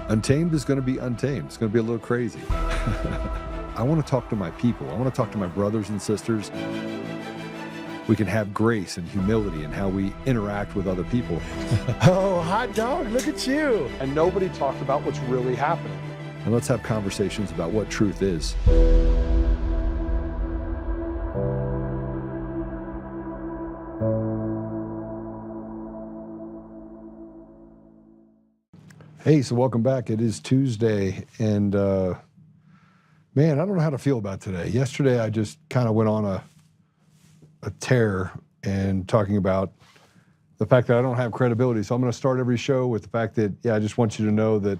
Untamed is going to be untamed. It's going to be a little crazy. I want to talk to my people. I want to talk to my brothers and sisters. We can have grace and humility in how we interact with other people. Oh, hot dog, look at you. And nobody talked about what's really happening. And let's have conversations about what truth is. Hey, so welcome back. It is Tuesday, and man, I don't know how to feel about today. Yesterday, I just kind of went on a tear and talking about the fact that I don't have credibility. So I'm going to start every show with the fact that, yeah, I just want you to know that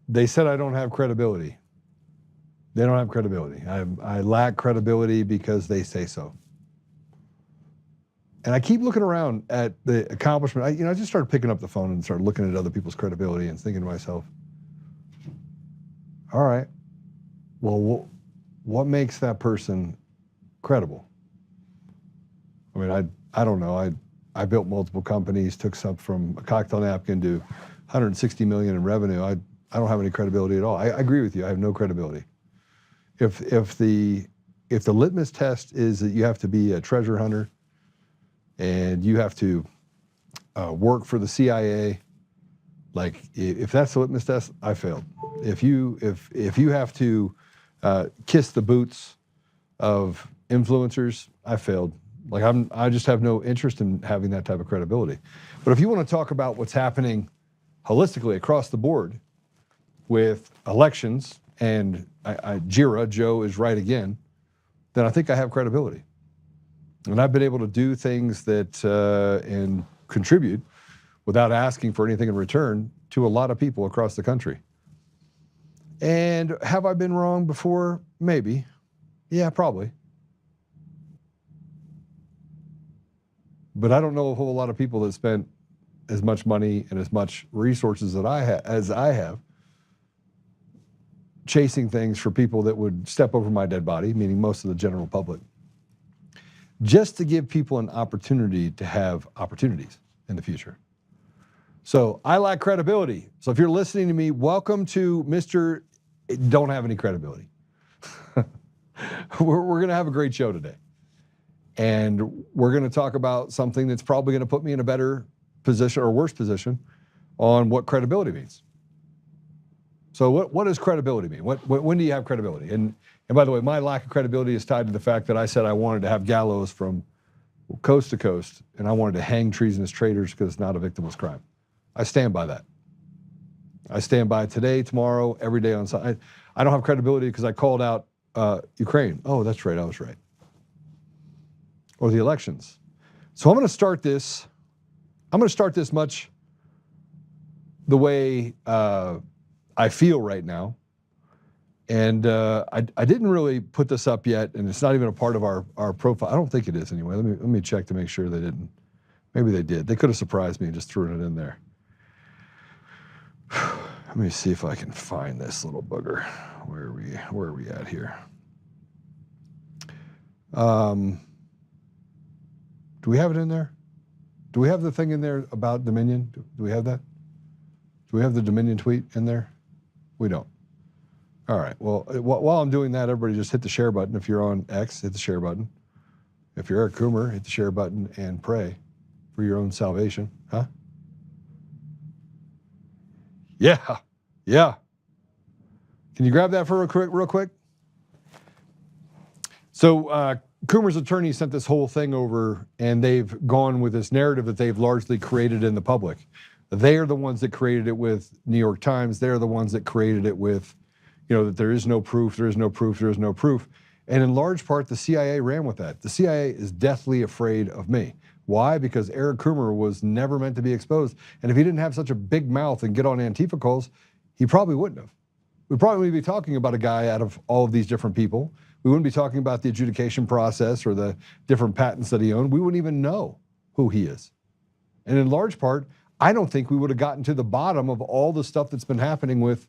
they said I don't have credibility. They don't have credibility. I lack credibility because they say so. And I keep looking around at the accomplishment. I just started picking up the phone and started looking at other people's credibility and thinking to myself, all right, well, what makes that person credible? I mean, I don't know. I built multiple companies, took some from a cocktail napkin to 160 million in revenue. I don't have any credibility at all. I agree with you. I have no credibility. If the litmus test is that you have to be a treasure hunter and you have to work for the CIA, like if that's the litmus test, I failed. If you have to kiss the boots of influencers, I failed. Like I just have no interest in having that type of credibility. But if you want to talk about what's happening holistically across the board with elections and Joe is right again, then I think I have credibility. And I've been able to do things that and contribute without asking for anything in return to a lot of people across the country. And have I been wrong before? Maybe. Yeah, probably. But I don't know a whole lot of people that spent as much money and as much resources as I have chasing things for people that would step over my dead body, meaning most of the general public, just to give people an opportunity to have opportunities in the future. So I lack credibility. So if you're listening to me, welcome to Mr. Don't have any credibility. We're going to have a great show today. And we're going to talk about something that's probably going to put me in a better position or worse position on what credibility means. So what does credibility mean? When do you have credibility? And by the way, my lack of credibility is tied to the fact that I said I wanted to have gallows from coast to coast, and I wanted to hang treasonous traitors because it's not a victimless crime. I stand by that. I stand by it today, tomorrow, every day on Sunday. I don't have credibility because I called out Ukraine. Oh, that's right, I was right. Or the elections. So I'm going to start this much the way I feel right now. And I didn't really put this up yet, and it's not even a part of our profile. I don't think it is anyway. Let me check to make sure they didn't. Maybe they did. They could have surprised me and just thrown it in there. Let me see if I can find this little booger. Where are we at here? Do we have it in there? Do we have the thing in there about Dominion? Do we have that? Do we have the Dominion tweet in there? We don't. All right, well, while I'm doing that, everybody just hit the share button. If you're on X, hit the share button. If you're Eric Coomer, hit the share button and pray for your own salvation. Huh? Yeah. Can you grab that for real quick? So Coomer's attorney sent this whole thing over, and they've gone with this narrative that they've largely created in the public. They are the ones that created it with New York Times. They're the ones that created it with, that there is no proof, there is no proof, there is no proof. And in large part, the CIA ran with that. The CIA is deathly afraid of me. Why? Because Eric Coomer was never meant to be exposed. And if he didn't have such a big mouth and get on Antifa calls, he probably wouldn't have. We'd probably be talking about a guy out of all of these different people. We wouldn't be talking about the adjudication process or the different patents that he owned. We wouldn't even know who he is. And in large part, I don't think we would have gotten to the bottom of all the stuff that's been happening with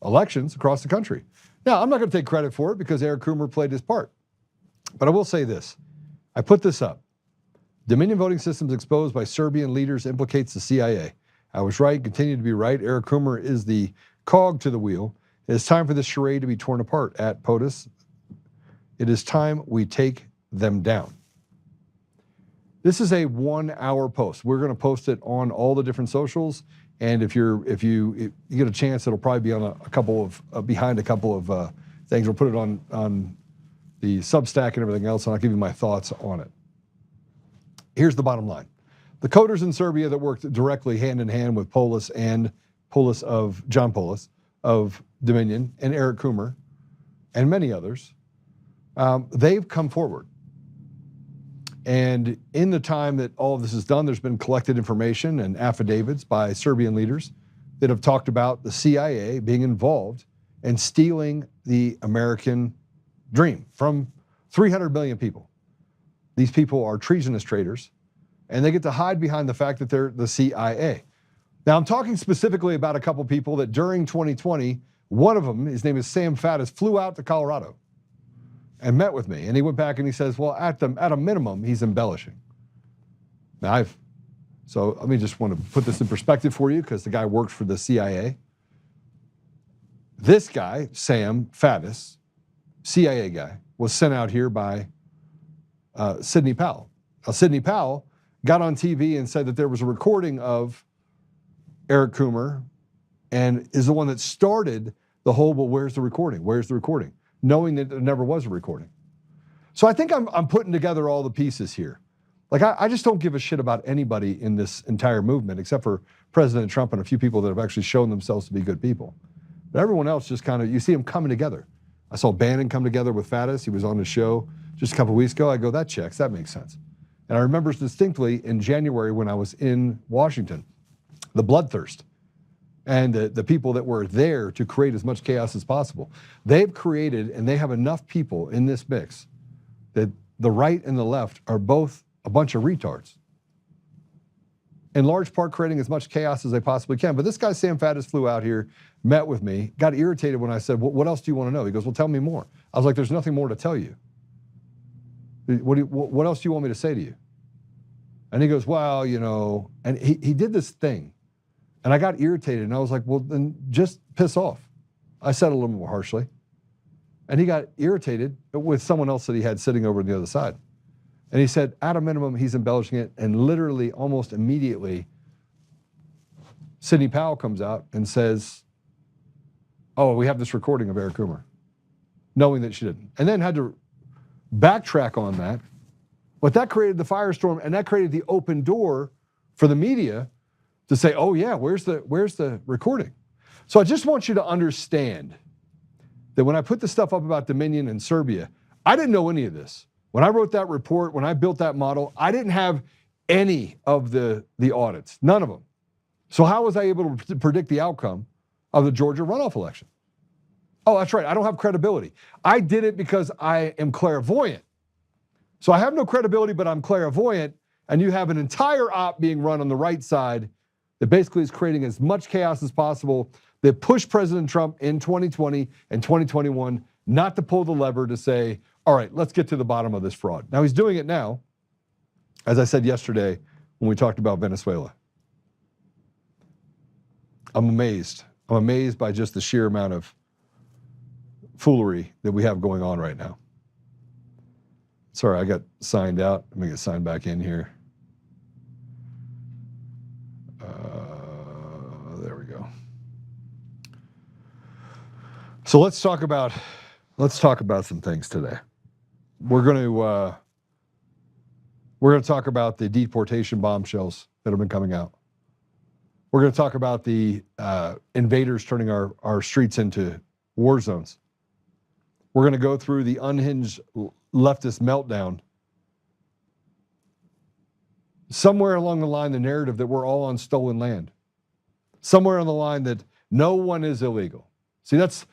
elections across the country. Now, I'm not going to take credit for it because Eric Coomer played his part. But I will say this. I put this up. Dominion voting systems exposed by Serbian leaders implicates the CIA. I was right, continue to be right. Eric Coomer is the cog to the wheel. It is time for this charade to be torn apart at POTUS. It is time we take them down. This is a 1 hour post. We're going to post it on all the different socials. And if you get a chance, it'll probably be on a couple of, behind a couple of things. We'll put it on the Substack and everything else, and I'll give you my thoughts on it. Here's the bottom line. The coders in Serbia that worked directly hand in hand with John Polis of Dominion and Eric Coomer and many others, they've come forward. And in the time that all of this is done, there's been collected information and affidavits by Serbian leaders that have talked about the CIA being involved in stealing the American dream from 300 million people. These people are treasonous traitors, and they get to hide behind the fact that they're the CIA. Now, I'm talking specifically about a couple people that during 2020, one of them, his name is Sam Faddis, flew out to Colorado and met with me. And he went back and he says, well, at a minimum, he's embellishing. Now, so let me just want to put this in perspective for you, because the guy works for the CIA. This guy, Sam Faddis, CIA guy, was sent out here by Sidney Powell. Now, Sidney Powell got on TV and said that there was a recording of Eric Coomer and is the one that started the whole, well, where's the recording? Where's the recording? Knowing that there never was a recording. So I think I'm putting together all the pieces here. Like, I just don't give a shit about anybody in this entire movement except for President Trump and a few people that have actually shown themselves to be good people. But everyone else just kind of, you see them coming together. I saw Bannon come together with Faddis. He was on the show just a couple of weeks ago. I go, that checks, that makes sense. And I remember distinctly in January when I was in Washington, the bloodthirst and the people that were there to create as much chaos as possible. They've created, and they have enough people in this mix that the right and the left are both a bunch of retards. In large part creating as much chaos as they possibly can. But this guy, Sam Faddis, flew out here, met with me, got irritated when I said, what else do you want to know? He goes, well, tell me more. I was like, there's nothing more to tell you. What else do you want me to say to you? And he goes, well, you know, and he did this thing. And I got irritated, and I was like, well, then just piss off. I said it a little more harshly. And he got irritated with someone else that he had sitting over on the other side. And he said, at a minimum, he's embellishing it. And literally, almost immediately, Sidney Powell comes out and says, oh, we have this recording of Eric Coomer, knowing that she didn't. And then had to backtrack on that. But that created the firestorm, and that created the open door for the media to say, oh yeah, where's the recording? So I just want you to understand that when I put the stuff up about Dominion and Serbia, I didn't know any of this. When I wrote that report, when I built that model, I didn't have any of the audits, none of them. So how was I able to predict the outcome of the Georgia runoff election? Oh, that's right, I don't have credibility. I did it because I am clairvoyant. So I have no credibility, but I'm clairvoyant, and you have an entire op being run on the right side that basically is creating as much chaos as possible, that pushed President Trump in 2020 and 2021 not to pull the lever to say, all right, let's get to the bottom of this fraud. Now he's doing it now, as I said yesterday when we talked about Venezuela. I'm amazed. I'm amazed by just the sheer amount of foolery that we have going on right now. Sorry, I got signed out. Let me get signed back in here. There we go. So let's talk about some things today. We're going to talk about the deportation bombshells that have been coming out. We're going to talk about the invaders turning our streets into war zones. We're going to go through the unhinged leftist meltdown. Somewhere along the line, the narrative that we're all on stolen land. Somewhere on the line that no one is illegal. See, that's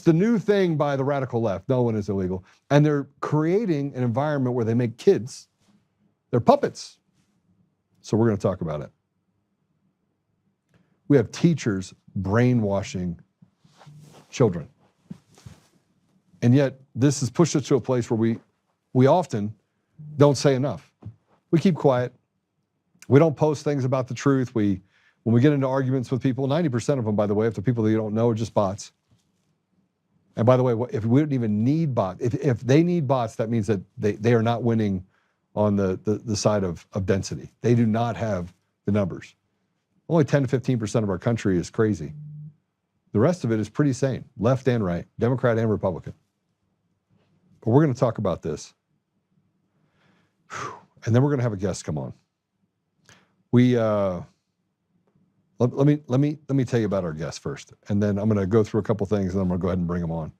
the new thing by the radical left. No one is illegal. And they're creating an environment where they make kids, they're puppets. So we're going to talk about it. We have teachers brainwashing children. And yet, this has pushed us to a place where we often don't say enough. We keep quiet. We don't post things about the truth. We When we get into arguments with people, 90% of them, by the way, if the people that you don't know are just bots. And by the way, if we don't even need bots, if they need bots, that means that they are not winning on the side of density. They do not have the numbers. Only 10 to 15% of our country is crazy. The rest of it is pretty sane, left and right, Democrat and Republican. But we're going to talk about this. And then we're going to have a guest come on. Let me tell you about our guest first, and then I'm going to go through a couple things, and I'm going to go ahead and bring them on.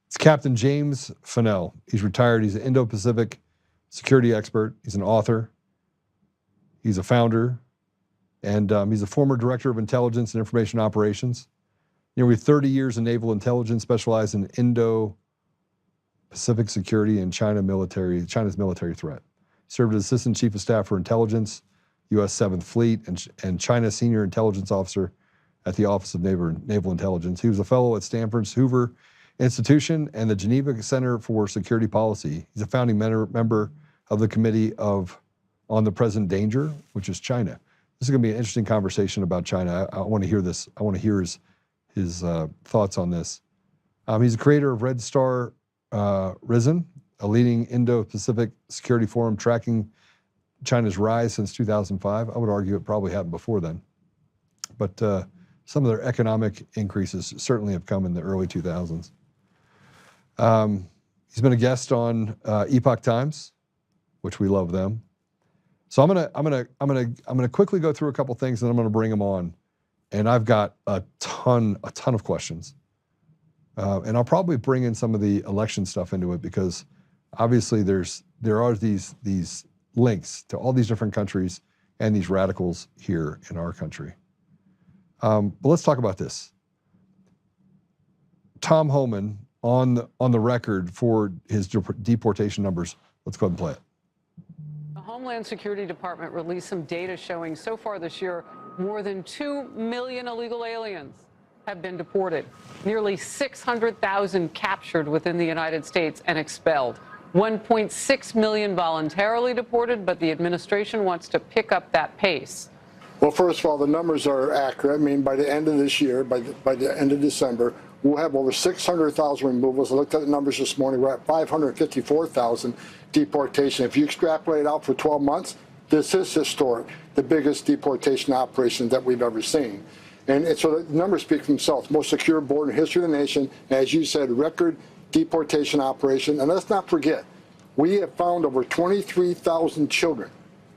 It's Captain James Fanell. He's retired. He's an Indo-Pacific security expert. He's an author. He's a founder, and he's a former director of intelligence and information operations. Nearly 30 years in naval intelligence, specialized in Indo-Pacific security and China's military threat. Served as Assistant Chief of Staff for Intelligence, U.S. 7th Fleet, and China Senior Intelligence Officer at the Office of Naval Intelligence. He was a fellow at Stanford's Hoover Institution and the Geneva Center for Security Policy. He's a founding member of the Committee on the Present Danger, which is China. This is going to be an interesting conversation about China. I want to hear this. I want to hear his thoughts on this. He's a creator of Red Star RERUN, a leading Indo-Pacific security forum tracking China's rise since 2005. I would argue it probably happened before then. But some of their economic increases certainly have come in the early 2000s. He's been a guest on Epoch Times, which we love them. So I'm gonna quickly go through a couple things, and then I'm gonna bring them on. And I've got a ton of questions. And I'll probably bring in some of the election stuff into it, because obviously there are these links to all these different countries and these radicals here in our country. But let's talk about this. Tom Homan on the record for his deportation numbers. Let's go ahead and play it. The Homeland Security Department released some data showing so far this year more than 2 million illegal aliens have been deported. Nearly 600,000 captured within the United States and expelled. 1.6 million voluntarily deported, but the administration wants to pick up that pace. Well, first of all, the numbers are accurate. I mean, by the end of this year, by the end of December, we'll have over 600,000 removals. I looked at the numbers this morning. We're at 554,000 deportation. If you extrapolate out for 12 months, this is historic, the biggest deportation operation that we've ever seen. And so the numbers speak for themselves. Most secure border in the history of the nation. As you said, record deportation operation. And let's not forget, we have found over 23,000 children,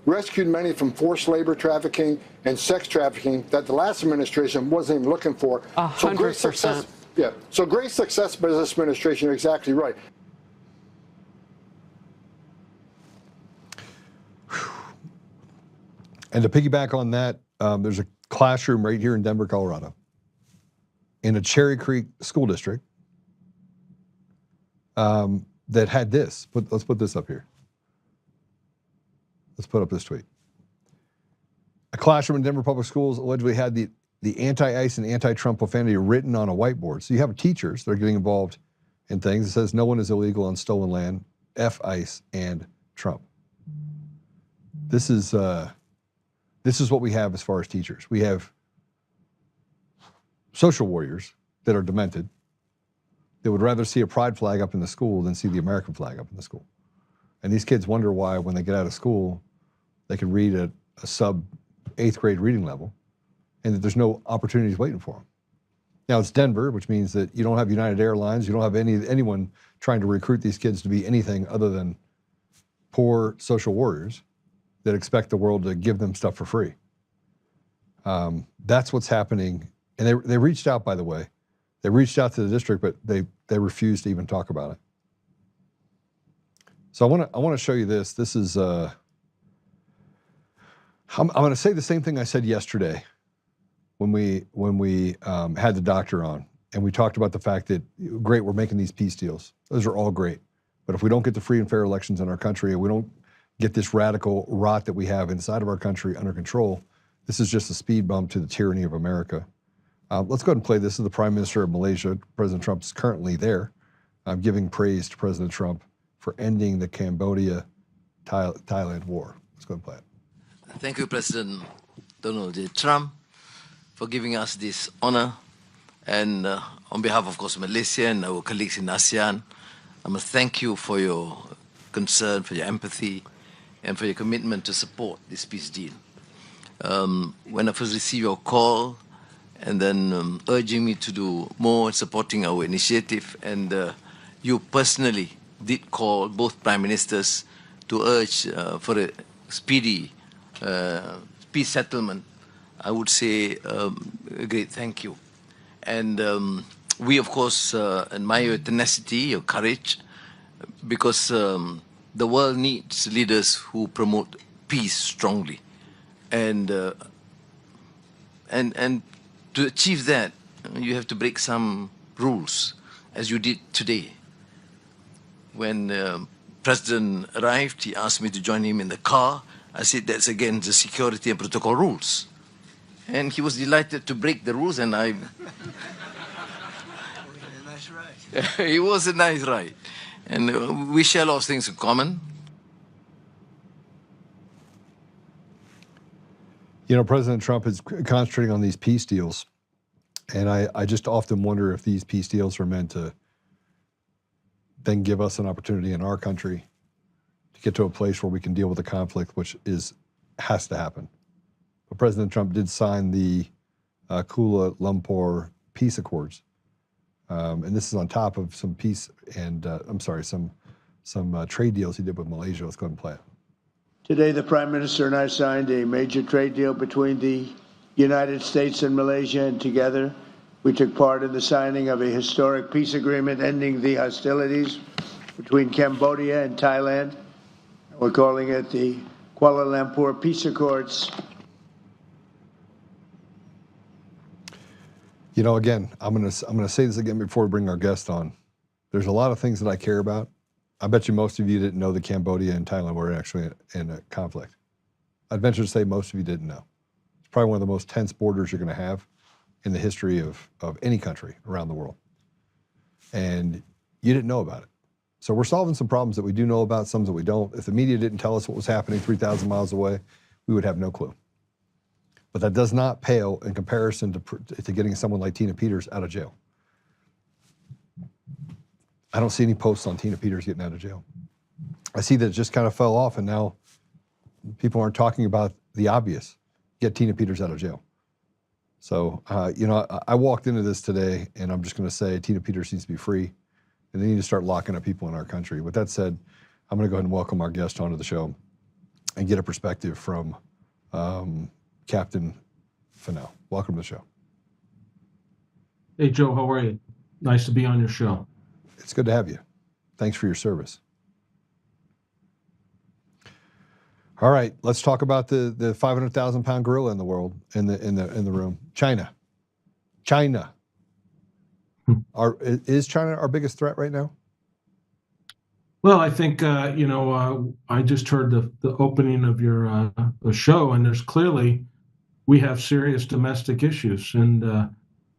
rescued many from forced labor trafficking and sex trafficking that the last administration wasn't even looking for. 100%. So great success. Yeah. So great success by this administration. You're exactly right. And to piggyback on that, there's a classroom right here in Denver, Colorado, in a Cherry Creek school district that had this. Let's put this up here. Let's put up this tweet. A classroom in Denver Public Schools allegedly had the anti-ICE and anti-Trump profanity written on a whiteboard. So you have teachers that are getting involved in things. It says no one is illegal on stolen land, F ICE and Trump. This is what we have as far as teachers. We have social warriors that are demented, that would rather see a pride flag up in the school than see the American flag up in the school. And these kids wonder why, when they get out of school, they can read at a sub 8th grade reading level, and that there's no opportunities waiting for them. Now it's Denver, which means that you don't have United Airlines, you don't have anyone trying to recruit these kids to be anything other than poor social warriors that expect the world to give them stuff for free. That's what's happening. And they reached out, by the way. They reached out to the district, but they refused to even talk about it. So I want to show you this. This is, I'm going to say the same thing I said yesterday when we had the doctor on, and we talked about the fact that, great, we're making these peace deals. Those are all great. But if we don't get the free and fair elections in our country, and we don't get this radical rot that we have inside of our country under control, this is just a speed bump to the tyranny of America. Let's go ahead and play this. This is the Prime Minister of Malaysia. President Trump is currently there, giving praise to President Trump for ending the Cambodia-Thailand Thailand war. Let's go and play it. Thank you, President Donald J. Trump, for giving us this honor. And on behalf, of course, Malaysia and our colleagues in ASEAN, I must thank you for your concern, for your empathy, and for your commitment to support this peace deal. When I first received your call, and then urging me to do more, supporting our initiative, and you personally did call both prime ministers to urge for a speedy peace settlement, I would say a great thank you. And we, of course, admire your tenacity, your courage, because the world needs leaders who promote peace strongly. And to achieve that, you have to break some rules, as you did today. When President arrived, he asked me to join him in the car. I said that's against the security and protocol rules. And he was delighted to break the rules, and I... It was a nice ride. And we share a lot of things in common. You know, President Trump is concentrating on these peace deals. And I just often wonder if these peace deals are meant to then give us an opportunity in our country to get to a place where we can deal with the conflict, which has to happen. But President Trump did sign the Kuala Lumpur Peace Accords. And this is on top of some peace and, some trade deals he did with Malaysia. Let's go ahead and play it. Today, the Prime Minister and I signed a major trade deal between the United States and Malaysia, and together we took part in the signing of a historic peace agreement ending the hostilities between Cambodia and Thailand. We're calling it the Kuala Lumpur Peace Accords. You know, again, I'm gonna say this again before we bring our guest on. There's a lot of things that I care about. I bet you most of you didn't know that Cambodia and Thailand were actually in a conflict. I'd venture to say most of you didn't know. It's probably one of the most tense borders you're going to have in the history of any country around the world. And you didn't know about it. So we're solving some problems that we do know about, some that we don't. If the media didn't tell us what was happening 3,000 miles away, we would have no clue. But that does not pale in comparison to getting someone like Tina Peters out of jail. I don't see any posts on Tina Peters getting out of jail. I see that it just kind of fell off, and now people aren't talking about the obvious. Get Tina Peters out of jail. So, you know, I walked into this today, and I'm just going to say Tina Peters needs to be free, and they need to start locking up people in our country. With that said, I'm going to go ahead and welcome our guest onto the show and get a perspective from Captain Fanell. Welcome to the show. Hey, Joe, how are you? Nice to be on your show. It's good to have you. Thanks for your service. All right, let's talk about the 500,000-pound gorilla in the world, in the room. China. Is China our biggest threat right now? Well, I think you know, I just heard the opening of your show, and there's clearly we have serious domestic issues, and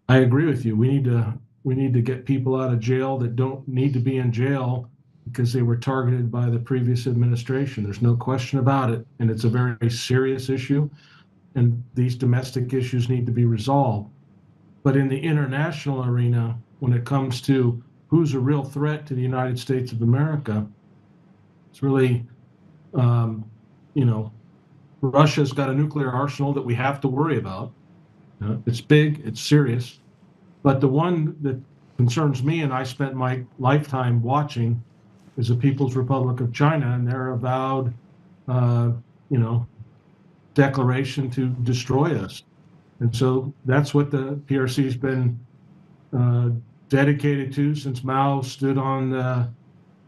I agree with you. We need to get people out of jail that don't need to be in jail because they were targeted by the previous administration. There's no question about it, and it's a very serious issue, and these domestic issues need to be resolved. But in the international arena, when it comes to who's a real threat to the United States of America, it's really, you know, Russia's got a nuclear arsenal that we have to worry about. It's big, it's serious. But the one that concerns me, and I spent my lifetime watching, is the People's Republic of China and their avowed, you know, declaration to destroy us. And so that's what the PRC's been dedicated to since Mao stood on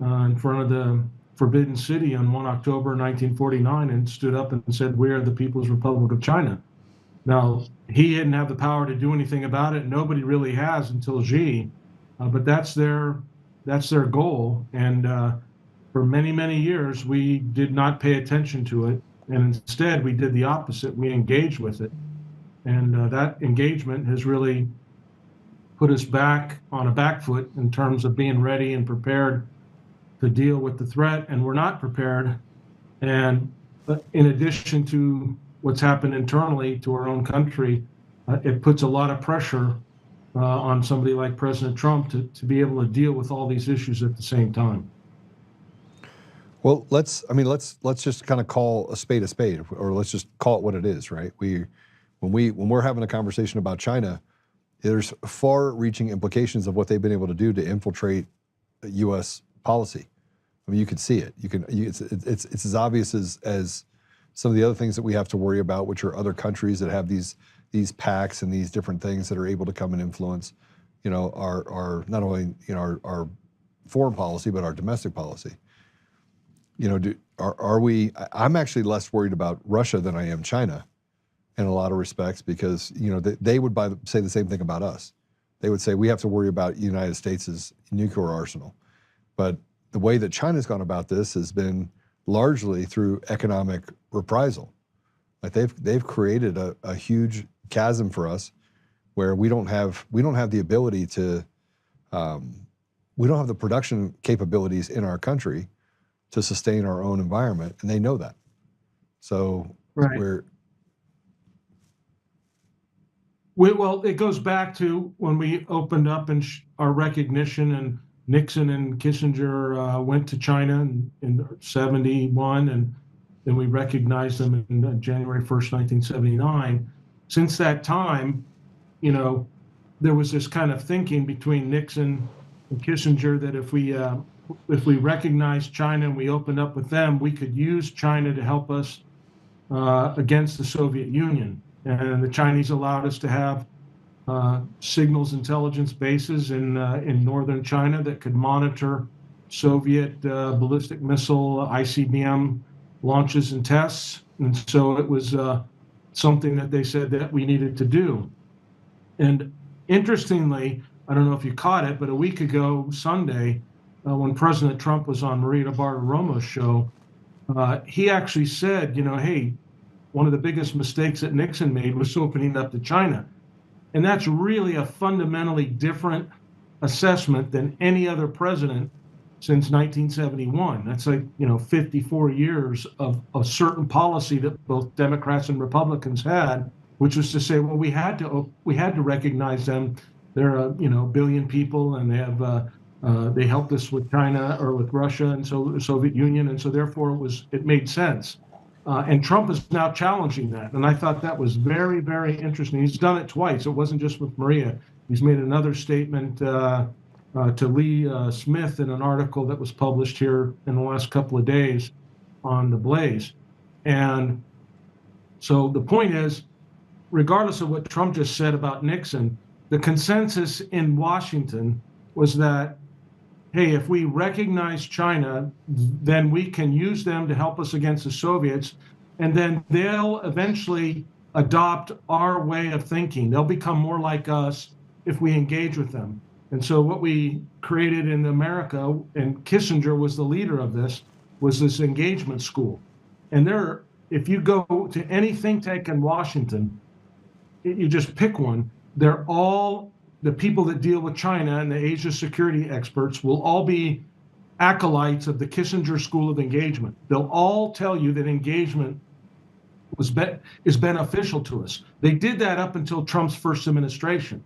in front of the Forbidden City on 1 October 1949 and stood up and said, "We are the People's Republic of China." Now, he didn't have the power to do anything about it. Nobody really has until Xi, but that's their goal. And for many, many years, we did not pay attention to it. And instead, we did the opposite. We engaged with it. And that engagement has really put us back on a back foot in terms of being ready and prepared to deal with the threat. And we're not prepared And in addition to what's happened internally to our own country, it puts a lot of pressure on somebody like President Trump to be able to deal with all these issues at the same time. Well, let's just kind of call a spade, or let's just call it what it is, right? When we're having a conversation about China, there's far-reaching implications of what they've been able to do to infiltrate U.S. policy. I mean, you can see it. It's as obvious as some of the other things that we have to worry about, which are other countries that have these pacts and these different things that are able to come and influence, our not only our foreign policy but our domestic policy. Are we? I'm actually less worried about Russia than I am China, in a lot of respects, because they would say the same thing about us. They would say we have to worry about the United States' nuclear arsenal, but the way that China's gone about this has been largely through economic reprisal. Like they've created a huge chasm for us, where we don't have the ability to, we don't have the production capabilities in our country to sustain our own environment, and they know that. So right. Well, it goes back to when we opened up and our recognition, and Nixon and Kissinger went to China in 71, and then we recognized them in January 1st, 1979. Since that time, there was this kind of thinking between Nixon and Kissinger that if we recognized China and we opened up with them, we could use China to help us against the Soviet Union. And the Chinese allowed us to have signals intelligence bases in northern China that could monitor Soviet ballistic missile ICBM launches and tests. And so it was something that they said that we needed to do. And interestingly, I don't know if you caught it, but a week ago, Sunday, when President Trump was on Maria Bartiromo's show, he actually said, hey, one of the biggest mistakes that Nixon made was opening up to China. And that's really a fundamentally different assessment than any other president since 1971. That's like, 54 years of a certain policy that both Democrats and Republicans had, which was to say, well, we had to recognize them. They're a billion people, and they helped us with China or with Russia and so the Soviet Union, and so therefore it made sense. And Trump is now challenging that, and I thought that was very, very interesting. He's done it twice. It wasn't just with Maria. He's made another statement to Lee Smith in an article that was published here in the last couple of days on The Blaze. And so the point is, regardless of what Trump just said about Nixon, the consensus in Washington was that, hey, if we recognize China, then we can use them to help us against the Soviets, and then they'll eventually adopt our way of thinking. They'll become more like us if we engage with them. And so what we created in America, and Kissinger was the leader of this, was this engagement school. And if you go to any think tank in Washington, you just pick one, they're all the people that deal with China and the Asia security experts will all be acolytes of the Kissinger School of Engagement. They'll all tell you that engagement is beneficial to us. They did that up until Trump's first administration.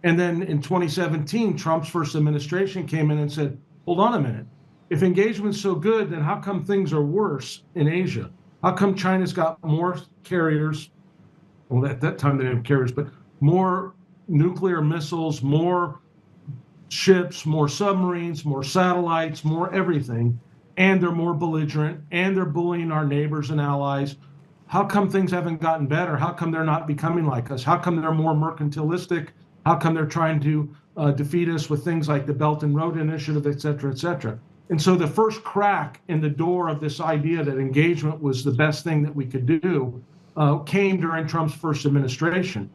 And then in 2017, Trump's first administration came in and said, hold on a minute. If engagement's so good, then how come things are worse in Asia? How come China's got more carriers? Well, at that time they didn't have carriers, but more nuclear missiles, more ships, more submarines, more satellites, more everything, and they're more belligerent, and they're bullying our neighbors and allies. How come things haven't gotten better? How come they're not becoming like us? How come they're more mercantilistic? How come they're trying to defeat us with things like the Belt and Road Initiative, et cetera, et cetera? And so the first crack in the door of this idea that engagement was the best thing that we could do came during Trump's first administration.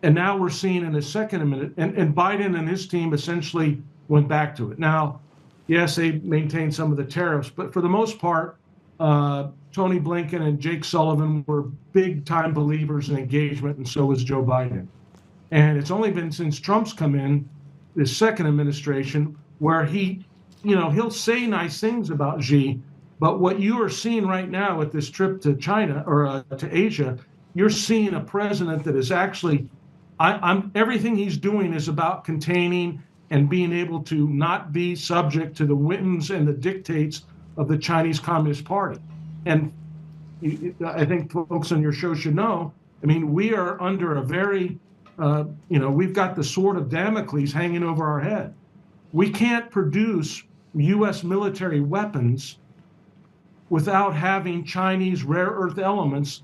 And now we're seeing in his second administration, and Biden and his team essentially went back to it. Now, yes, they maintained some of the tariffs, but for the most part, Tony Blinken and Jake Sullivan were big-time believers in engagement, and so was Joe Biden. And it's only been since Trump's come in, this second administration, where he'll say nice things about Xi, But what you are seeing right now with this trip to China or to Asia, you're seeing a president that is actually, everything he's doing is about containing and being able to not be subject to the whims and the dictates of the Chinese Communist Party. And I think folks on your show should know, I mean, we are under a very, we've got the sword of Damocles hanging over our head. We can't produce U.S. military weapons without having Chinese rare earth elements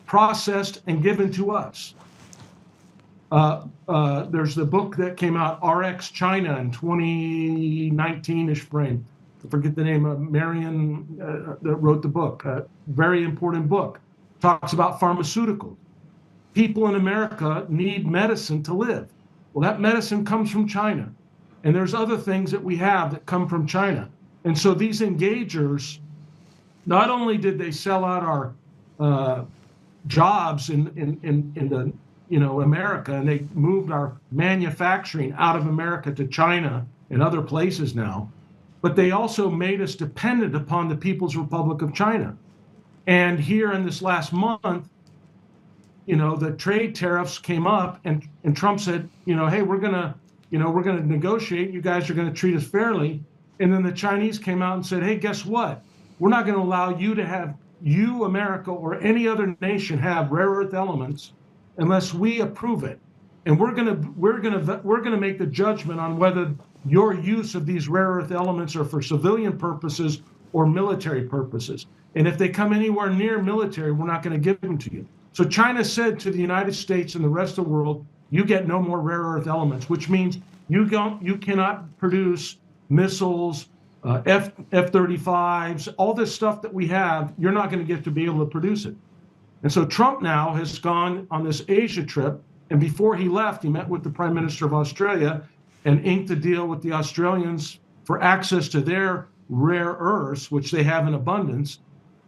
processed and given to us. There's the book that came out, RX China, in 2019-ish frame. I forget the name of Marion that wrote the book. Very important book. Talks about pharmaceuticals. People in America need medicine to live. Well, that medicine comes from China. And there's other things that we have that come from China. And so these engagers, not only did they sell out our jobs in the America, and they moved our manufacturing out of America to China and other places now, but they also made us dependent upon the People's Republic of China. And here in this last month, the trade tariffs came up, and Trump said, hey, we're gonna negotiate. You guys are gonna treat us fairly. And then the Chinese came out and said, hey, guess what? We're not going to allow you to have, America, or any other nation have rare earth elements unless we approve it. And we're going to make the judgment on whether your use of these rare earth elements are for civilian purposes or military purposes. And if they come anywhere near military, we're not going to give them to you. So China said to the United States and the rest of the world, you get no more rare earth elements, which means you cannot produce missiles, F-35s, all this stuff that we have, you're not going to get to be able to produce it. And so Trump now has gone on this Asia trip, and before he left, he met with the Prime Minister of Australia and inked a deal with the Australians for access to their rare earths, which they have in abundance.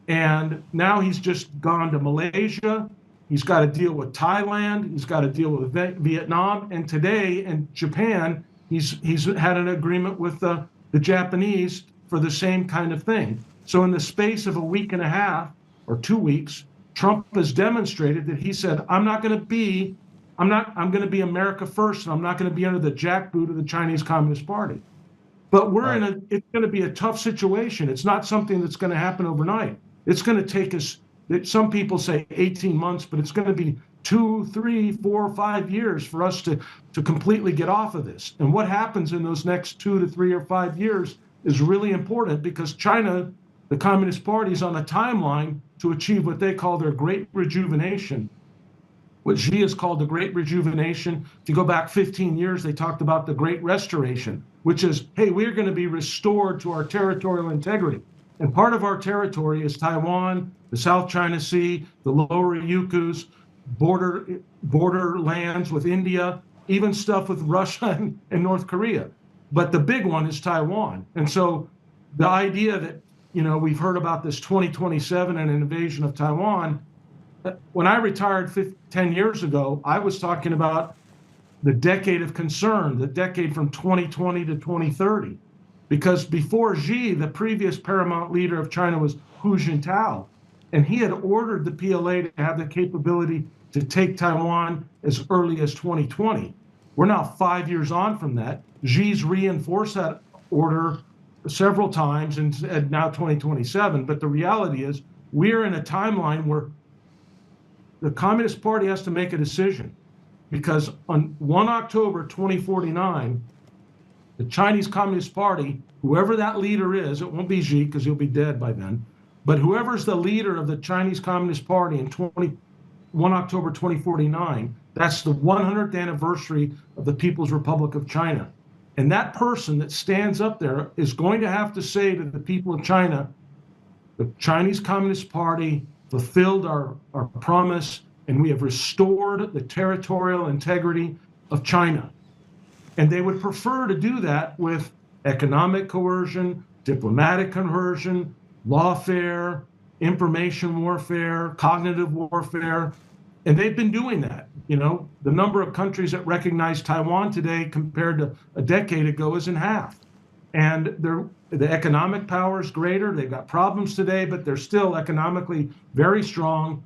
And now he's just gone to Malaysia. He's got to deal with Thailand. He's got to deal with Vietnam. And today in Japan, he's had an agreement with the Japanese for the same kind of thing. So in the space of a week and a half or 2 weeks, Trump has demonstrated that he said, I'm going to be America first, and I'm not going to be under the jackboot of the Chinese Communist Party. But it's going to be a tough situation. It's not something that's going to happen overnight. It's going to take us, some people say 18 months, but it's going to be 2, 3, 4, 5 years for us to completely get off of this. And what happens in those next 2 to 3 or 5 years is really important, because China, the Communist Party, is on a timeline to achieve what they call their Great Rejuvenation. What Xi has called the Great Rejuvenation. If you go back 15 years, they talked about the Great Restoration, which is, hey, we're going to be restored to our territorial integrity. And part of our territory is Taiwan, the South China Sea, the lower Ryukyus, border lands with India, even stuff with Russia and North Korea. But the big one is Taiwan. And so the idea that, we've heard about this 2027 and an invasion of Taiwan, when I retired 10 years ago, I was talking about the decade of concern, the decade from 2020 to 2030. Because before Xi, the previous paramount leader of China was Hu Jintao, and he had ordered the PLA to have the capability to take Taiwan as early as 2020. We're now 5 years on from that. Xi's reinforced that order several times and now 2027. But the reality is we're in a timeline where the Communist Party has to make a decision, because on 1 October 2049, the Chinese Communist Party, whoever that leader is, it won't be Xi because he'll be dead by then, but whoever's the leader of the Chinese Communist Party in 1 October 2049, that's the 100th anniversary of the People's Republic of China. And that person that stands up there is going to have to say to the people of China, the Chinese Communist Party fulfilled our promise, and we have restored the territorial integrity of China. And they would prefer to do that with economic coercion, diplomatic coercion, lawfare, information warfare, cognitive warfare. And they've been doing that. The number of countries that recognize Taiwan today compared to a decade ago is in half. and the economic power is greater. They've got problems today, but they're still economically very strong.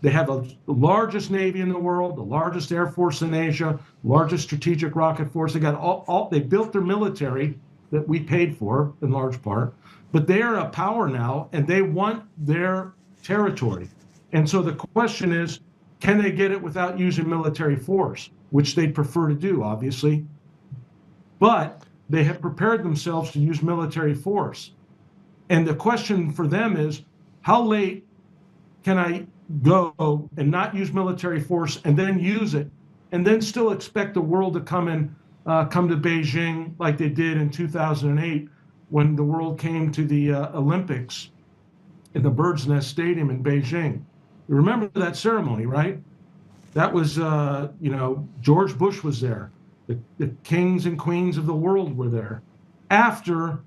They have the largest Navy in the world, the largest Air Force in Asia, largest strategic rocket force. They got they built their military that we paid for in large part, but they are a power now and they want their territory. And so the question is, can they get it without using military force, which they'd prefer to do, obviously. But they have prepared themselves to use military force. And the question for them is, how late can I go and not use military force and then use it and then still expect the world to come to Beijing like they did in 2008 when the world came to the Olympics in the Bird's Nest Stadium in Beijing. You remember that ceremony, right? That was, George Bush was there. The kings and queens of the world were there. After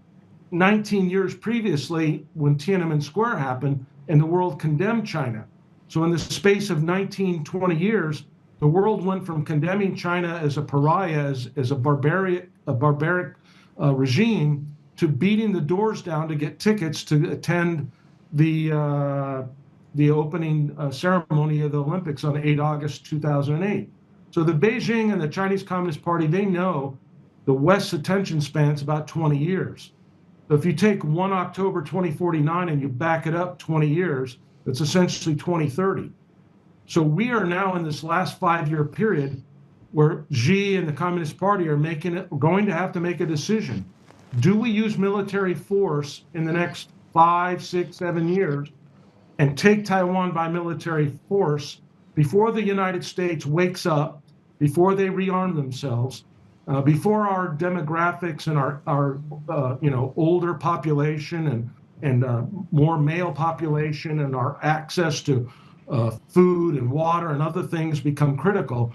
19 years previously, when Tiananmen Square happened and the world condemned China. So in the space of 19, 20 years, the world went from condemning China as a pariah, as a barbaric regime, to beating the doors down to get tickets to attend the opening ceremony of the Olympics on 8 August 2008. So the Beijing and the Chinese Communist Party, they know the West's attention span's about 20 years. So if you take 1 October 2049 and you back it up 20 years, it's essentially 2030. So we are now in this last 5-year period where Xi and the Communist Party are going to have to make a decision. Do we use military force in the next 5, 6, 7 years and take Taiwan by military force before the United States wakes up, before they rearm themselves, before our demographics and our older population and more male population and our access to food and water and other things become critical?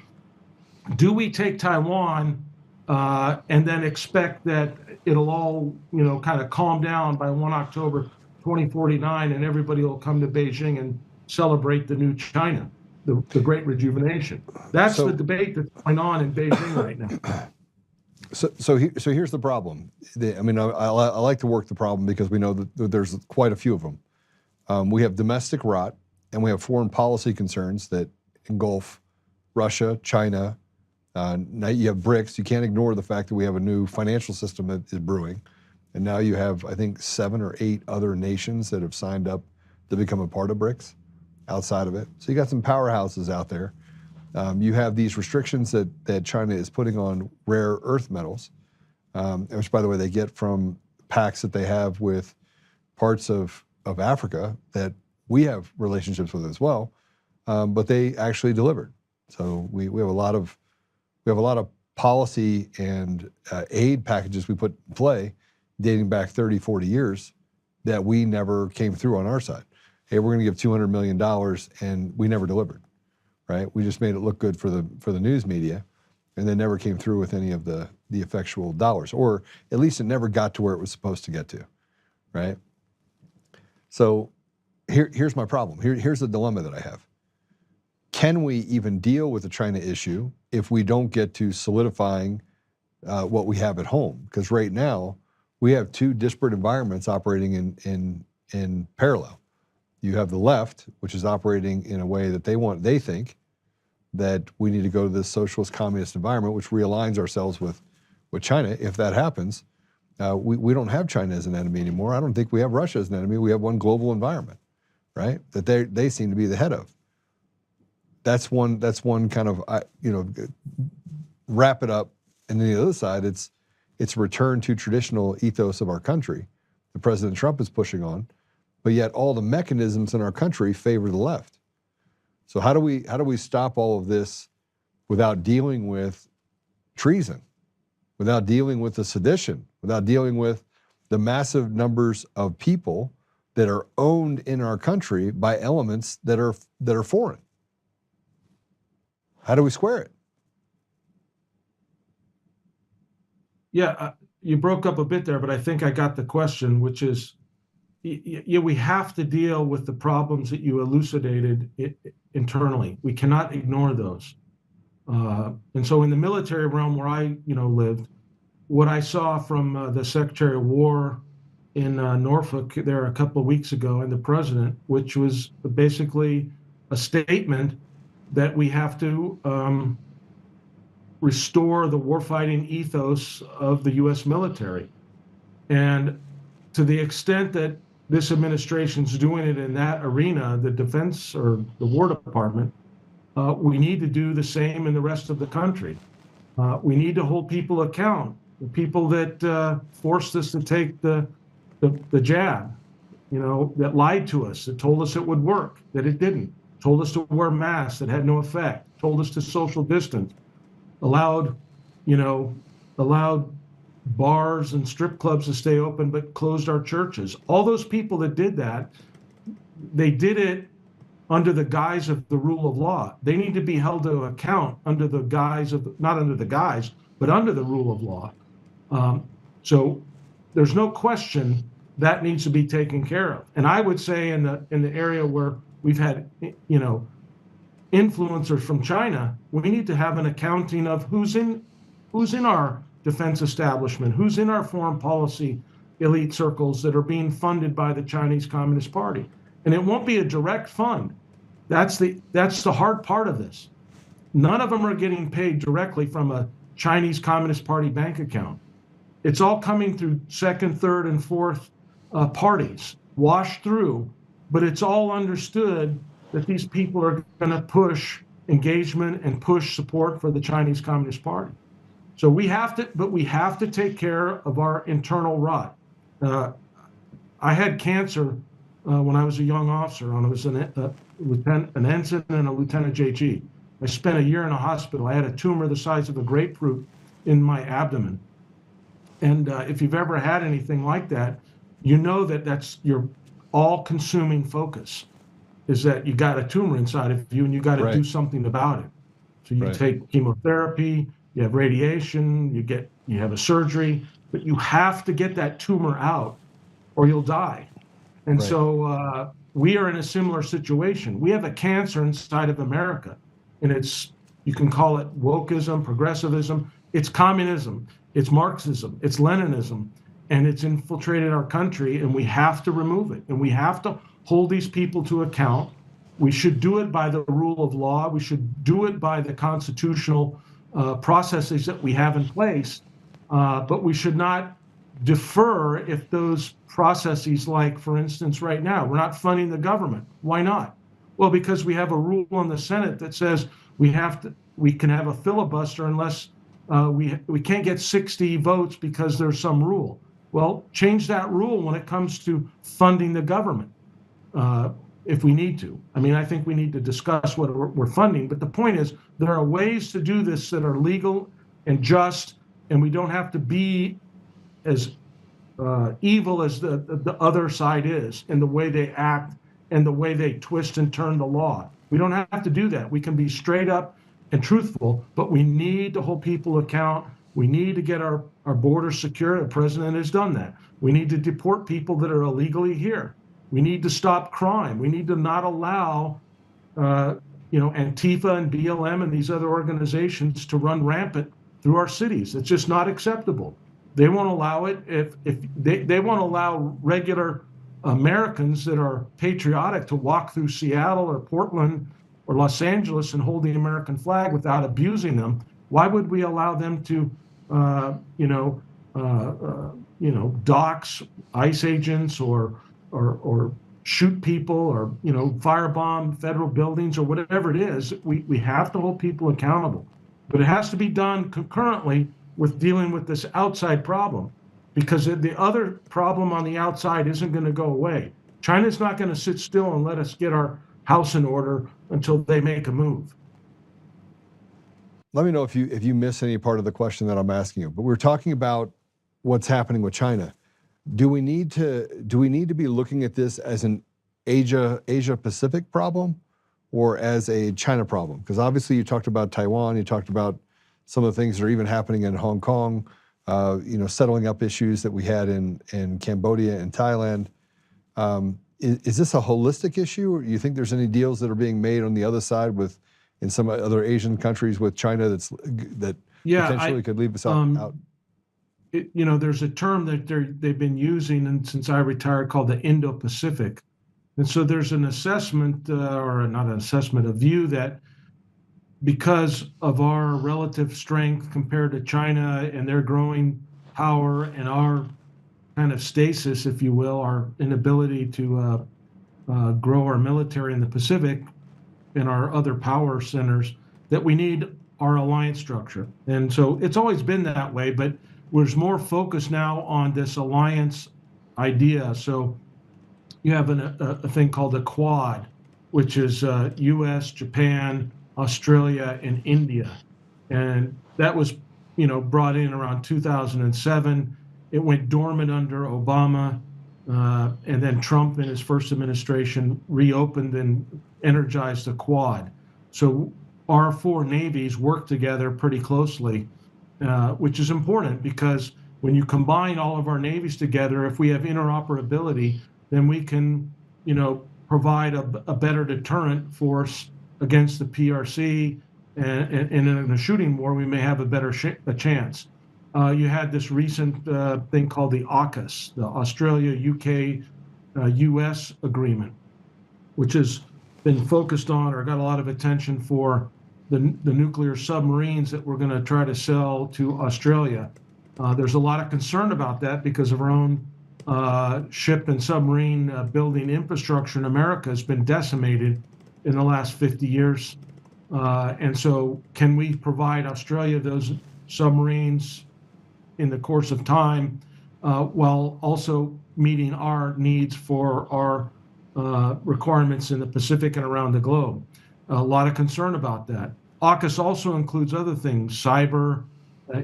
Do we take Taiwan and then expect that it'll all kind of calm down by 1 October 2049 and everybody will come to Beijing and celebrate the new China, the Great Rejuvenation? That's the debate that's going on in Beijing right now. So here's the problem. I like to work the problem because we know that there's quite a few of them. We have domestic rot and we have foreign policy concerns that engulf Russia, China. Now you have BRICS. You can't ignore the fact that we have a new financial system that is brewing. And now you have, I think, 7 or 8 other nations that have signed up to become a part of BRICS outside of it. So you got some powerhouses out there. You have these restrictions that China is putting on rare earth metals, which, by the way, they get from pacts that they have with parts of Africa that we have relationships with as well, but they actually delivered. So we have a lot of policy and aid packages we put in play dating back 30, 40 years that we never came through on our side. Hey, we're going to give $200 million, and we never delivered. Right? We just made it look good for the news media, and then never came through with any of the effectual dollars, or at least it never got to where it was supposed to get to, right? So here's my problem. Here's the dilemma that I have. Can we even deal with the China issue if we don't get to solidifying what we have at home? Because right now we have 2 disparate environments operating in parallel. You have the left, which is operating in a way that they think that we need to go to this socialist communist environment, which realigns ourselves with China. If that happens, we don't have China as an enemy anymore. I don't think we have Russia as an enemy. We have one global environment, right? That they seem to be the head of. That's one kind of, wrap it up. And then the other side, it's a return to traditional ethos of our country that President Trump is pushing on. But yet all the mechanisms in our country favor the left. So how do we stop all of this without dealing with treason, without dealing with the sedition, without dealing with the massive numbers of people that are owned in our country by elements that are foreign? How do we square it? Yeah, you broke up a bit there, but I think I got the question, which is, yeah, we have to deal with the problems that you elucidated internally. We cannot ignore those. And so in the military realm where I lived, what I saw from the Secretary of War in Norfolk there a couple of weeks ago and the president, which was basically a statement that we have to restore the warfighting ethos of the U.S. military. And to the extent that this administration's doing it in that arena, the defense or the War Department, we need to do the same in the rest of the country. We need to hold people account. The people that forced us to take the jab, that lied to us, that told us it would work, that it didn't, told us to wear masks that had no effect, told us to social distance, allowed bars and strip clubs to stay open, but closed our churches. All those people that did that, they did it under the guise of the rule of law. They need to be held to account under the guise of, not under the guise, but under the rule of law. So there's no question that needs to be taken care of. And I would say in the area where we've had, influencers from China, we need to have an accounting of who's in our defense establishment, who's in our foreign policy elite circles that are being funded by the Chinese Communist Party. And it won't be a direct fund. That's the hard part of this. None of them are getting paid directly from a Chinese Communist Party bank account. It's all coming through second, third, and fourth parties, washed through, but it's all understood that these people are going to push engagement and push support for the Chinese Communist Party. So we have to take care of our internal rot. I had cancer when I was a young officer. I was an ensign and a lieutenant JG. I spent a year in a hospital. I had a tumor the size of a grapefruit in my abdomen. And if you've ever had anything like that, you know that that's your all-consuming focus, is that you got a tumor inside of you and you got to do something about it. So you take chemotherapy, you have radiation, you have a surgery, but you have to get that tumor out or you'll die. And so we are in a similar situation. We have a cancer inside of America, and you can call it wokeism, progressivism, it's communism, it's Marxism, it's Leninism, and it's infiltrated our country, and we have to remove it. And we have to hold these people to account. We should do it by the rule of law. We should do it by the constitutional processes that we have in place, but we should not defer if those processes, like, for instance, right now, we're not funding the government. Why not? Well, because we have a rule in the Senate that says we can have a filibuster unless we can't get 60 votes because there's some rule. Well, change that rule when it comes to funding the government, if we need to. I mean, I think we need to discuss what we're funding, but the point is there are ways to do this that are legal and just, and we don't have to be as evil as the other side is in the way they act and the way they twist and turn the law. We don't have to do that. We can be straight up and truthful, but we need to hold people account. We need to get our border secure. The president has done that. We need to deport people that are illegally here. We need to stop crime. We need to not allow, Antifa and BLM and these other organizations to run rampant through our cities. It's just not acceptable. They won't allow it if they won't allow regular Americans that are patriotic to walk through Seattle or Portland or Los Angeles and hold the American flag without abusing them. Why would we allow them to, dox ICE agents or shoot people or, firebomb federal buildings or whatever it is? We have to hold people accountable, but it has to be done concurrently with dealing with this outside problem, because the other problem on the outside isn't going to go away. China's not going to sit still and let us get our house in order until they make a move. Let me know if you miss any part of the question that I'm asking you. But we're talking about what's happening with China. Do we need to be looking at this as an Asia Pacific problem or as a China problem? Because obviously you talked about Taiwan, you talked about some of the things that are even happening in Hong Kong, settling up issues that we had in Cambodia and Thailand. Is this a holistic issue, or do you think there's any deals that are being made on the other side in some other Asian countries with China that potentially could leave us out? there's a term that they've been using and since I retired called the Indo-Pacific. And so there's an assessment, or not an assessment, a view that because of our relative strength compared to China and their growing power and our kind of stasis, if you will, our inability to grow our military in the Pacific and our other power centers, that we need our alliance structure. And so it's always been that way, but there's more focus now on this alliance idea. So you have a thing called the Quad, which is US, Japan, Australia, and India. And that was, brought in around 2007. It went dormant under Obama, and then Trump in his first administration reopened and energized the Quad. So our four navies work together pretty closely, which is important because when you combine all of our navies together, if we have interoperability, then we can, provide a better deterrent force against the PRC, and in a shooting war, we may have a better chance. You had this recent thing called the AUKUS, the Australia, UK, US agreement, which has been focused on or got a lot of attention for the nuclear submarines that we're going to try to sell to Australia. There's a lot of concern about that because of our own ship and submarine building infrastructure in America has been decimated in the last 50 years. And so can we provide Australia those submarines in the course of time while also meeting our needs for our requirements in the Pacific and around the globe? A lot of concern about that. AUKUS also includes other things, cyber.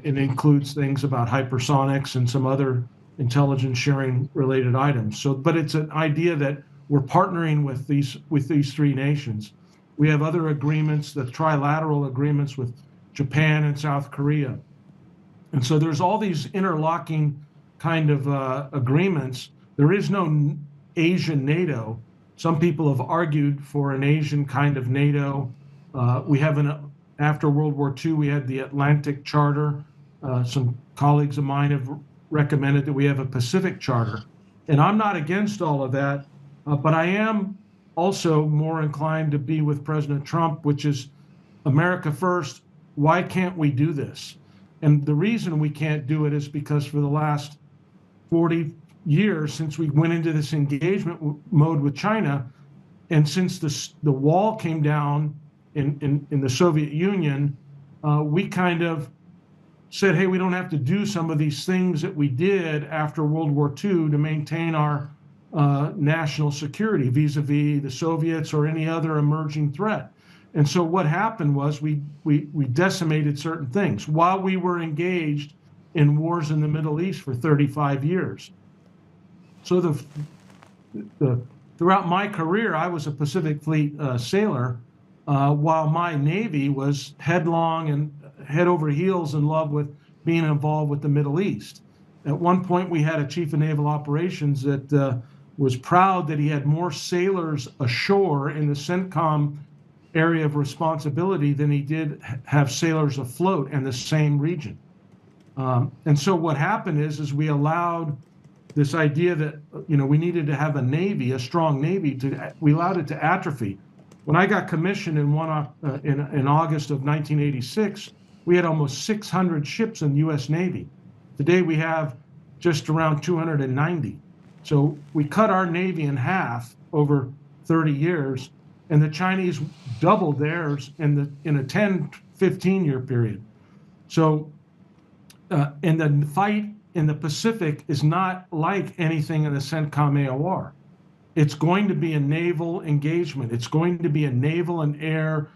It includes things about hypersonics and some other intelligence sharing related items. So, but it's an idea that we're partnering with these three nations. We have other agreements, the trilateral agreements with Japan and South Korea. And so there's all these interlocking kind of agreements. There is no Asian NATO. Some people have argued for an Asian kind of NATO. We have after World War II, we had the Atlantic Charter. Some colleagues of mine have recommended that we have a Pacific Charter. And I'm not against all of that, but I am also more inclined to be with President Trump, which is America first. Why can't we do this? And the reason we can't do it is because for the last 40 years, since we went into this engagement mode with China, and since the wall came down in the Soviet Union, we kind of said, hey, we don't have to do some of these things that we did after World War II to maintain our national security vis-a-vis the Soviets or any other emerging threat. And so what happened was we decimated certain things while we were engaged in wars in the Middle East for 35 years. So throughout my career, I was a Pacific Fleet sailor, while my Navy was headlong and head over heels in love with being involved with the Middle East. At one point, we had a chief of naval operations that was proud that he had more sailors ashore in the CENTCOM area of responsibility than he did have sailors afloat in the same region. And so what happened is we allowed this idea that we needed to have a Navy, a strong Navy, we allowed it to atrophy. When I got commissioned in August of 1986, we had almost 600 ships in the U.S. Navy. Today we have just around 290. So we cut our Navy in half over 30 years, and the Chinese doubled theirs in a 10, 15-year period. So, and the fight in the Pacific is not like anything in the CENTCOM AOR. It's going to be a naval engagement. It's going to be a naval and air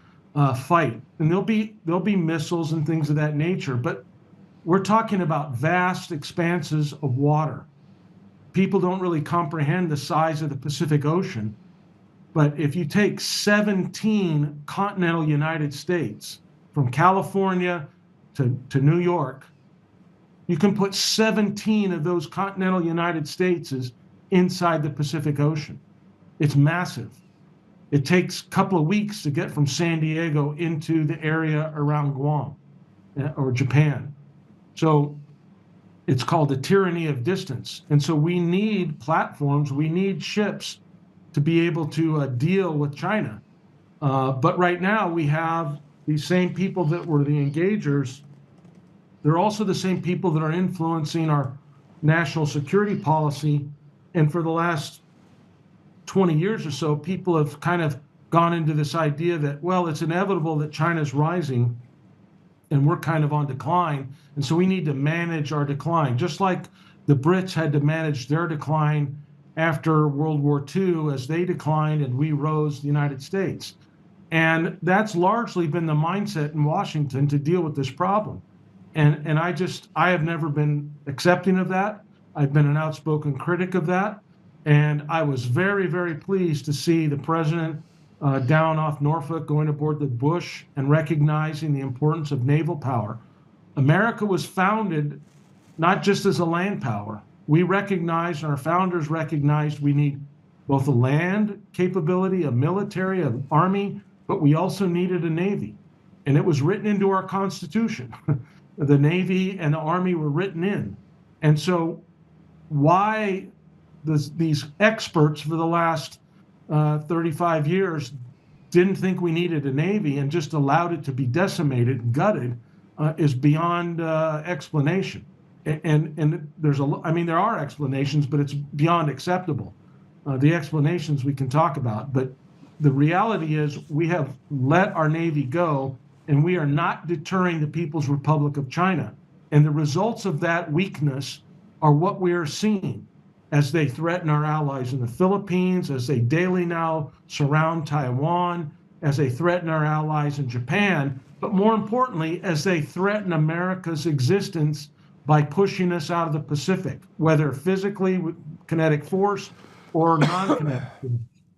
fight, and there'll be missiles and things of that nature. But we're talking about vast expanses of water. People don't really comprehend the size of the Pacific Ocean, but if you take 17 continental United States, from California to New York, you can put 17 of those continental United States inside the Pacific Ocean. It's massive. It takes a couple of weeks to get from San Diego into the area around Guam or Japan. So It's called the tyranny of distance. And so we need platforms, we need ships to be able to deal with China. But right now we have these same people that were the engagers. They're also the same people that are influencing our national security policy. And for the last 20 years or so, people have kind of gone into this idea that, well, it's inevitable that China's rising and we're kind of on decline. And so we need to manage our decline, just like the Brits had to manage their decline after World War II as they declined and we rose, the United States. And that's largely been the mindset in Washington to deal with this problem. And I have never been accepting of that. I've been an outspoken critic of that. And I was very, very pleased to see the president down off Norfolk going aboard the Bush and recognizing the importance of naval power. America was founded not just as a land power. We recognized, and our founders recognized, we need both a land capability, a military, an army, but we also needed a navy. And it was written into our Constitution. The Navy and the Army were written in. And so why these experts for the last 35 years didn't think we needed a Navy and just allowed it to be decimated and gutted is beyond explanation. And there are explanations, but it's beyond acceptable. The explanations we can talk about, but the reality is we have let our Navy go and we are not deterring the People's Republic of China. And the results of that weakness are what we are seeing as they threaten our allies in the Philippines, as they daily now surround Taiwan, as they threaten our allies in Japan, but more importantly, as they threaten America's existence by pushing us out of the Pacific, whether physically with kinetic force or non-kinetic.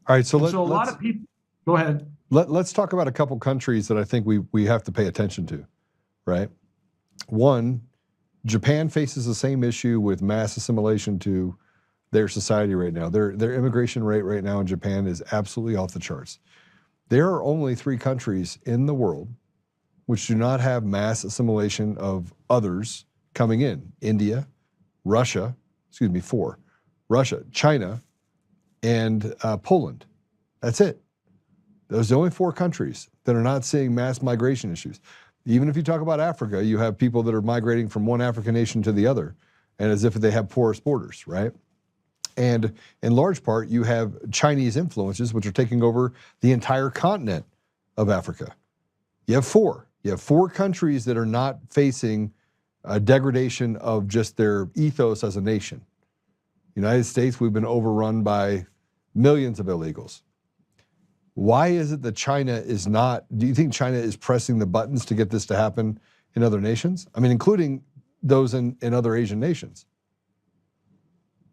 All right, so a lot of people, go ahead. Let's talk about a couple countries that I think we have to pay attention to, right? One, Japan faces the same issue with mass assimilation to their society right now. Their immigration rate right now in Japan is absolutely off the charts. There are only 3 countries in the world which do not have mass assimilation of others coming in. India, Russia, 4. Russia, China, and Poland. That's it. Those are the only 4 countries that are not seeing mass migration issues. Even if you talk about Africa, you have people that are migrating from one African nation to the other, and as if they have porous borders, right? And in large part, you have Chinese influences, which are taking over the entire continent of Africa. You have 4. You have 4 countries that are not facing a degradation of just their ethos as a nation. United States, we've been overrun by millions of illegals. Why is it that China is not, do you think China is pressing the buttons to get this to happen in other nations? I mean, including those in other Asian nations.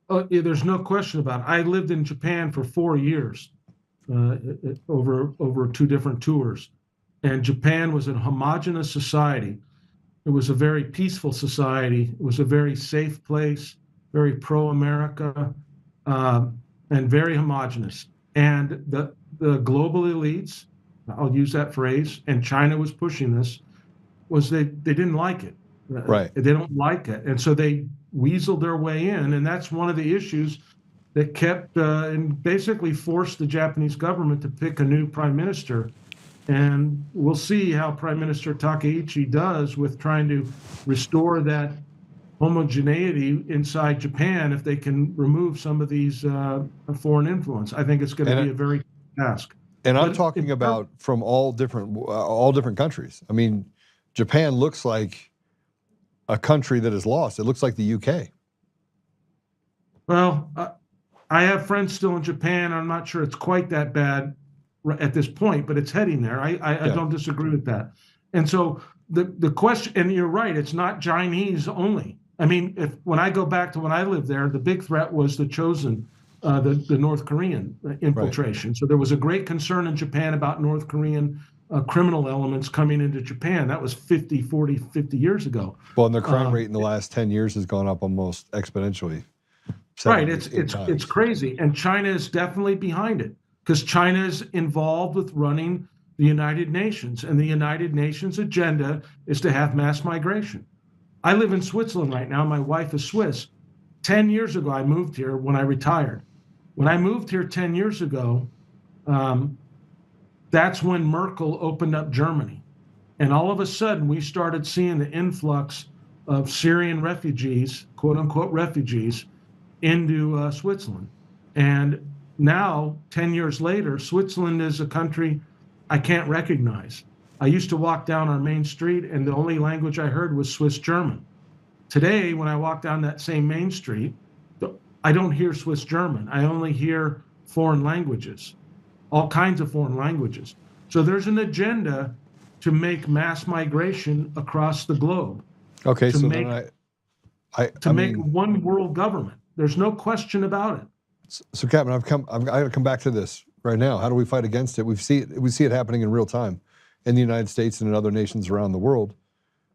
Oh, yeah, there's no question about it. I lived in Japan for 4 years over 2 different tours. And Japan was a homogenous society. It was a very peaceful society. It was a very safe place, very pro-America, and very homogenous. And the global elites, I'll use that phrase, and China was pushing this, was they didn't like it. Right. They don't like it. And so they weaseled their way in. And that's one of the issues that kept and basically forced the Japanese government to pick a new prime minister. And we'll see how Prime Minister Takaichi does with trying to restore that homogeneity inside Japan if they can remove some of these foreign influence. I think it's going to be a very task. And I'm talking about from all different countries. I mean, Japan looks like a country that is lost. It looks like the UK. Well, I have friends still in Japan. I'm not sure it's quite that bad at this point, but it's heading there. I don't disagree with that. And so the question, and you're right, it's not Chinese only. I mean, when I go back to when I lived there, the big threat was the Chosen, the North Korean infiltration. Right. So there was a great concern in Japan about North Korean criminal elements coming into Japan. That was 50 years ago. Well, and the crime rate in the last 10 years has gone up almost exponentially. Right, it's crazy. And China is definitely behind it because China is involved with running the United Nations, and the United Nations agenda is to have mass migration. I live in Switzerland right now. My wife is Swiss. 10 years ago, I moved here when I retired. When I moved here 10 years ago, that's when Merkel opened up Germany. And all of a sudden, we started seeing the influx of Syrian refugees, quote unquote refugees, into Switzerland. And now, 10 years later, Switzerland is a country I can't recognize. I used to walk down our main street, and the only language I heard was Swiss German. Today, when I walk down that same main street, I don't hear Swiss German. I only hear foreign languages, all kinds of foreign languages. So there's an agenda to make mass migration across the globe. Okay, to so make, then I make mean, one world government. There's no question about it. So, Captain, I got to come back to this right now. How do we fight against it? We see it happening in real time in the United States and in other nations around the world.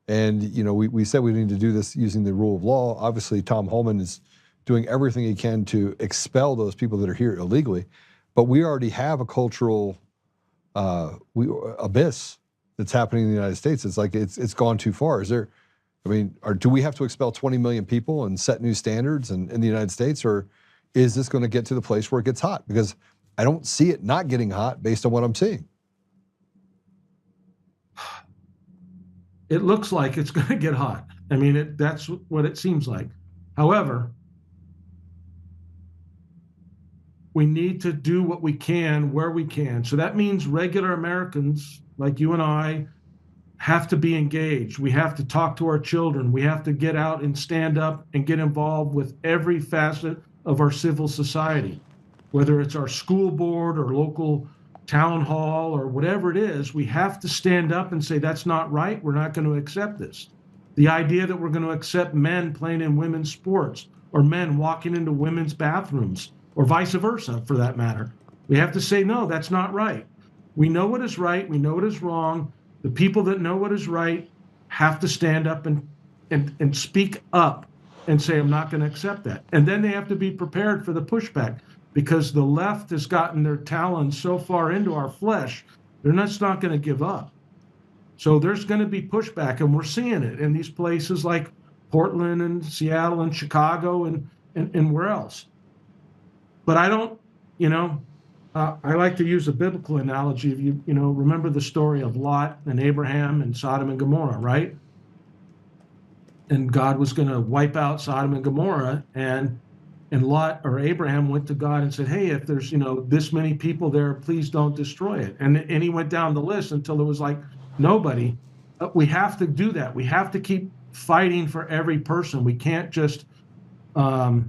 And you know, we said we need to do this using the rule of law. Obviously, Tom Homan is doing everything he can to expel those people that are here illegally. But we already have a cultural abyss that's happening in the United States. It's like it's gone too far. Is there? I mean, do we have to expel 20 million people and set new standards in the United States, or is this going to get to the place where it gets hot? Because I don't see it not getting hot based on what I'm seeing. It looks like it's going to get hot. I mean, that's what it seems like. However, we need to do what we can where we can. So that means regular Americans like you and I have to be engaged. We have to talk to our children. We have to get out and stand up and get involved with every facet of our civil society, whether it's our school board or local town hall or whatever it is. We have to stand up and say, that's not right. We're not going to accept this. The idea that we're going to accept men playing in women's sports or men walking into women's bathrooms or vice versa, for that matter. We have to say, no, that's not right. We know what is right. We know what is wrong. The people that know what is right have to stand up and speak up and say, I'm not going to accept that. And then they have to be prepared for the pushback, because the left has gotten their talons so far into our flesh, they're just not going to give up. So there's going to be pushback, and we're seeing it in these places like Portland and Seattle and Chicago and where else. But I don't, I like to use a biblical analogy. If you remember the story of Lot and Abraham and Sodom and Gomorrah, right? And God was going to wipe out Sodom and Gomorrah, and Lot or Abraham went to God and said, hey, if there's this many people there, please don't destroy it. And he went down the list until there was like nobody. We have to do that. We have to keep fighting for every person. We can't just say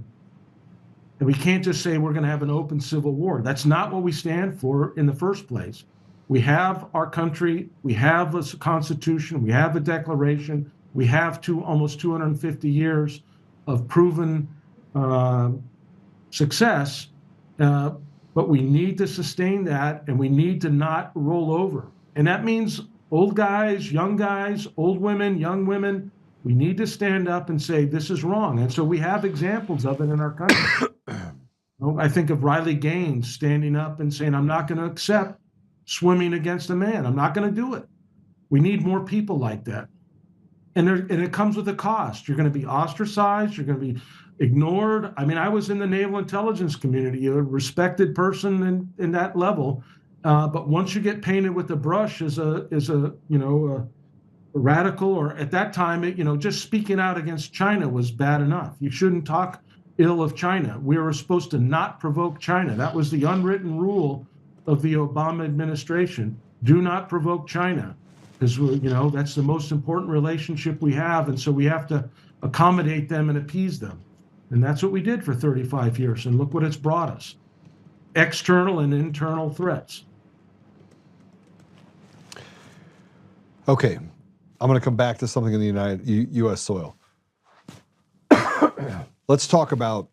we're going to have an open civil war. That's not what we stand for in the first place. We have our country, we have a constitution, we have a declaration, we have almost 250 years of proven success, but we need to sustain that, and we need to not roll over. And that means old guys, old women, young women. We need to stand up and say this is wrong. And so we have examples of it in our country. I think of Riley Gaines standing up and saying, I'm not going to accept swimming against a man. I'm not going to do it. We need more people like that. And it comes with a cost. You're going to be ostracized. You're going to be ignored. I mean, I was in the naval intelligence community, a respected person in that level. But once you get painted with a brush as a radical, or at that time, just speaking out against China was bad enough. You shouldn't talk ill of China. We were supposed to not provoke China. That was the unwritten rule of the Obama administration. Do not provoke China, because that's the most important relationship we have, and so we have to accommodate them and appease them. And that's what we did for 35 years, and look what it's brought us. External and internal threats. Okay, I'm going to come back to something in the U.S. soil. Let's talk about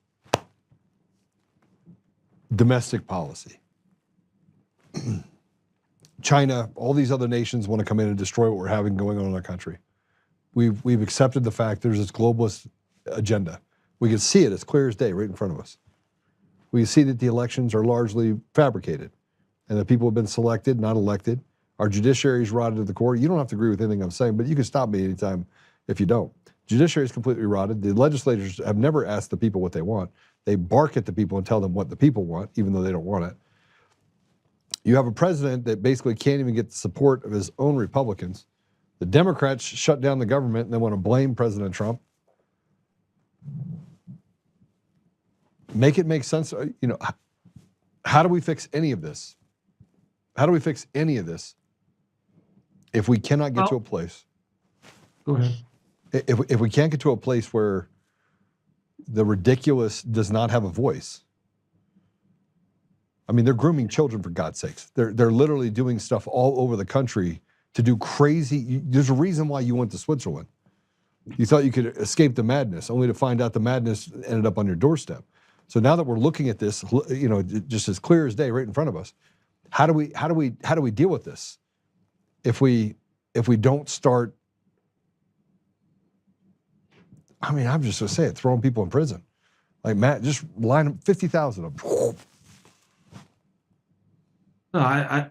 domestic policy. China, all these other nations want to come in and destroy what we're having going on in our country. We've accepted the fact there's this globalist agenda. We can see it as clear as day right in front of us. We see that the elections are largely fabricated and that people have been selected, not elected. Our judiciary is rotted to the core. You don't have to agree with anything I'm saying, but you can stop me anytime if you don't. Judiciary is completely rotted. The legislators have never asked the people what they want. They bark at the people and tell them what the people want, even though they don't want it. You have a president that basically can't even get the support of his own Republicans. The Democrats shut down the government and they want to blame President Trump. Make it make sense. You know, how do we fix any of this? How do we fix any of this if we cannot get to a place? Go ahead. If we can't get to a place where the ridiculous does not have a voice. I mean, they're grooming children, for God's sakes. They're literally doing stuff all over the country to do crazy. There's a reason why you went to Switzerland. You thought you could escape the madness, only to find out the madness ended up on your doorstep. So now that we're looking at this, you know, just as clear as day, right in front of us, how do we deal with this? If we don't start, I mean, I'm just gonna say it, throwing people in prison, like Matt, just line them 50,000 of them. No,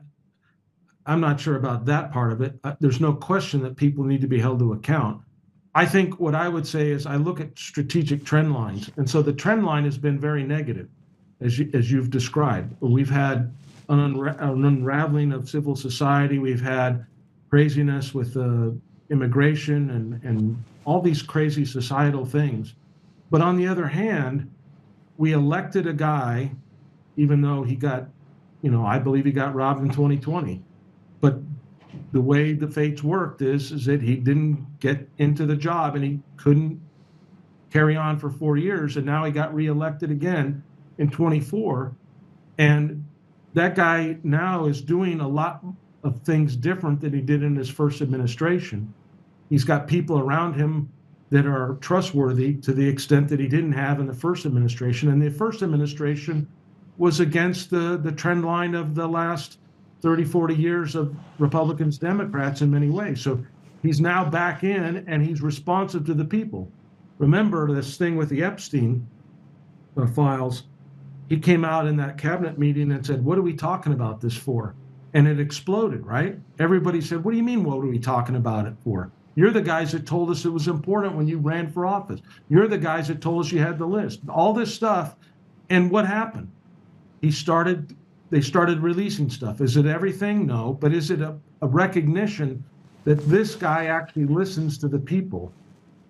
I'm not sure about that part of it. There's no question that people need to be held to account. I think what I would say is I look at strategic trend lines. And so the trend line has been very negative, as you've described. We've had an unraveling of civil society. We've had craziness with immigration and all these crazy societal things. But on the other hand, we elected a guy, even though he got, you know, I believe he got robbed in 2020. But the way the fates worked is that he didn't get into the job and he couldn't carry on for 4 years. And now he got reelected again in 24. And that guy now is doing a lot of things different than he did in his first administration. He's got people around him that are trustworthy to the extent that he didn't have in the first administration. And the first administration was against the trend line of the last 30, 40 years of Republicans, Democrats in many ways. So he's now back in and he's responsive to the people. Remember this thing with the Epstein files. He came out in that cabinet meeting and said, what are we talking about this for? And it exploded, right? Everybody said, what do you mean, what are we talking about it for? You're the guys that told us it was important when you ran for office. You're the guys that told us you had the list. All this stuff. And what happened? They started releasing stuff. Is it everything? No. But is it a recognition that this guy actually listens to the people,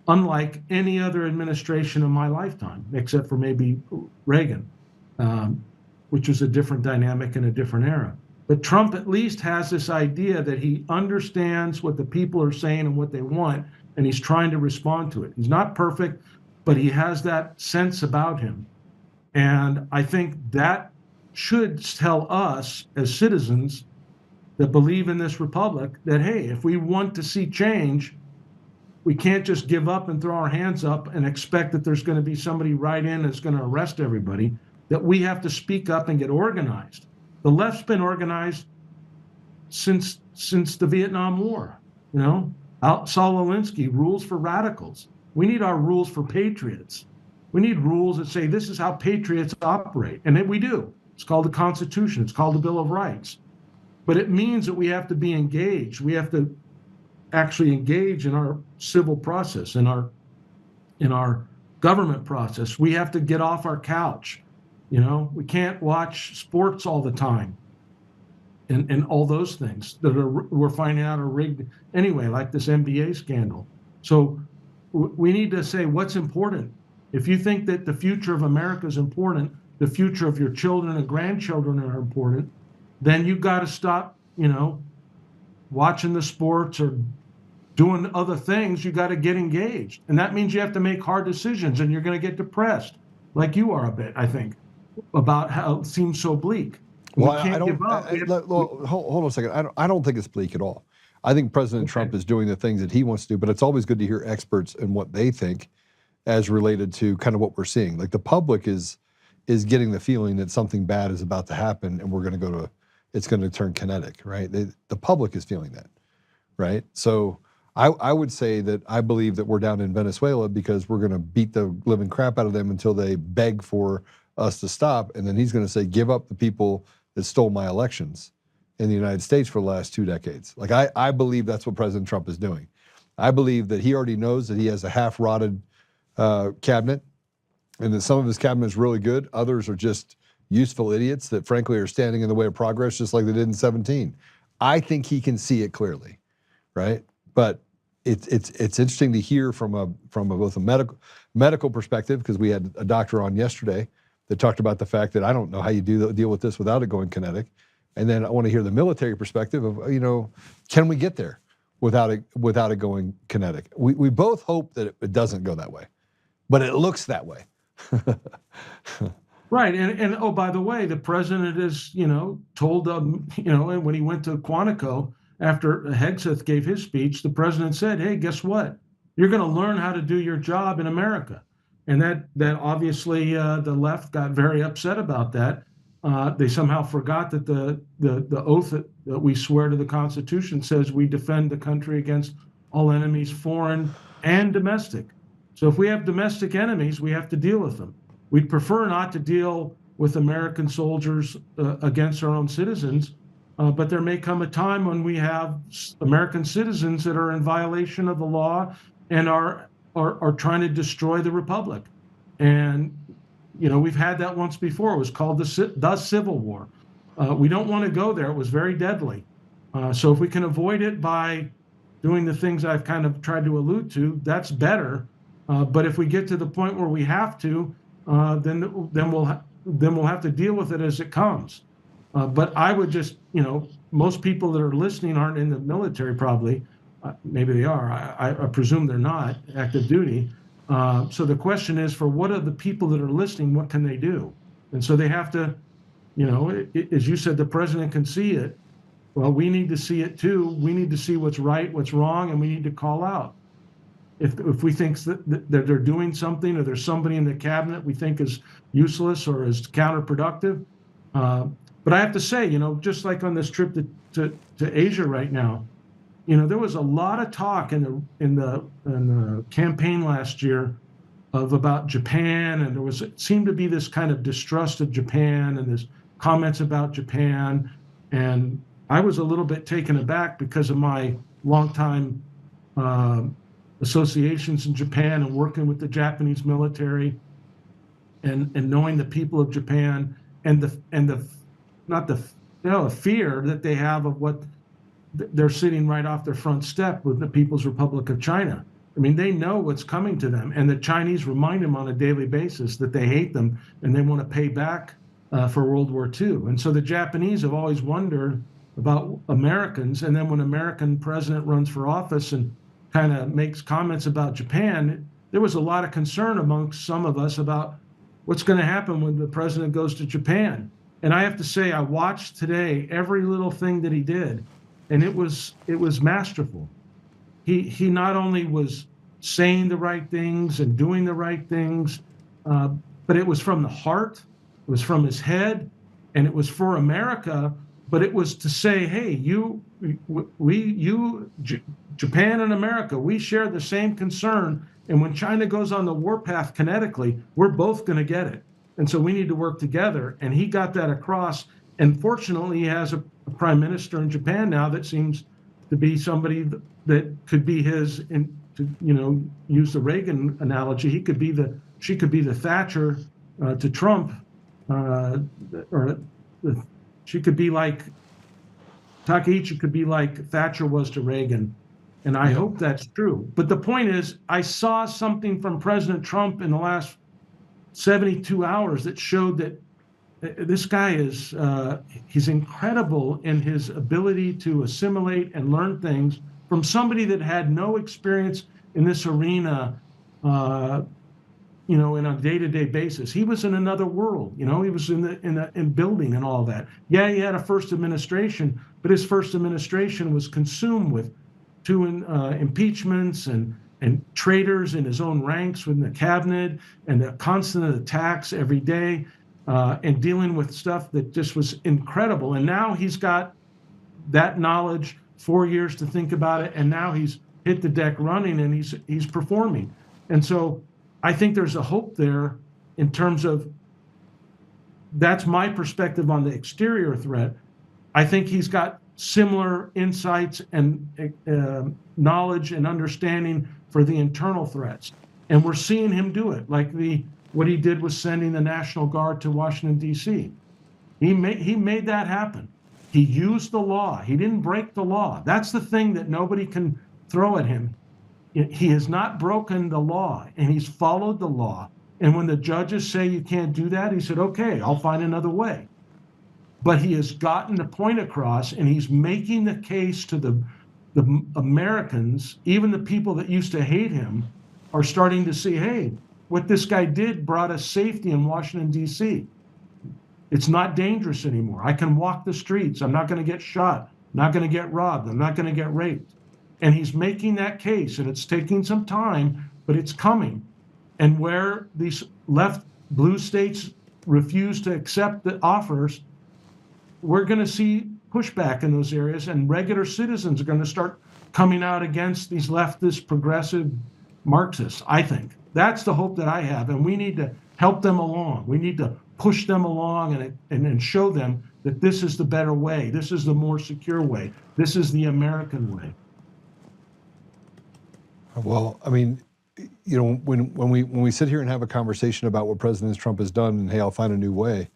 unlike any other administration in my lifetime, except for maybe Reagan, which was a different dynamic in a different era. But Trump at least has this idea that he understands what the people are saying and what they want, and he's trying to respond to it. He's not perfect, but he has that sense about him. And I think that should tell us as citizens that believe in this republic that, hey, if we want to see change, we can't just give up and throw our hands up and expect that there's going to be somebody right in that's going to arrest everybody, that we have to speak up and get organized. The left's been organized since the Vietnam War, you know? Saul Alinsky, rules for radicals. We need our rules for patriots. We need rules that say this is how patriots operate, and we do. It's called the Constitution. It's called the Bill of Rights. But it means that we have to be engaged. We have to actually engage in our civil process, in our government process. We have to get off our couch. You know, we can't watch sports all the time and all those things that we're finding out are rigged anyway, like this NBA scandal. So we need to say what's important. If you think that the future of America is important, the future of your children and grandchildren are important, then you've got to stop, you know, watching the sports or doing other things. You got to get engaged. And that means you have to make hard decisions, and you're going to get depressed, like you are a bit, I think, about how it seems so bleak. Well, I don't, hold on a second. I don't think it's bleak at all. I think President Trump is doing the things that he wants to do, but it's always good to hear experts and what they think as related to kind of what we're seeing. Like the public is getting the feeling that something bad is about to happen and we're going to it's going to turn kinetic, right? The public is feeling that, right? So I would say that I believe that we're down in Venezuela because we're going to beat the living crap out of them until they beg for us to stop. And then he's going to say, give up the people that stole my elections in the United States for the last 2 decades. Like I believe that's what President Trump is doing. I believe that he already knows that he has a half-rotted cabinet, and that some of his cabinet is really good. Others are just useful idiots that, frankly, are standing in the way of progress, just like they did in 17. I think he can see it clearly, right? But it's interesting to hear from both a medical perspective, because we had a doctor on yesterday that talked about the fact that I don't know how you deal with this without it going kinetic, and then I want to hear the military perspective of, you know, can we get there without it going kinetic? We both hope that it doesn't go that way, but it looks that way. Right, and oh, by the way, the president is, you know, told you know, when he went to Quantico after Hegseth gave his speech, the president said, "Hey, guess what? You're going to learn how to do your job in America," and that obviously the left got very upset about that. They somehow forgot that the oath that we swear to the Constitution says we defend the country against all enemies, foreign and domestic. So if we have domestic enemies, we have to deal with them. We'd prefer not to deal with American soldiers against our own citizens, but there may come a time when we have American citizens that are in violation of the law and are trying to destroy the republic. And you know, we've had that once before. It was called the Civil War. We don't want to go there. It was very deadly. So if we can avoid it by doing the things I've kind of tried to allude to, that's better. But if we get to the point where we have to, then we'll have to deal with it as it comes. But I would just, you know, most people that are listening aren't in the military, probably. Maybe they are. I presume they're not active duty. So the question is, for what are the people that are listening, what can they do? And so they have to, you know, as you said, the president can see it. Well, we need to see it too. We need to see what's right, what's wrong, and we need to call out. If we think that they're doing something, or there's somebody in the cabinet we think is useless or is counterproductive. But I have to say, you know, just like on this trip to Asia right now, you know, there was a lot of talk in the campaign last year about Japan, and it seemed to be this kind of distrust of Japan and this comments about Japan. And I was a little bit taken aback because of my longtime associations in Japan and working with the Japanese military and knowing the people of Japan and the fear that they have of what they're sitting right off their front step with the People's Republic of China. I mean, they know what's coming to them, and the Chinese remind them on a daily basis that they hate them and they want to pay back for World War II. And so the Japanese have always wondered about Americans, and then when an American president runs for office and kind of makes comments about Japan, there was a lot of concern amongst some of us about what's going to happen when the president goes to Japan. And I have to say, I watched today every little thing that he did, and it was masterful. He not only was saying the right things and doing the right things, but it was from the heart, it was from his head, and it was for America. But it was to say, hey, Japan and America, we share the same concern. And when China goes on the warpath kinetically, we're both going to get it. And so we need to work together. And he got that across. And fortunately, he has a prime minister in Japan now that seems to be somebody that could be his, to, you know, use the Reagan analogy, she could be the Thatcher to Trump, she could be like, Takaichi could be like Thatcher was to Reagan. And I hope that's true. But the point is, I saw something from President Trump in the last 72 hours that showed that this guy is, he's incredible in his ability to assimilate and learn things from somebody that had no experience in this arena, you know, in a day-to-day basis. He was in another world, you know, he was in building and all that. Yeah, he had a first administration, but his first administration was consumed with two impeachments and traitors in his own ranks within the cabinet and the constant attacks every day and dealing with stuff that just was incredible. And now he's got that knowledge, 4 years to think about it, and now he's hit the deck running and he's performing. And so I think there's a hope there in terms of, that's my perspective on the exterior threat. I think he's got similar insights and knowledge and understanding for the internal threats. And we're seeing him do it, like what he did was sending the National Guard to Washington, D.C. He made that happen. He used the law. He didn't break the law. That's the thing that nobody can throw at him. He has not broken the law, and he's followed the law. And when the judges say you can't do that, he said, okay, I'll find another way. But he has gotten the point across, and he's making the case to the Americans, even the people that used to hate him, are starting to see, hey, what this guy did brought us safety in Washington, D.C. It's not dangerous anymore. I can walk the streets. I'm not going to get shot. I'm not going to get robbed. I'm not going to get raped. And he's making that case, and it's taking some time, but it's coming. And where these left blue states refuse to accept the offers, we're going to see pushback in those areas, and regular citizens are going to start coming out against these leftist, progressive Marxists, I think. That's the hope that I have, and we need to help them along. We need to push them along and show them that this is the better way. This is the more secure way. This is the American way. Well, I mean, you know, when we sit here and have a conversation about what President Trump has done, and hey, I'll find a new way.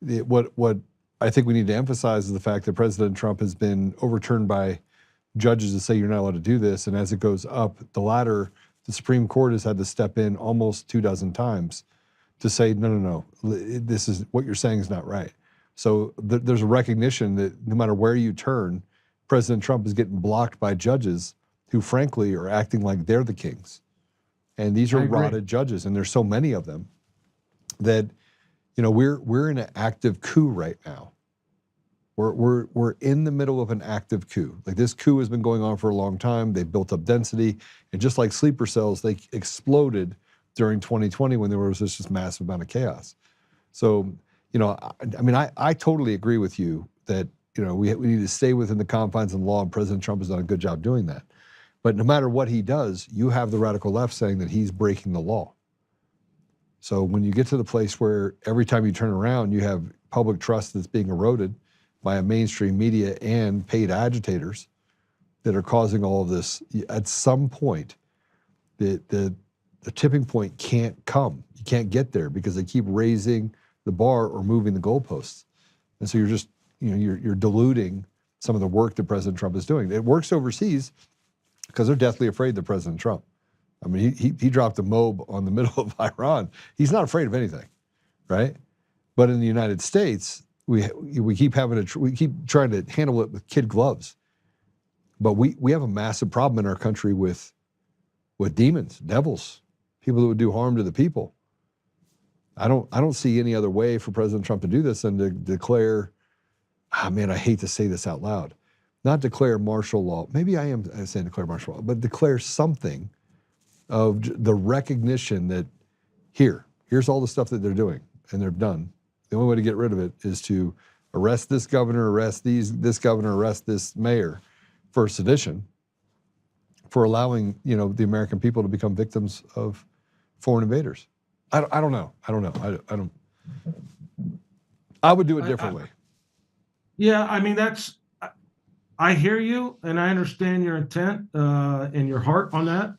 What I think we need to emphasize is the fact that President Trump has been overturned by judges that say you're not allowed to do this, and as it goes up the ladder, the Supreme Court has had to step in almost 24 times to say no, this is what you're saying is not right. So there's a recognition that no matter where you turn, President Trump is getting blocked by judges who frankly are acting like they're the kings. And these are rotted judges, and there's so many of them that, you know, we're in an active coup right now. We're in the middle of an active coup. Like, this coup has been going on for a long time. They've built up density, and just like sleeper cells, they exploded during 2020 when there was this massive amount of chaos. So, you know, I mean, I totally agree with you that, you know, we need to stay within the confines of the law, and President Trump has done a good job doing that. But no matter what he does, you have the radical left saying that he's breaking the law. So when you get to the place where every time you turn around, you have public trust that's being eroded by a mainstream media and paid agitators that are causing all of this, at some point, the tipping point can't come. You can't get there because they keep raising the bar or moving the goalposts. And so you're just, you know, you're diluting some of the work that President Trump is doing. It works overseas because they're deathly afraid of President Trump. I mean, he dropped a MOB on the middle of Iran. He's not afraid of anything, right? But in the United States, we keep we keep trying to handle it with kid gloves. But we have a massive problem in our country with demons, devils, people that would do harm to the people. I don't see any other way for President Trump to do this than to declare, man, I hate to say this out loud, not declare martial law. Maybe I am saying declare martial law, but declare something of the recognition that here's all the stuff that they're doing, and they're done. The only way to get rid of it is to arrest this governor, arrest this governor, arrest this mayor for sedition, for allowing, you know, the American people to become victims of foreign invaders. I don't know. I would do it differently. Yeah, I mean, I hear you, and I understand your intent and your heart on that.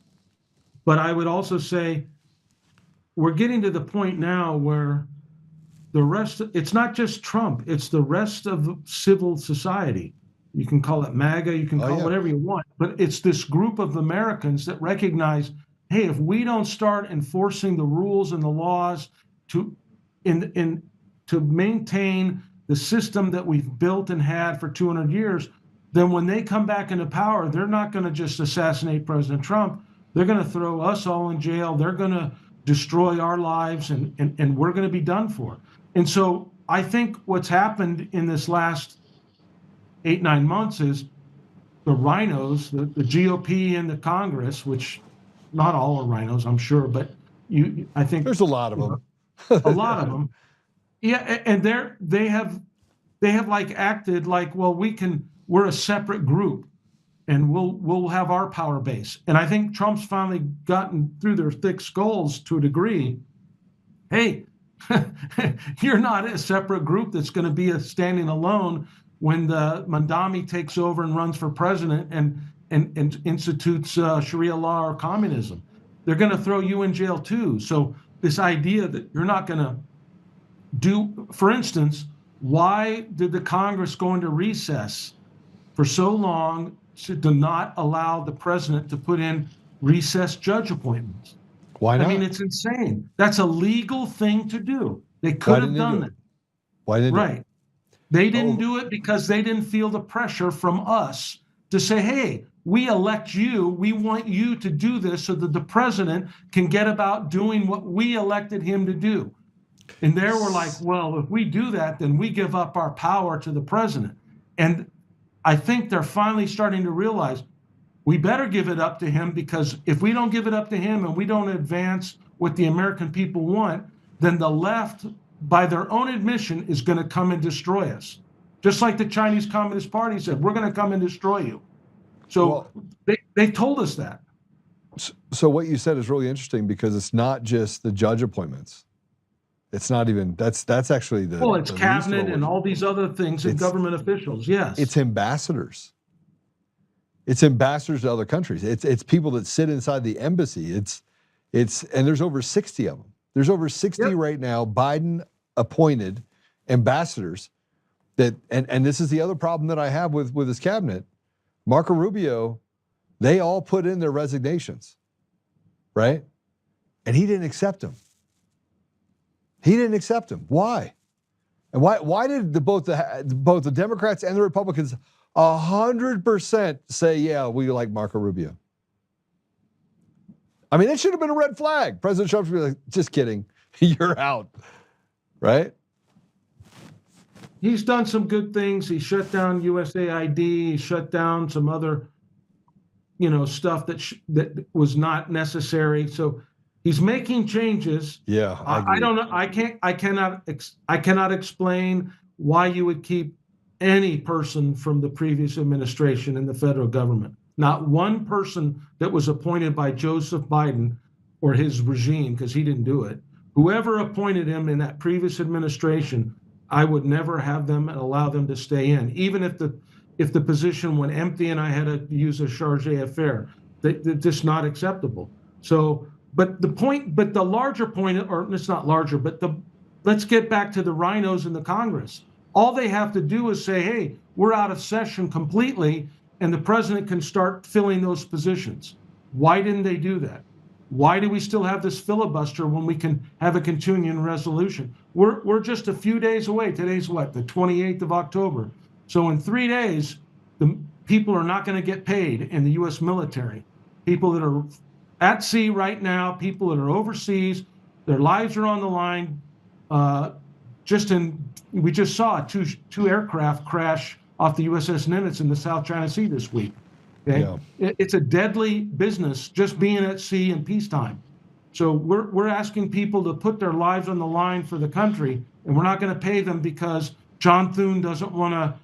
But I would also say we're getting to the point now where it's not just Trump, it's the rest of civil society. You can call it MAGA, you can call it whatever you want, but it's this group of Americans that recognize, hey, if we don't start enforcing the rules and the laws to maintain the system that we've built and had for 200 years, then when they come back into power, they're not going to just assassinate President Trump. They're going to throw us all in jail. They're going to destroy our lives, and we're going to be done for. And so I think what's happened in this last 8-9 months is the rhinos, the GOP and the Congress, which not all are rhinos, I'm sure, but I think there's a lot of them. A lot of them. Yeah, and they have like acted like, well, we're a separate group, and we'll have our power base. And I think Trump's finally gotten through their thick skulls to a degree. Hey, you're not a separate group that's going to be standing alone. when the Mandami takes over and runs for president and institutes Sharia law or communism. They're going to throw you in jail too. So this idea that you're not going to do, for instance, why did the Congress go into recess for so long to not allow the president to put in recess judge appointments? Why not? I mean, it's insane. That's a legal thing to do. They Why could have didn't they done do that. it? Why didn't they do it? Right. They didn't Oh. do it because they didn't feel the pressure from us to say, hey, we elect you. We want you to do this so that the president can get about doing what we elected him to do. And there we're like, well, if we do that, then we give up our power to the president. And I think they're finally starting to realize we better give it up to him, because if we don't give it up to him and we don't advance what the American people want, then the left, by their own admission, is going to come and destroy us. Just like the Chinese Communist Party said, we're going to come and destroy you. So they told us that. So what you said is really interesting, because it's not just the judge appointments. It's not even, that's actually the— Well, it's the cabinet least and all these other things and government officials, yes. It's ambassadors. It's ambassadors to other countries. It's people that sit inside the embassy. And there's over 60 of them. There's over 60 right now, Biden appointed ambassadors that, and this is the other problem that I have with his cabinet. Marco Rubio, they all put in their resignations, right? And he didn't accept them. He didn't accept them. Why? And why did both the Democrats and the Republicans 100% say, yeah, we like Marco Rubio? I mean, it should have been a red flag. President Trump should be like, just kidding, you're out, right? He's done some good things. He shut down USAID. He shut down some other, stuff that was not necessary. So he's making changes. Yeah, I don't know. I cannot explain why you would keep any person from the previous administration in the federal government. Not one person that was appointed by Joseph Biden or his regime, because he didn't do it. Whoever appointed him in that previous administration, I would never have them and allow them to stay in, even if the position went empty and I had to use a charge d'affaires. That's just not acceptable. So, but the larger point, or it's not larger, but let's get back to the rhinos in the Congress. All they have to do is say, hey, we're out of session completely, and the president can start filling those positions. Why didn't they do that? Why do we still have this filibuster when we can have a continuing resolution? We're just a few days away. Today's what, the 28th of October. So in 3 days, the people are not going to get paid in the U.S. military. People that are at sea right now, people that are overseas, their lives are on the line. We just saw two aircraft crash off the USS Nimitz in the South China Sea this week. Okay? Yeah. It's a deadly business just being at sea in peacetime. So we're asking people to put their lives on the line for the country, and we're not going to pay them because John Thune doesn't want to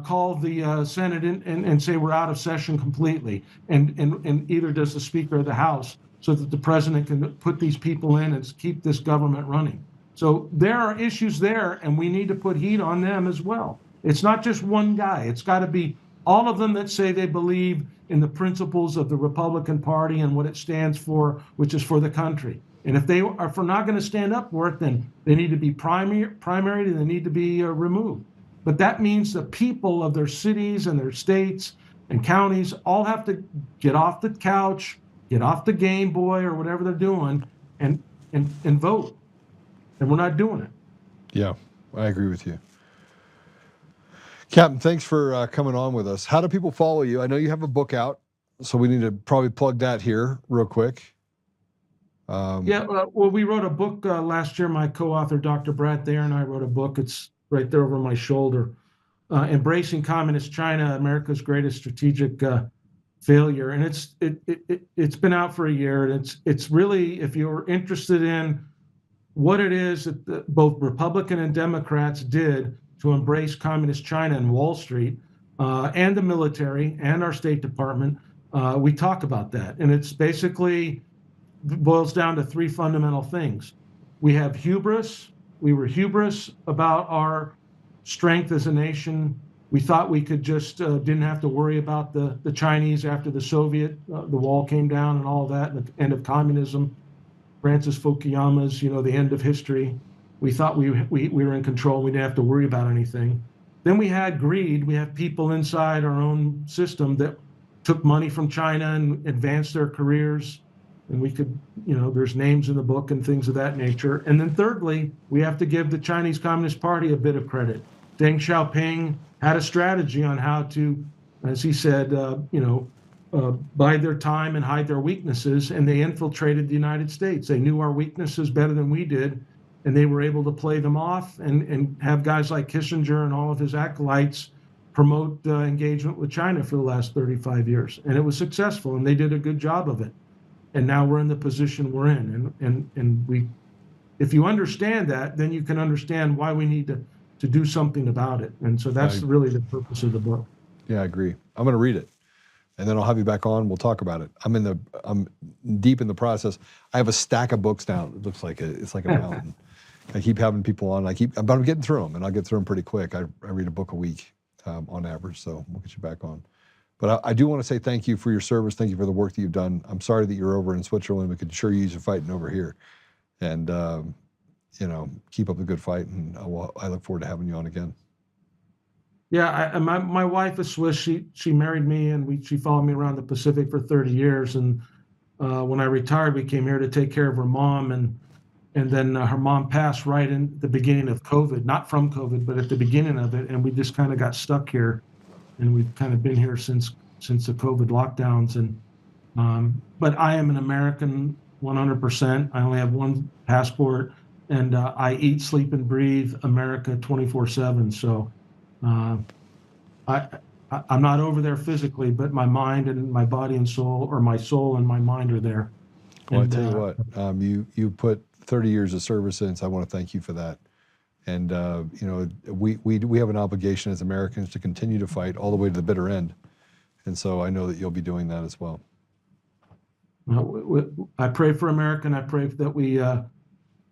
call the Senate and say we're out of session completely, and either does the Speaker of the House, so that the president can put these people in and keep this government running. So there are issues there, and we need to put heat on them as well. It's not just one guy. It's got to be all of them that say they believe in the principles of the Republican Party and what it stands for, which is for the country. And if we're not going to stand up for it, then they need to be primary, and they need to be removed. But that means the people of their cities and their states and counties all have to get off the couch, get off the Game Boy or whatever they're doing, and vote. And we're not doing it. Yeah, I agree with you. Captain, thanks for coming on with us. How do people follow you? I know you have a book out, so we need to probably plug that here real quick. We wrote a book last year. My co-author, Dr. Brad Thayer, and I wrote a book. It's right there over my shoulder. Embracing Communist China, America's Greatest Strategic Failure. And it's been out for a year. And it's really, if you're interested in what it is that both Republican and Democrats did to embrace Communist China and Wall Street, and the military and our State Department, we talk about that. And it's basically boils down to three fundamental things. We have hubris. We were hubris about our strength as a nation. We thought we could just didn't have to worry about the Chinese after the Soviet, the wall came down and all that, and the end of communism, Francis Fukuyama's, the end of history. We thought we were in control. We didn't have to worry about anything. Then we had greed. We have people inside our own system that took money from China and advanced their careers. And we could, there's names in the book and things of that nature. And then thirdly, we have to give the Chinese Communist Party a bit of credit. Deng Xiaoping had a strategy on how to, as he said, bide their time and hide their weaknesses, and they infiltrated the United States. They knew our weaknesses better than we did, and they were able to play them off and have guys like Kissinger and all of his acolytes promote engagement with China for the last 35 years. And it was successful, and they did a good job of it. And now we're in the position we're in. And we, if you understand that, then you can understand why we need to do something about it. And so that's really the purpose of the book. Yeah, I agree. I'm going to read it, and then I'll have you back on. We'll talk about it. I'm deep in the process. I have a stack of books now. It looks like it's like a mountain. I keep having people on. But I'm getting through them, and I'll get through them pretty quick. I read a book a week on average, so we'll get you back on. But I do want to say thank you for your service. Thank you for the work that you've done. I'm sorry that you're over in Switzerland. We could sure use you fighting over here, and keep up the good fight. And I look forward to having you on again. Yeah, my wife is Swiss. She married me, and she followed me around the Pacific for 30 years. And when I retired, we came here to take care of her mom, and then her mom passed right in the beginning of COVID, not from COVID, but at the beginning of it. And we just kind of got stuck here, and we've kind of been here since the COVID lockdowns. And but I am an American 100%. I only have one passport, and I eat, sleep, and breathe America 24/7. So. I'm not over there physically, but my mind and my body and soul, or my soul and my mind, are there. Well, I tell you what, you put 30 years of service in, so I want to thank you for that. And we have an obligation as Americans to continue to fight all the way to the bitter end, and so I know that you'll be doing that as well. I pray for America, and I pray that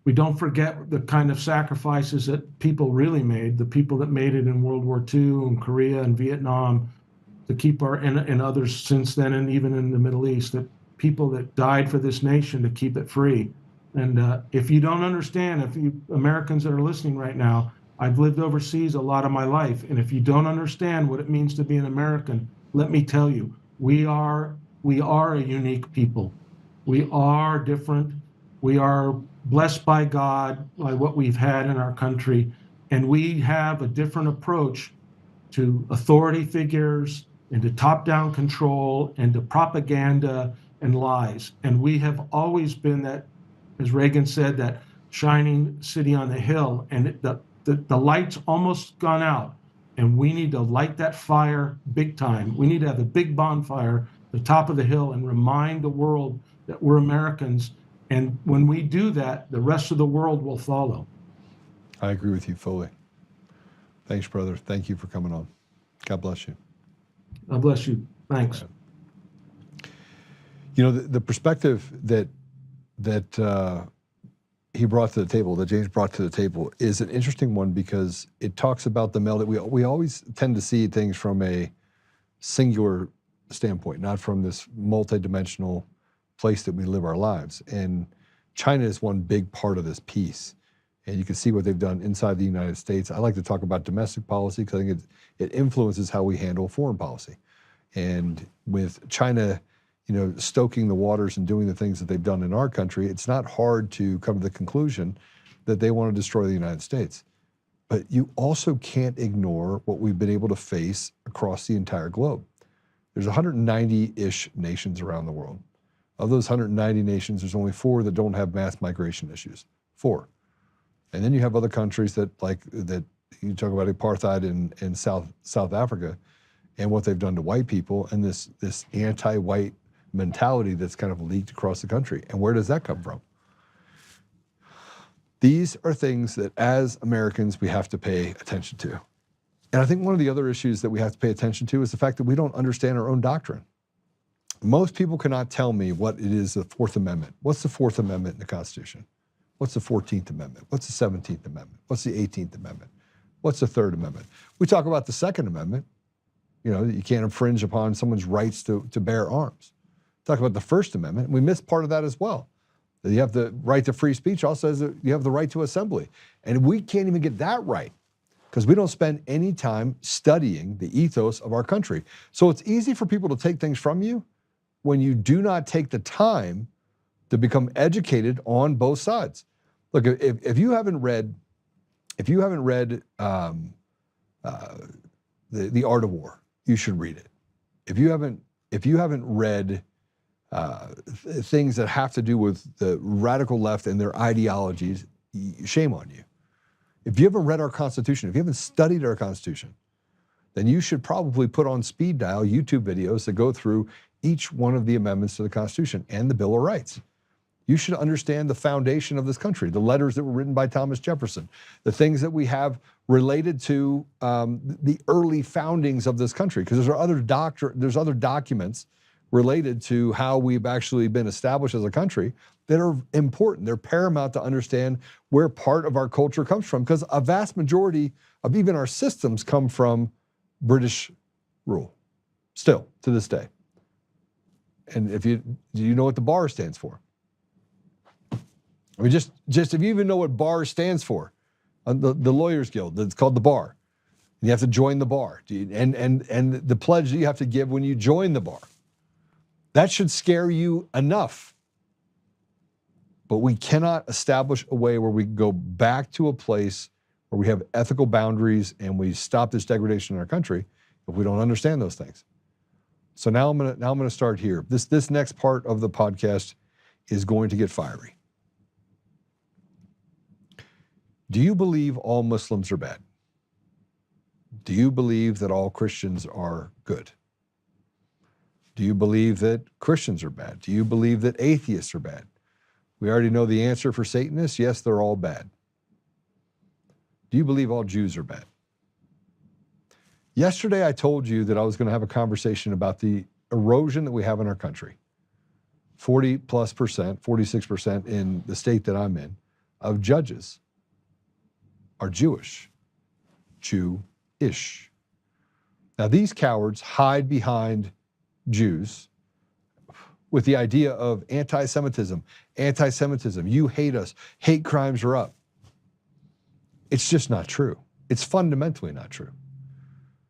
we don't forget the kind of sacrifices that people really made, the people that made it in World War II and Korea and Vietnam, to keep and others since then, and even in the Middle East, that people that died for this nation to keep it free. And if you don't understand, if you Americans that are listening right now, I've lived overseas a lot of my life, and if you don't understand what it means to be an American, let me tell you, we are a unique people. We are different. We are blessed by God, by what we've had in our country, and we have a different approach to authority figures and to top-down control and to propaganda and lies. And we have always been that, as Reagan said, that shining city on the hill, and the light's almost gone out, and we need to light that fire big time. We need to have a big bonfire at the top of the hill and remind the world that we're Americans. And when we do that, the rest of the world will follow. I agree with you fully. Thanks, brother. Thank you for coming on. God bless you. God bless you. Thanks. The perspective that he brought to the table, that James brought to the table, is an interesting one, because it talks about the meld. We always tend to see things from a singular standpoint, not from this multidimensional place that we live our lives. And China is one big part of this piece. And you can see what they've done inside the United States. I like to talk about domestic policy because I think it influences how we handle foreign policy. And with China, stoking the waters and doing the things that they've done in our country, it's not hard to come to the conclusion that they want to destroy the United States. But you also can't ignore what we've been able to face across the entire globe. There's 190-ish nations around the world. Of those 190 nations, there's only 4 that don't have mass migration issues. 4. And then you have other countries that you talk about apartheid in South Africa and what they've done to white people, and this anti-white mentality that's kind of leaked across the country. And where does that come from? These are things that as Americans we have to pay attention to. And I think one of the other issues that we have to pay attention to is the fact that we don't understand our own doctrine. Most people cannot tell me what it is the Fourth Amendment. What's the Fourth Amendment in the Constitution? What's the 14th Amendment? What's the 17th Amendment? What's the 18th Amendment? What's the Third Amendment? We talk about the Second Amendment. You know, you can't infringe upon someone's rights to bear arms. Talk about the First Amendment. We miss part of that as well. You have the right to free speech, also says that you have the right to assembly. And we can't even get that right because we don't spend any time studying the ethos of our country. So it's easy for people to take things from you when you do not take the time to become educated on both sides. Look, if you haven't read, The Art of War, you should read it. If you haven't read things that have to do with the radical left and their ideologies, shame on you. If you haven't read our Constitution, if you haven't studied our Constitution, then you should probably put on speed dial YouTube videos that go through each one of the amendments to the Constitution and the Bill of Rights. You should understand the foundation of this country, the letters that were written by Thomas Jefferson, the things that we have related to the early foundings of this country, because there's other documents related to how we've actually been established as a country that are important. They're paramount to understand where part of our culture comes from, because a vast majority of even our systems come from British rule, still to this day. And do you know what the bar stands for? I mean, just if you even know what bar stands for, the Lawyers Guild, it's called the bar. You have to join the bar, and the pledge that you have to give when you join the bar. That should scare you enough. But we cannot establish a way where we go back to a place where we have ethical boundaries and we stop this degradation in our country if we don't understand those things. So now I'm gonna start here. This next part of the podcast is going to get fiery. Do you believe all Muslims are bad? Do you believe that all Christians are good? Do you believe that Christians are bad? Do you believe that atheists are bad? We already know the answer for Satanists. Yes, they're all bad. Do you believe all Jews are bad? Yesterday, I told you that I was going to have a conversation about the erosion that we have in our country. 40+%, 46% in the state that I'm in, of judges are Jewish, Jew-ish. Now, these cowards hide behind Jews with the idea of anti-Semitism, you hate us, hate crimes are up. It's just not true. It's fundamentally not true.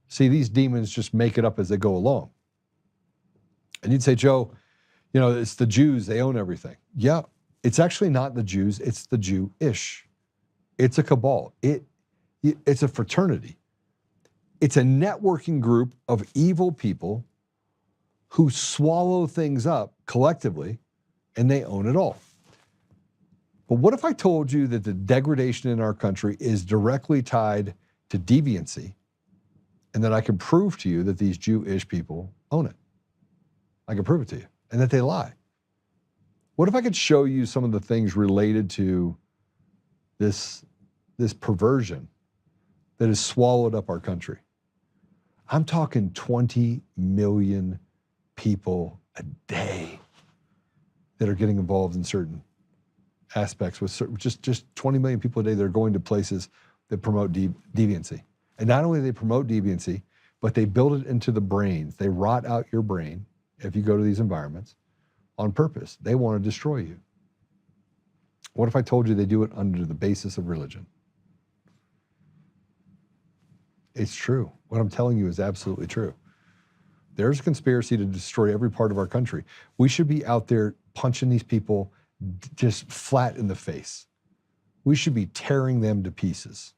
See, these demons just make it up as they go along. And you'd say, Joe, you know, it's the Jews, they own everything. Yeah, it's actually not the Jews, it's the Jew-ish. It's a cabal. It's a fraternity. It's a networking group of evil people who swallow things up collectively, and they own it all. But what if I told you that the degradation in our country is directly tied to deviancy, and that I can prove to you that these Jew-ish people own it? I can prove it to you, and that they lie. What if I could show you some of the things related to this perversion that has swallowed up our country? I'm talking 20 million people a day that are getting involved in certain aspects with just 20 million people a day that are going to places that promote deviancy. And not only do they promote deviancy, but they build it into the brains. They rot out your brain if you go to these environments on purpose. They want to destroy you. What if I told you they do it under the basis of religion? It's true. What I'm telling you is absolutely true. There's a conspiracy to destroy every part of our country. We should be out there punching these people just flat in the face. We should be tearing them to pieces.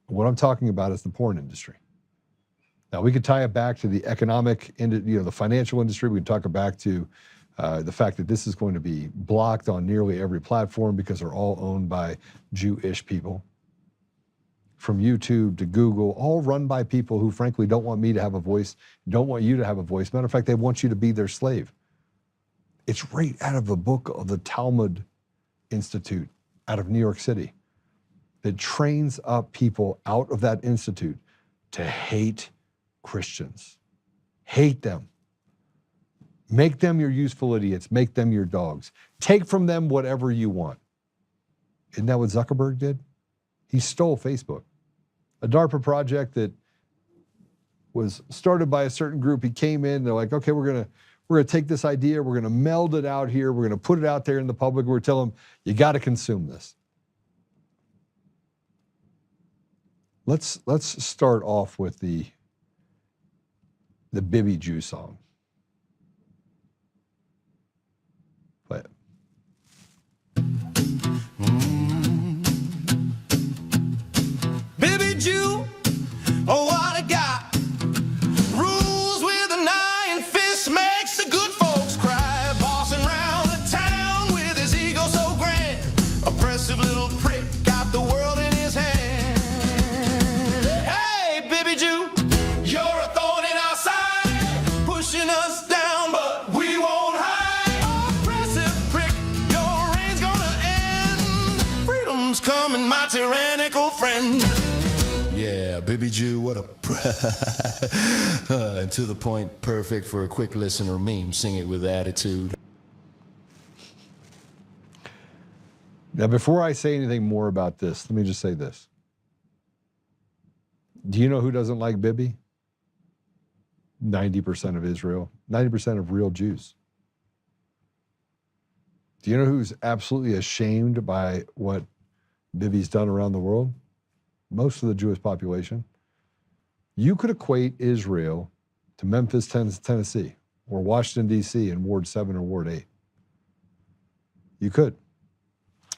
What I'm talking about is the porn industry. Now, we could tie it back to the economic, the financial industry. We could talk it back to the fact that this is going to be blocked on nearly every platform because they're all owned by Jew-ish people. From YouTube to Google, all run by people who frankly don't want me to have a voice, don't want you to have a voice. Matter of fact, they want you to be their slave. It's right out of a book of the Talmud Institute out of New York City that trains up people out of that institute to hate Christians. Hate them. Make them your useful idiots. Make them your dogs. Take from them whatever you want. Isn't that what Zuckerberg did? He stole Facebook, a DARPA project that was started by a certain group. He came in, they're like, okay, we're gonna take this idea, we're gonna meld it out here, we're gonna put it out there in the public, we're telling them, you gotta consume this. Let's start off with the Bibi Jew song. Play it. Baby Jew, oh what I got. Rules with an iron fist makes the good folks cry. Bossing round the town with his ego so grand. Oppressive little prick got the world in his hand. Hey, baby Jew, you're a thorn in our side, pushing us down, but we won't hide. Oppressive prick, your reign's gonna end. Freedom's coming, my tyrannical friend. Yeah, Baby Jew, what a... and to the point, perfect for a quick listener meme. Sing it with attitude. Now, before I say anything more about this, let me just say this. Do you know who doesn't like Bibi? 90% of Israel, 90% of real Jews. Do you know who's absolutely ashamed by what Bibi's done around the world? Most of the Jewish population. You could equate Israel to Memphis, Tennessee, or Washington, D.C. in Ward 7 or Ward 8. You could.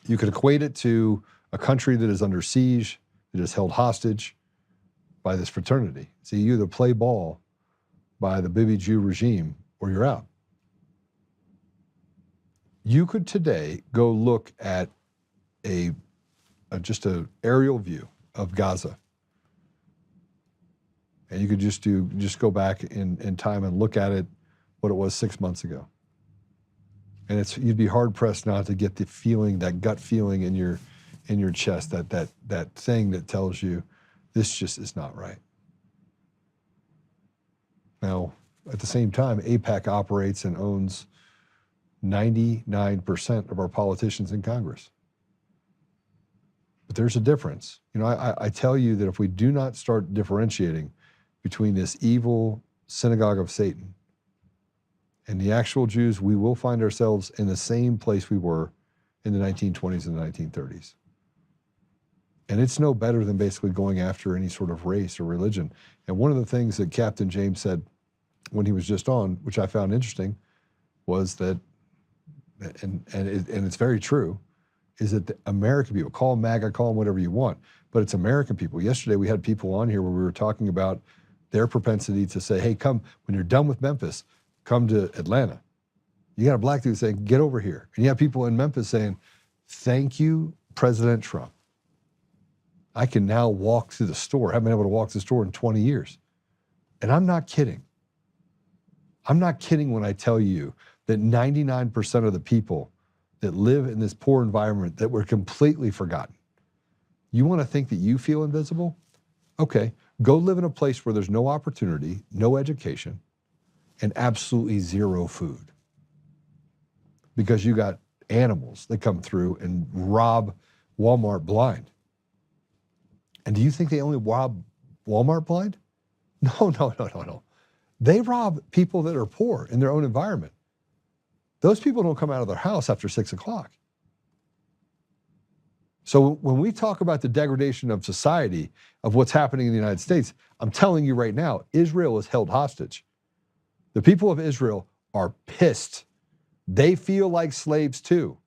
You could equate it to a country that is under siege, that is held hostage by this fraternity. So you either play ball by the Bibi Jew regime or you're out. You could today go look at just an aerial view of Gaza. And you could just go back in time and look at it, what it was 6 months ago. And you'd be hard pressed not to get the feeling, that gut feeling in your chest, that thing that tells you this just is not right. Now, at the same time, AIPAC operates and owns 99% of our politicians in Congress. But there's a difference. You know, I tell you that if we do not start differentiating between this evil synagogue of Satan and the actual Jews, we will find ourselves in the same place we were in the 1920s and the 1930s. And it's no better than basically going after any sort of race or religion. And one of the things that Captain James said when he was just on, which I found interesting, was that, and it's very true, is that the American people, call them MAGA, call them whatever you want, but it's American people. Yesterday we had people on here where we were talking about their propensity to say, hey, come, when you're done with Memphis, come to Atlanta. You got a black dude saying, get over here. And you have people in Memphis saying, thank you, President Trump. I can now walk through the store. I haven't been able to walk to the store in 20 years. And I'm not kidding. I'm not kidding when I tell you that 99% of the people that live in this poor environment that were completely forgotten. You want to think that you feel invisible? Okay, go live in a place where there's no opportunity, no education, and absolutely zero food. Because you got animals that come through and rob Walmart blind. And do you think they only rob Walmart blind? No. They rob people that are poor in their own environment. Those people don't come out of their house after 6 o'clock. So when we talk about the degradation of society, of what's happening in the United States, I'm telling you right now, Israel is held hostage. The people of Israel are pissed. They feel like slaves too.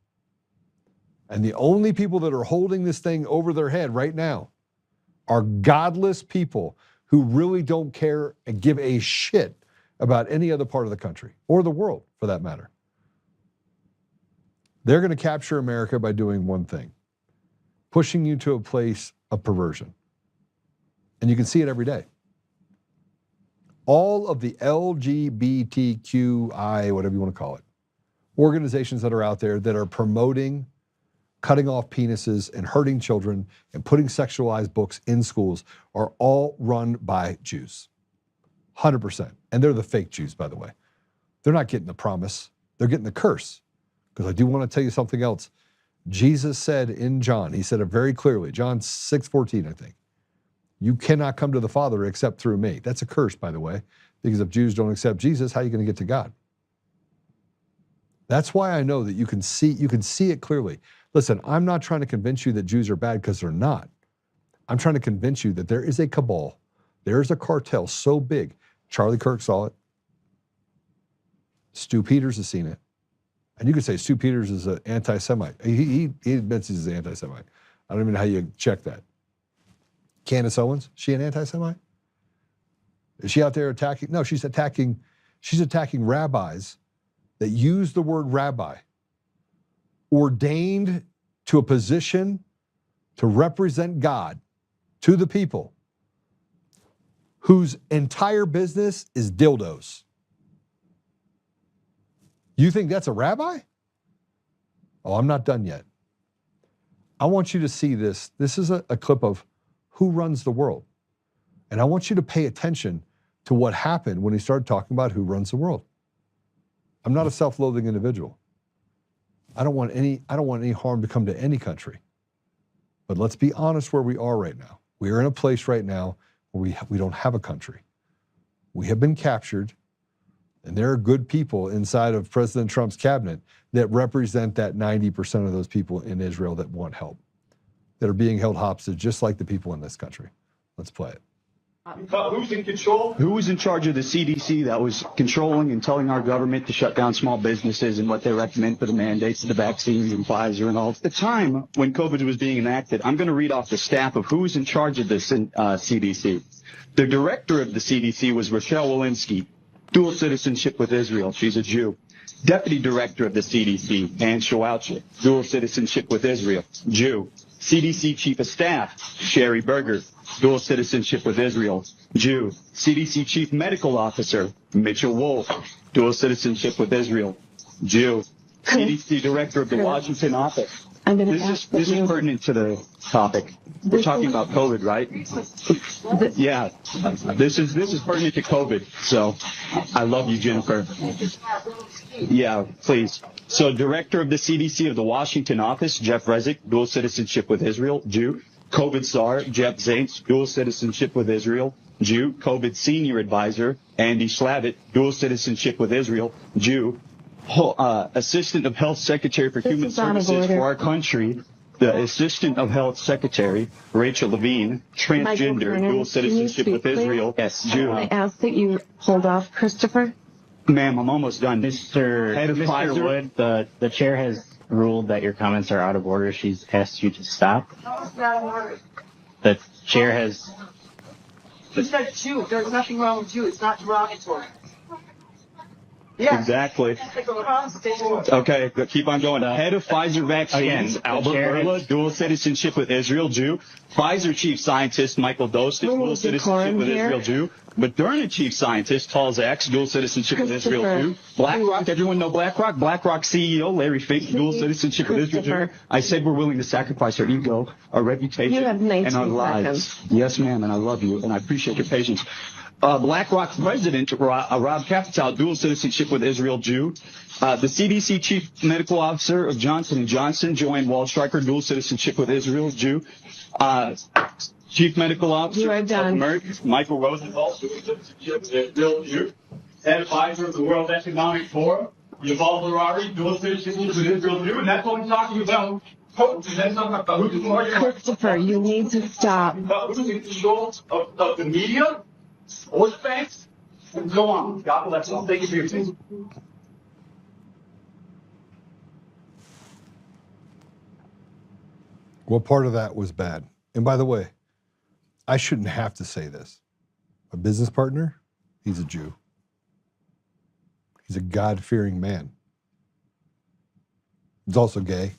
And the only people that are holding this thing over their head right now are godless people who really don't care and give a shit about any other part of the country or the world for that matter. They're going to capture America by doing one thing, pushing you to a place of perversion. And you can see it every day. All of the LGBTQI, whatever you want to call it, organizations that are out there that are promoting cutting off penises and hurting children and putting sexualized books in schools are all run by Jews. 100%. And they're the fake Jews, by the way. They're not getting the promise. They're getting the curse. Because I do want to tell you something else Jesus said in John, he said it very clearly, John 6:14, I think, you cannot come to the Father except through me. That's a curse, by the way, because if Jews don't accept Jesus, how are you going to get to God? That's why I know that you can see it clearly. Listen, I'm not trying to convince you that Jews are bad, because they're not. I'm trying to convince you that there is a cabal, there is a cartel so big. Charlie Kirk saw it. Stu Peters has seen it. And you could say Stu Peters is an anti-Semite. He admits he's an anti-Semite. I don't even know how you check that. Candace Owens, she an anti-Semite? Is she out there attacking? No, she's attacking rabbis that use the word rabbi, ordained to a position to represent God to the people, whose entire business is dildos. You think that's a rabbi? Oh, I'm not done yet. I want you to see this. This is a clip of who runs the world. And I want you to pay attention to what happened when he started talking about who runs the world. I'm not a self-loathing individual. I don't want any harm to come to any country. But let's be honest where we are right now. We are in a place right now where we don't have a country. We have been captured, and there are good people inside of President Trump's cabinet that represent that 90% of those people in Israel that want help, that are being held hostage just like the people in this country. Let's play it. Who's in control? Who was in charge of the CDC that was controlling and telling our government to shut down small businesses and what they recommend for the mandates of the vaccines and Pfizer and all? At the time when COVID was being enacted, I'm going to read off the staff of who was in charge of this CDC. The director of the CDC was Rochelle Walensky, dual citizenship with Israel. She's a Jew. Deputy director of the CDC, Ann Shawalchik, dual citizenship with Israel, Jew. CDC chief of staff, Sherry Berger, dual citizenship with Israel, Jew. CDC chief medical officer, Mitchell Wolf, dual citizenship with Israel, Jew. CDC director of the Washington office. This is pertinent to the topic. We're talking about COVID, right? Yeah. This is pertinent to COVID. So I love you, Jennifer. Yeah, please. So director of the CDC of the Washington office, Jeff Resnick, dual citizenship with Israel, Jew. COVID czar, Jeff Zaints, dual citizenship with Israel, Jew. COVID senior advisor, Andy Slavitt, dual citizenship with Israel, Jew. Assistant of Health Secretary for Human Services for our country, the Assistant of Health Secretary, Rachel Levine, transgender, dual citizenship with Israel, Jew. I ask that you hold off, Christopher. Ma'am, I'm almost done. Mr. Wood, the chair has ruled that your comments are out of order. She's asked you to stop. The chair has... He said Jew. There's nothing wrong with Jew. It's not derogatory. Yeah. Exactly. Okay, keep on going. Head of Pfizer vaccines, Albert Bourla, dual citizenship with Israel, Jew. Pfizer chief scientist, Michael Dostik, dual citizenship with Israel, Jew. Moderna chief scientist, Paul Zaks, dual citizenship with Israel, Jew. BlackRock, everyone know BlackRock? BlackRock CEO, Larry Fink, dual citizenship with Israel, Jew. I said we're willing to sacrifice our ego, our reputation, and our lives. Yes, ma'am, and I love you, and I appreciate your patience. BlackRock president, Rob Capt, dual citizenship with Israel, Jew. The CDC chief medical officer of Johnson & Johnson, Joanne Waldstreicher, dual citizenship with Israel, Jew. Chief medical officer of Merck, Michael Rosenthal, dual citizenship with Israel, Jew. Head of Pfizer of the World Economic Forum, Yuval Harari, dual citizenship with Israel, Jew. And that's what I'm talking about. Christopher, you need to stop. Who's in control of the media? Or the banks, and go on. God bless you. Thank you for your attention. What part of that was bad? And by the way, I shouldn't have to say this. A business partner, he's a Jew. He's a God-fearing man. He's also gay.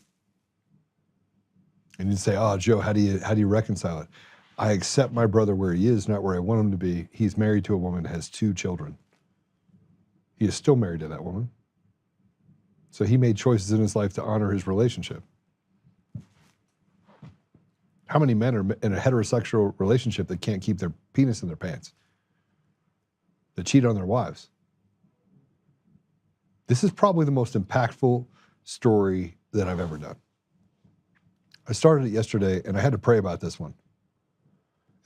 And you'd say, oh, Joe, how do you reconcile it? I accept my brother where he is, not where I want him to be. He's married to a woman, has 2 children. He is still married to that woman. So he made choices in his life to honor his relationship. How many men are in a heterosexual relationship that can't keep their penis in their pants? That cheat on their wives? This is probably the most impactful story that I've ever done. I started it yesterday, and I had to pray about this one.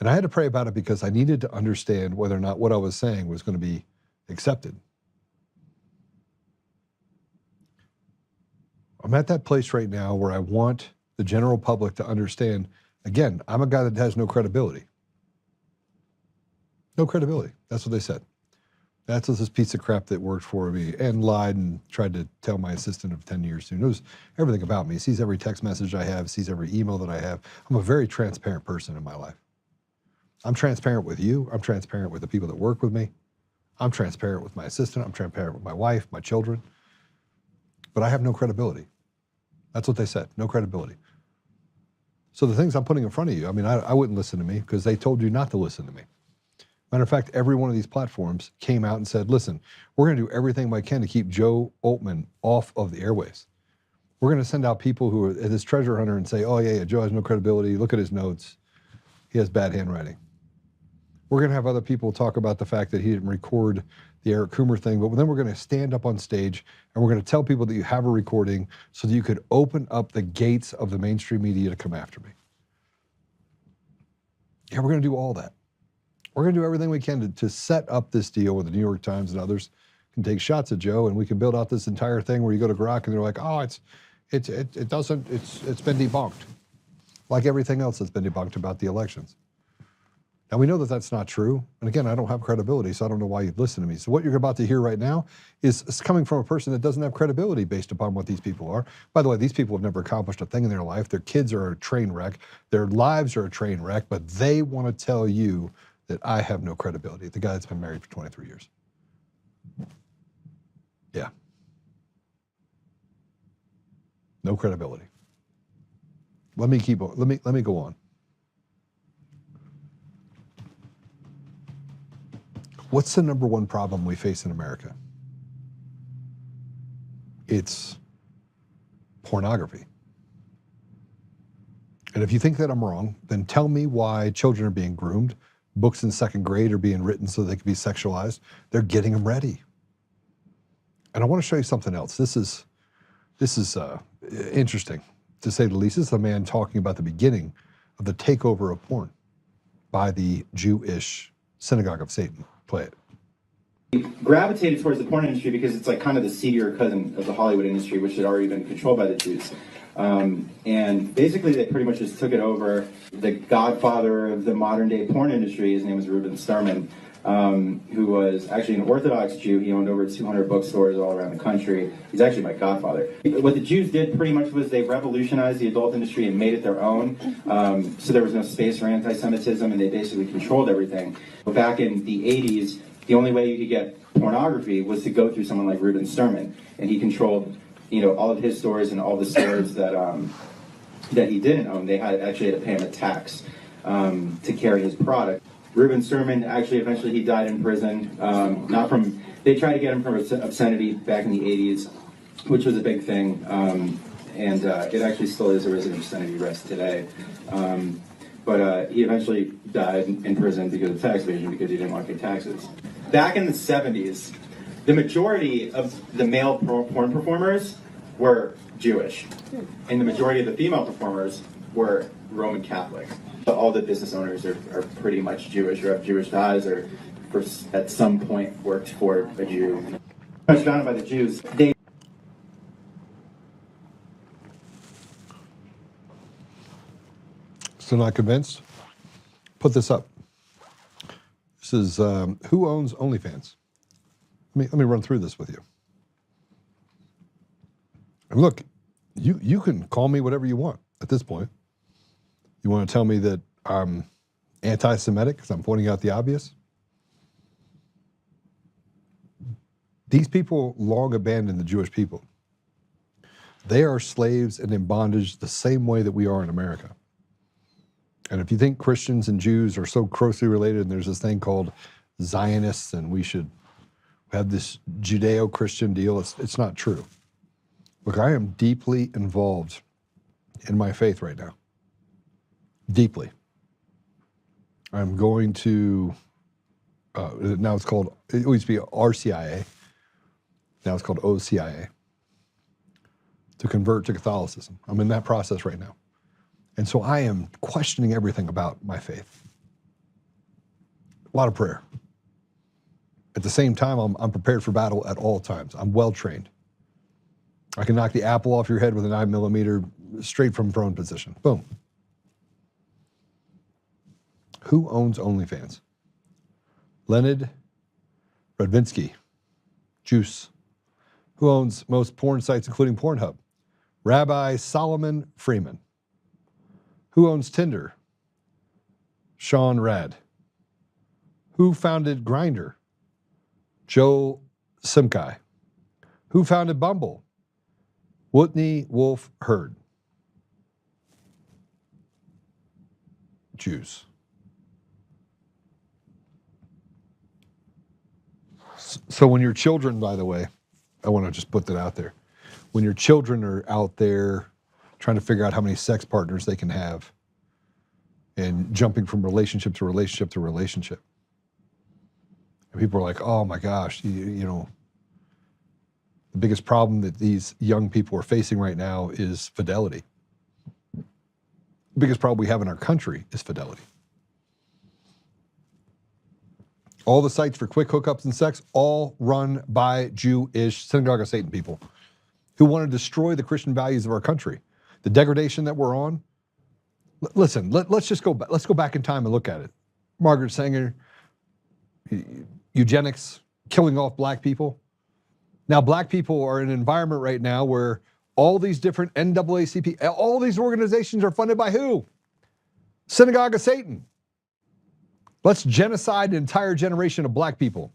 And I had to pray about it because I needed to understand whether or not what I was saying was going to be accepted. I'm at that place right now where I want the general public to understand, again, I'm a guy that has no credibility. No credibility. That's what they said. That's what this piece of crap that worked for me and lied and tried to tell my assistant of 10 years soon. Knows everything about me. Sees every text message I have, sees every email that I have. I'm a very transparent person in my life. I'm transparent with you. I'm transparent with the people that work with me. I'm transparent with my assistant. I'm transparent with my wife, my children. But I have no credibility. That's what they said, no credibility. So the things I'm putting in front of you, I mean, I wouldn't listen to me because they told you not to listen to me. Matter of fact, every one of these platforms came out and said, listen, we're going to do everything we can to keep Joe Oltmann off of the airwaves. We're going to send out people who are this treasure hunter and say, oh, yeah, Joe has no credibility. Look at his notes. He has bad handwriting. We're going to have other people talk about the fact that he didn't record the Eric Coomer thing, but then we're going to stand up on stage and we're going to tell people that you have a recording so that you could open up the gates of the mainstream media to come after me. Yeah, we're going to do all that. We're going to do everything we can to set up this deal where the New York Times and others can take shots at Joe, and we can build out this entire thing where you go to Grok and they're like, oh, it's been debunked, like everything else that's been debunked about the elections. Now, we know that that's not true. And again, I don't have credibility, so I don't know why you'd listen to me. So what you're about to hear right now is coming from a person that doesn't have credibility based upon what these people are. By the way, these people have never accomplished a thing in their life. Their kids are a train wreck. Their lives are a train wreck, but they want to tell you that I have no credibility. The guy that's been married for 23 years. Yeah. No credibility. Let me keep on. Let me go on. What's the number one problem we face in America? It's pornography. And if you think that I'm wrong, then tell me why children are being groomed. Books in second grade are being written so they can be sexualized. They're getting them ready. And I want to show you something else. This is interesting, to say the least. This is a man talking about the beginning of the takeover of porn by the Jewish synagogue of Satan. Play it. We gravitated towards the porn industry because it's like kind of the seedier cousin of the Hollywood industry, which had already been controlled by the Jews. And basically they pretty much just took it over. The godfather of the modern day porn industry, his name was Reuben Sterman, who was actually an Orthodox Jew. He owned over 200 bookstores all around the country. He's actually my godfather. What the Jews did pretty much was they revolutionized the adult industry and made it their own. So there was no space for anti-Semitism, and they basically controlled everything. But back in the 80s, the only way you could get pornography was to go through someone like Reuben Sterman, and he controlled, all of his stores and all the stores that that he didn't own. They actually had to pay him a tax to carry his product. Reuben Sterman actually eventually he died in prison. They tried to get him from obscenity back in the 80s, which was a big thing, and it actually still is a reason of obscenity arrest today. But he eventually died in prison because of tax evasion, because he didn't want to pay taxes. Back in the 70s, the majority of the male porn performers were Jewish, and the majority of the female performers were Roman Catholic. All the business owners are pretty much Jewish, or have Jewish ties, or at some point worked for a Jew. Much founded by the Jews. Still not convinced? Put this up. This is who owns OnlyFans? Let me run through this with you. And look, you can call me whatever you want at this point. You want to tell me that I'm anti-Semitic because I'm pointing out the obvious? These people long abandoned the Jewish people. They are slaves and in bondage the same way that we are in America. And if you think Christians and Jews are so closely related, and there's this thing called Zionists, and we should have this Judeo-Christian deal, it's not true. Look, I am deeply involved in my faith right now. Deeply. I'm going to, now it's called, it used to be RCIA, now it's called OCIA, to convert to Catholicism. I'm in that process right now. And so I am questioning everything about my faith. A lot of prayer. At the same time, I'm prepared for battle at all times. I'm well trained. I can knock the apple off your head with a 9mm straight from prone position. Boom. Who owns OnlyFans? Leonid Radvinsky. Juice. Who owns most porn sites, including Pornhub? Rabbi Solomon Freeman. Who owns Tinder? Sean Rad. Who founded Grindr? Joe Simkai. Who founded Bumble? Whitney Wolf Hurd. Jews. So when your children, by the way, I want to just put that out there. When your children are out there trying to figure out how many sex partners they can have and jumping from relationship to relationship to relationship, and people are like, oh my gosh, you know, the biggest problem that these young people are facing right now is fidelity. The biggest problem we have in our country is fidelity. All the sites for quick hookups and sex, all run by Jewish synagogue of Satan people who want to destroy the Christian values of our country. The degradation that we're on. Listen, let's just go back. Let's go back in time and look at it. Margaret Sanger, eugenics, killing off black people. Now, black people are in an environment right now where all these different NAACP, all these organizations are funded by who? Synagogue of Satan. Let's genocide an entire generation of black people.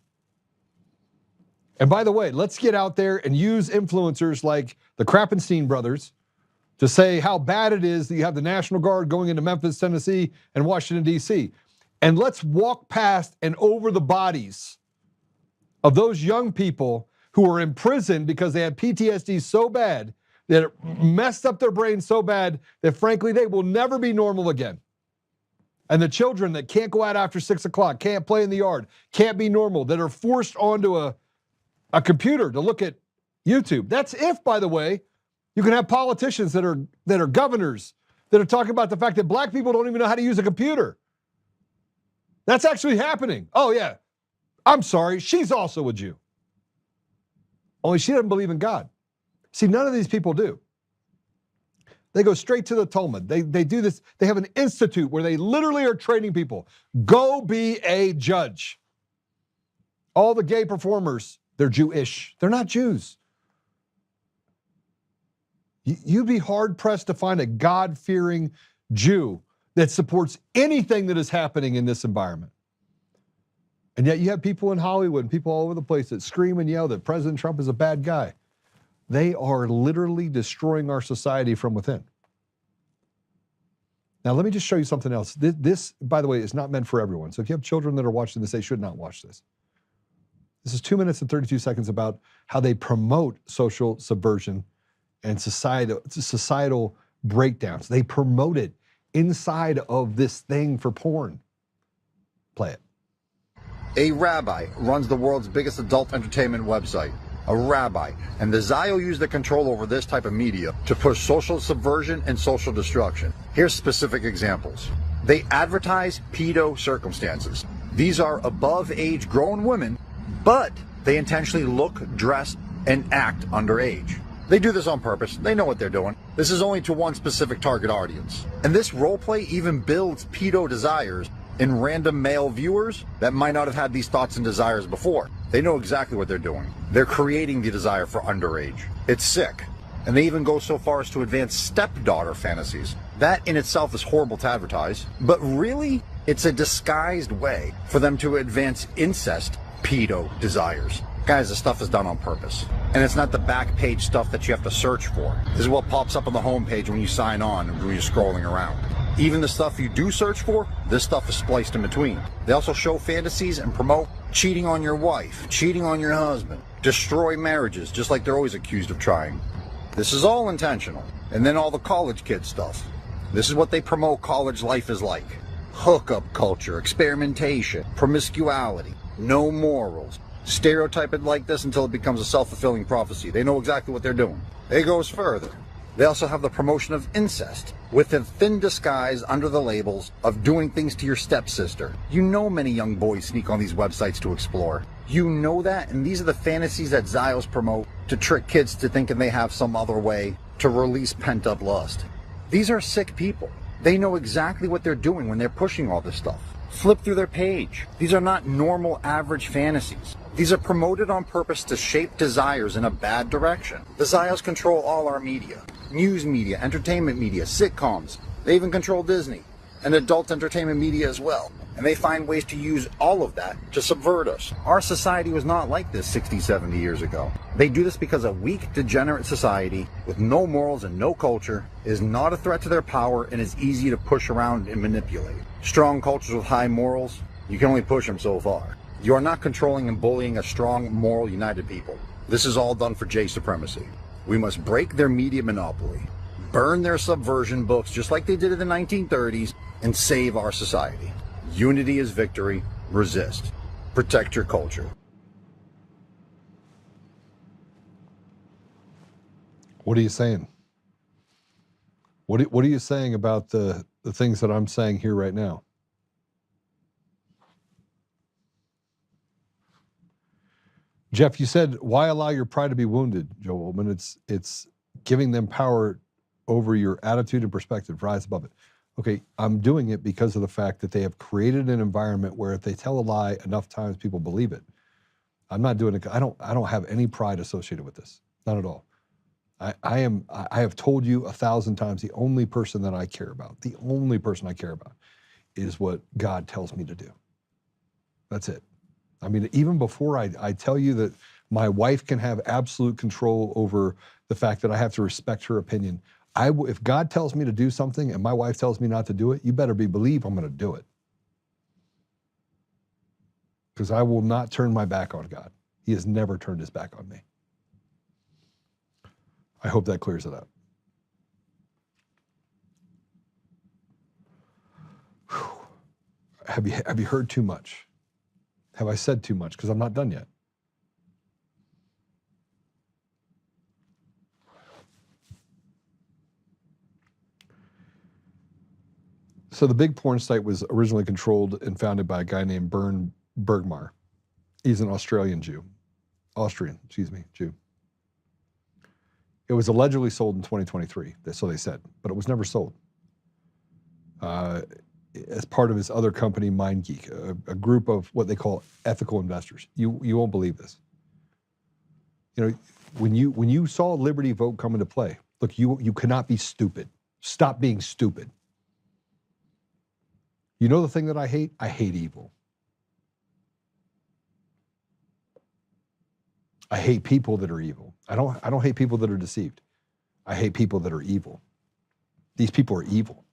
And by the way, let's get out there and use influencers like the Krappenstein brothers to say how bad it is that you have the National Guard going into Memphis, Tennessee, and Washington, D.C. And let's walk past and over the bodies of those young people who are in prison because they had PTSD so bad that it messed up their brains so bad that frankly they will never be normal again. And the children that can't go out after 6 o'clock, can't play in the yard, can't be normal, that are forced onto a computer to look at YouTube. That's if, by the way, you can have politicians that are governors that are talking about the fact that black people don't even know how to use a computer. That's actually happening. Oh yeah, I'm sorry, she's also a Jew. Only she doesn't believe in God. See, none of these people do. They go straight to the Talmud. They do this. They have an institute where they literally are training people. Go be a judge. All the gay performers, they're Jewish. They're not Jews. You'd be hard-pressed to find a God-fearing Jew that supports anything that is happening in this environment. And yet you have people in Hollywood and people all over the place that scream and yell that President Trump is a bad guy. They are literally destroying our society from within. Now, let me just show you something else. This, by the way, is not meant for everyone. So if you have children that are watching this, they should not watch this. This is 2 minutes and 32 seconds about how they promote social subversion and societal breakdowns. They promote it inside of this thing for porn. Play it. A rabbi runs the world's biggest adult entertainment website. A rabbi. And the Zio use their control over this type of media to push social subversion and social destruction. Here's specific examples. They advertise pedo circumstances. These are above-age grown women, but they intentionally look, dress, and act underage. They do this on purpose. They know what they're doing. This is only to one specific target audience. And this roleplay even builds pedo desires in random male viewers that might not have had these thoughts and desires before. They know exactly what they're doing. They're creating the desire for underage. It's sick. And they even go so far as to advance stepdaughter fantasies. That in itself is horrible to advertise, but really, it's a disguised way for them to advance incest pedo desires. Guys, this stuff is done on purpose. And it's not the back page stuff that you have to search for. This is what pops up on the home page when you sign on and when you're scrolling around. Even the stuff you do search for, this stuff is spliced in between. They also show fantasies and promote cheating on your wife, cheating on your husband, destroy marriages, just like they're always accused of trying. This is all intentional. And then all the college kid stuff. This is what they promote college life is like. Hookup culture, experimentation, promiscuity, no morals. Stereotype it like this until it becomes a self-fulfilling prophecy. They know exactly what they're doing. It goes further. They also have the promotion of incest, with a thin disguise under the labels of doing things to your stepsister. You know many young boys sneak on these websites to explore. You know that, and these are the fantasies that Zios promote to trick kids to thinking they have some other way to release pent-up lust. These are sick people. They know exactly what they're doing when they're pushing all this stuff. Flip through their page. These are not normal, average fantasies. These are promoted on purpose to shape desires in a bad direction. The Zios control all our media. News media, entertainment media, sitcoms. They even control Disney and adult entertainment media as well. And they find ways to use all of that to subvert us. Our society was not like this 60, 70 years ago. They do this because a weak, degenerate society with no morals and no culture is not a threat to their power and is easy to push around and manipulate. Strong cultures with high morals, you can only push them so far. You are not controlling and bullying a strong, moral, united people. This is all done for J supremacy. We must break their media monopoly, burn their subversion books just like they did in the 1930s, and save our society. Unity is victory. Resist. Protect your culture. What are you saying? What are you saying about the things that I'm saying here right now? Jeff, you said, why allow your pride to be wounded, Joe Oltmann? It's giving them power over your attitude and perspective. Rise above it. Okay, I'm doing it because of the fact that they have created an environment where if they tell a lie enough times, people believe it. I'm not doing it. I don't have any pride associated with this. Not at all. I have told you 1,000 times, the only person that I care about, the only person I care about is what God tells me to do. That's it. I mean, even before I tell you that my wife can have absolute control over the fact that I have to respect her opinion, if God tells me to do something and my wife tells me not to do it, you better believe I'm going to do it. Because I will not turn my back on God. He has never turned his back on me. I hope that clears it up. Whew. Have you heard too much? Have I said too much? Because I'm not done yet. So the big porn site was originally controlled and founded by a guy named Bernd Bergmar. He's an Austrian Jew. It was allegedly sold in 2023, so they said, but it was never sold. As part of his other company, MindGeek, a group of what they call ethical investors. You won't believe this. You know, when you saw Liberty Vote come into play, look, you cannot be stupid. Stop being stupid. You know the thing that I hate? I hate evil. I hate people that are evil. I don't hate people that are deceived. I hate people that are evil. These people are evil.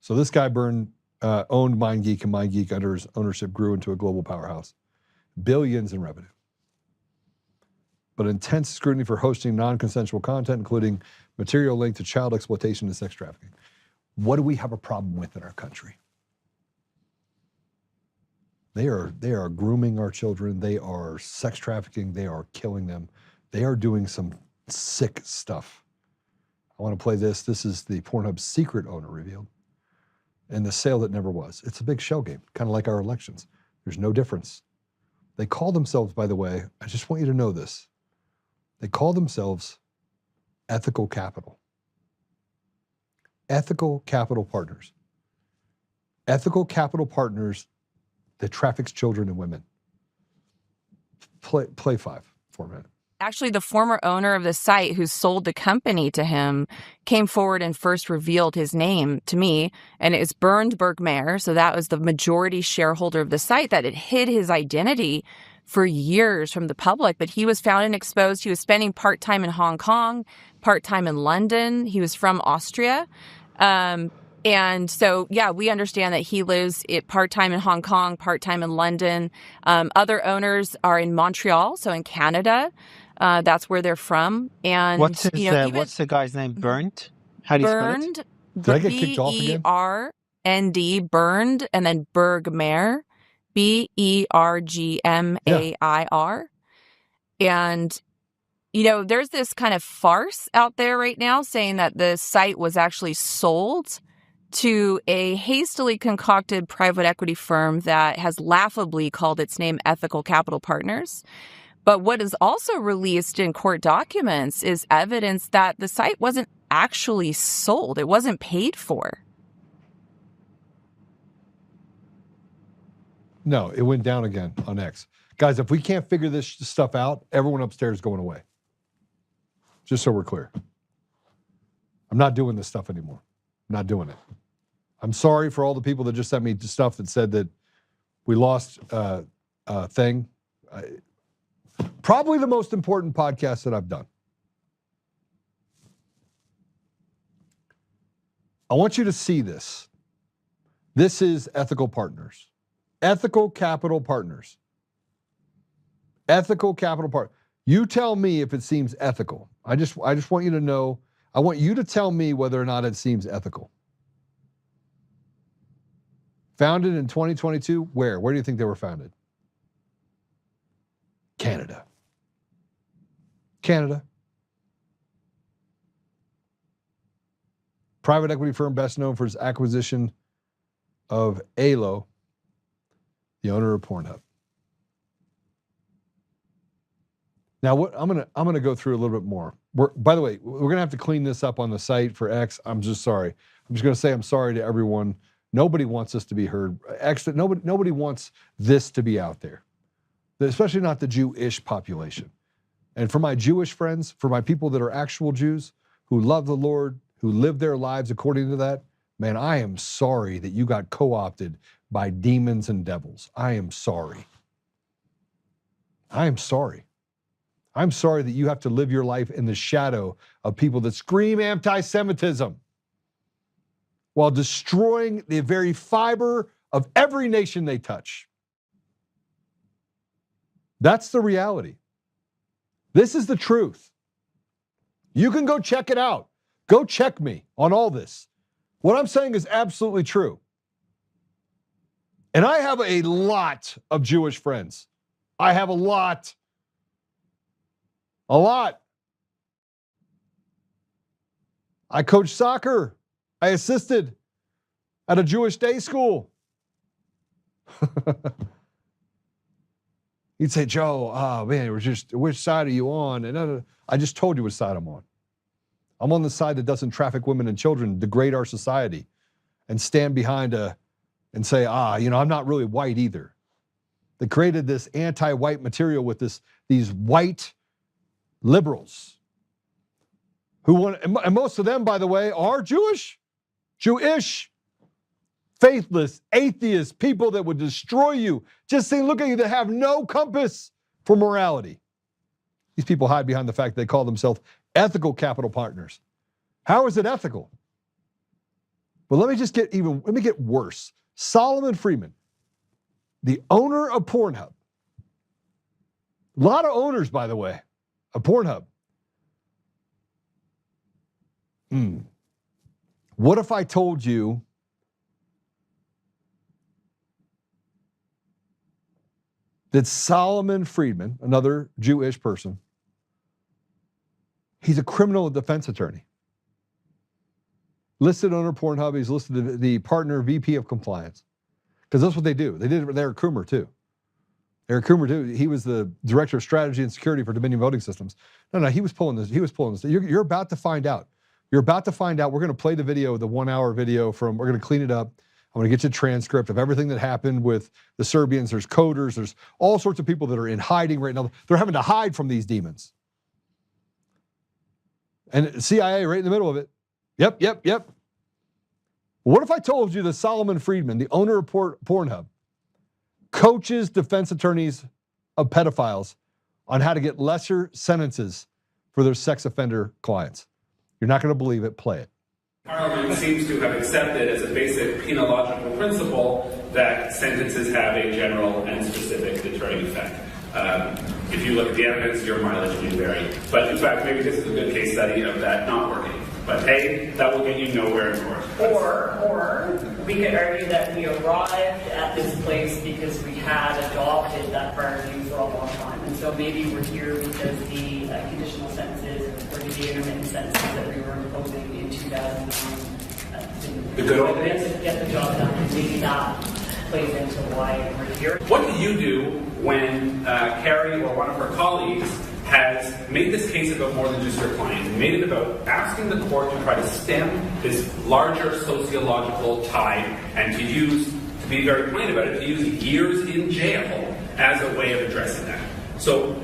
So this guy owned MindGeek, and MindGeek under his ownership grew into a global powerhouse. Billions in revenue. But intense scrutiny for hosting non-consensual content, including material linked to child exploitation and sex trafficking. What do we have a problem with in our country? They are grooming our children. They are sex trafficking. They are killing them. They are doing some sick stuff. I want to play this. This is the Pornhub secret owner revealed. And the sale that never was. It's a big shell game, kind of like our elections. There's no difference. They call themselves, by the way, I just want you to know this. They call themselves Ethical Capital. Ethical Capital Partners. Ethical Capital Partners that traffics children and women. Play 5 for a minute. Actually, the former owner of the site who sold the company to him came forward and first revealed his name to me, and it was Bernd Bergmar. So that was the majority shareholder of the site that had hid his identity for years from the public. But he was found and exposed. He was spending part-time in Hong Kong, part-time in London. He was from Austria. And so, yeah, we understand that he lives part-time in Hong Kong, part-time in London. Other owners are in Montreal, so in Canada. That's where they're from. And what's the guy's name? Bernd? How do you spell it? Did I get kicked off again? B-E-R-N-D, Bernd, and then Bergmar, B-E-R-G-M-A-I-R. And, there's this kind of farce out there right now saying that the site was actually sold to a hastily concocted private equity firm that has laughably called its name Ethical Capital Partners. But what is also released in court documents is evidence that the site wasn't actually sold. It wasn't paid for. No, it went down again on X. Guys, if we can't figure this stuff out, everyone upstairs is going away. Just so we're clear. I'm not doing this stuff anymore. I'm not doing it. I'm sorry for all the people that just sent me stuff that said that we lost a thing. Probably the most important podcast that I've done. I want you to see this. This is Ethical Partners. Ethical Capital Partners. Ethical Capital Partners. You tell me if it seems ethical. I just want you to know. I want you to tell me whether or not it seems ethical. Founded in 2022, where? Where do you think they were founded? Canada. Canada. Private equity firm best known for its acquisition of ALO, the owner of Pornhub. Now, what I'm gonna go through a little bit more. By the way, we're gonna have to clean this up on the site for X. I'm just sorry. I'm just gonna say I'm sorry to everyone. Nobody wants this to be heard. Nobody wants this to be out there, especially not the Jewish population. And for my Jewish friends, for my people that are actual Jews who love the Lord, who live their lives according to that, man, I am sorry that you got co-opted by demons and devils. I am sorry. I am sorry. I'm sorry that you have to live your life in the shadow of people that scream anti-Semitism while destroying the very fiber of every nation they touch. That's the reality. This is the truth. You can go check it out. Go check me on all this. What I'm saying is absolutely true. And I have a lot of Jewish friends. I have a lot. A lot. I coached soccer. I assisted at a Jewish day school. You'd say, Joe, oh man, which side are you on? And I just told you which side I'm on. I'm on the side that doesn't traffic women and children, degrade our society, and stand behind and say, I'm not really white either. They created this anti-white material with these white liberals who want, and most of them, by the way, are Jewish, faithless, atheist, people that would destroy you. Just saying, look at you, that have no compass for morality. These people hide behind the fact that they call themselves ethical capital partners. How is it ethical? Well, let me get worse. Solomon Friedman, the owner of Pornhub. A lot of owners, by the way, of Pornhub. What if I told you that Solomon Friedman, another Jewish person, he's a criminal defense attorney. Listed owner Pornhub, he's listed the partner VP of compliance. Because that's what they do. They did it with Eric Coomer too. Eric Coomer too, he was the director of strategy and security for Dominion Voting Systems. No, he was pulling this. You're about to find out. You're about to find out. We're going to play the video, the 1 hour video we're going to clean it up. I'm going to get you a transcript of everything that happened with the Serbians. There's coders. There's all sorts of people that are in hiding right now. They're having to hide from these demons. And CIA right in the middle of it. Yep. What if I told you that Solomon Friedman, the owner of Pornhub, coaches defense attorneys of pedophiles on how to get lesser sentences for their sex offender clients? You're not going to believe it. Play it. Parliament seems to have accepted as a basic penological principle that sentences have a general and specific deterring effect. If you look at the evidence, your mileage may vary. But in fact, maybe this is a good case study of that not working. But hey, that will get you nowhere in court. Or we could argue that we arrived at this place because we had adopted that prior view for a long time. And so maybe we're here because the conditional sentences or the intermittent sentences that we were imposing in 2009 didn't get the job done, and maybe that plays into why we're here. What do you do when Carrie or one of her colleagues has made this case about more than just your client, and made it about asking the court to try to stem this larger sociological tide and to be very plain about it, to use years in jail as a way of addressing that? So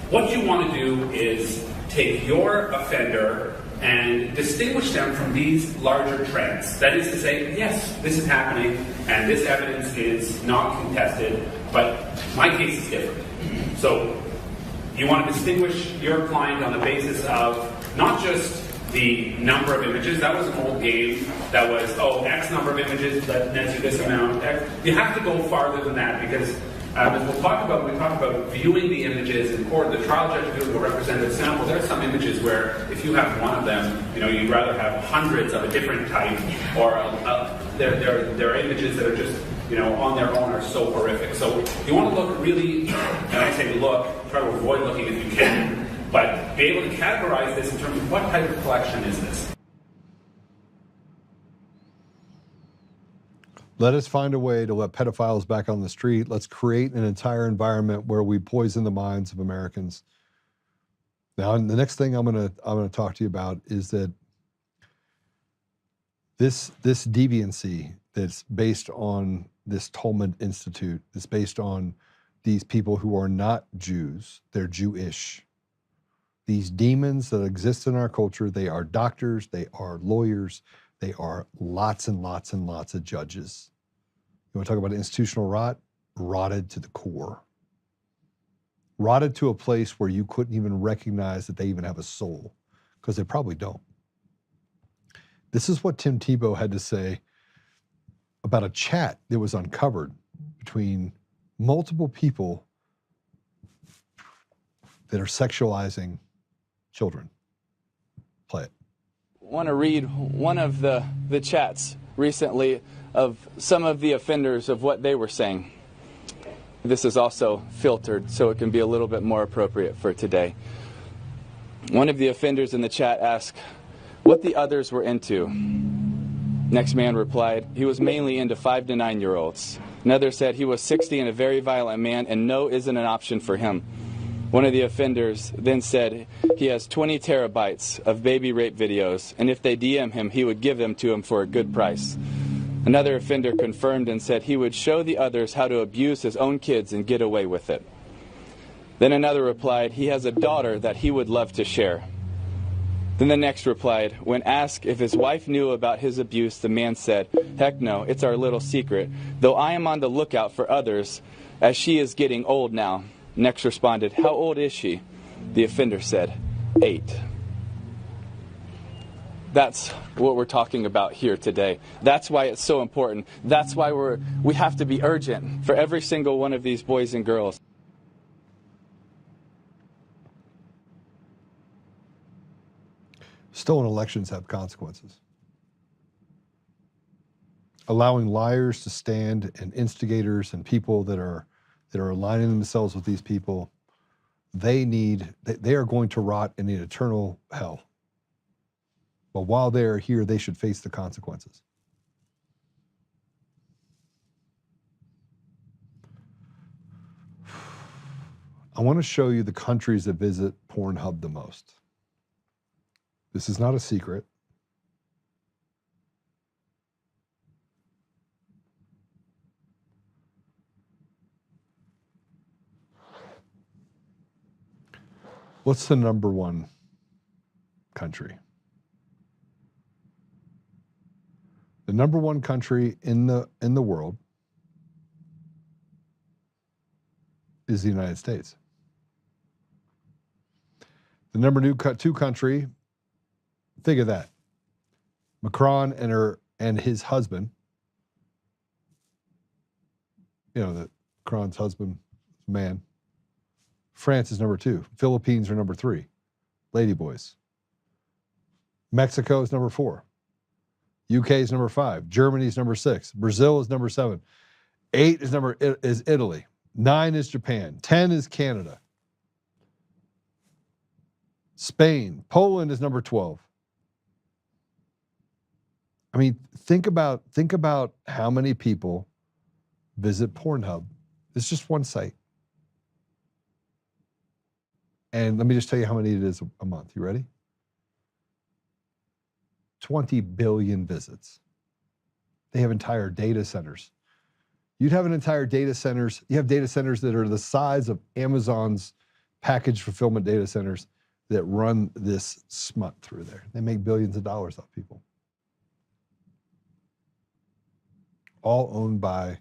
what you want to do is take your offender and distinguish them from these larger trends. That is to say, yes, this is happening, and this evidence is not contested, but my case is different. So you want to distinguish your client on the basis of not just the number of images. That was an old game. That was, X number of images, that nets you this amount. You have to go farther than that, because as we'll talk about, when we talk about viewing the images in court, the trial judge viewing a representative sample, there are some images where if you have one of them, you'd rather have hundreds of a different type, or there are images that are just, on their own are so horrific. So you want to look really, and I say look, try to avoid looking if you can, but be able to categorize this in terms of what type of collection is this. Let us find a way to let pedophiles back on the street. Let's create an entire environment where we poison the minds of Americans. Now, the next thing I'm gonna talk to you about is that this deviancy that's based on this Oltmann Institute, is based on these people who are not Jews, they're Jewish. These demons that exist in our culture, they are doctors, they are lawyers, they are lots and lots and lots of judges. You want to talk about institutional rot? Rotted to the core. Rotted to a place where you couldn't even recognize that they even have a soul, because they probably don't. This is what Tim Tebow had to say about a chat that was uncovered between multiple people that are sexualizing children. Play it. I want to read one of the chats recently of some of the offenders of what they were saying. This is also filtered, so it can be a little bit more appropriate for today. One of the offenders in the chat asked what the others were into. Next man replied, he was mainly into 5 to 9-year-olds. Another said he was 60 and a very violent man, and no isn't an option for him. One of the offenders then said he has 20 terabytes of baby rape videos, and if they DM him, he would give them to him for a good price. Another offender confirmed and said he would show the others how to abuse his own kids and get away with it. Then another replied he has a daughter that he would love to share. Then the next replied, when asked if his wife knew about his abuse, the man said, heck no, it's our little secret, though I am on the lookout for others, as she is getting old now. Next responded, how old is she? The offender said, 8. That's what we're talking about here today. That's why it's so important. That's why we have to be urgent for every single one of these boys and girls. Stolen elections have consequences. Allowing liars to stand and instigators and people that are aligning themselves with these people, they are going to rot in an eternal hell. But while they are here, they should face the consequences. I want to show you the countries that visit Pornhub the most. This is not a secret. What's the number one country? The number one country in the world is the United States. The number two country, think of that. Macron and his husband, Macron's husband, man. France is number 2. Philippines are number 3. Ladyboys. Mexico is number 4. UK is number 5. Germany is number 6. Brazil is number 7. 8 is Italy. 9 is Japan. 10 is Canada. Spain. Poland is number 12. I mean, think about how many people visit Pornhub. It's just one site. And let me just tell you how many it is a month. You ready? 20 billion visits. They have entire data centers. You'd have an entire data centers. You have data centers that are the size of Amazon's package fulfillment data centers that run this smut through there. They make billions of dollars off people. All owned by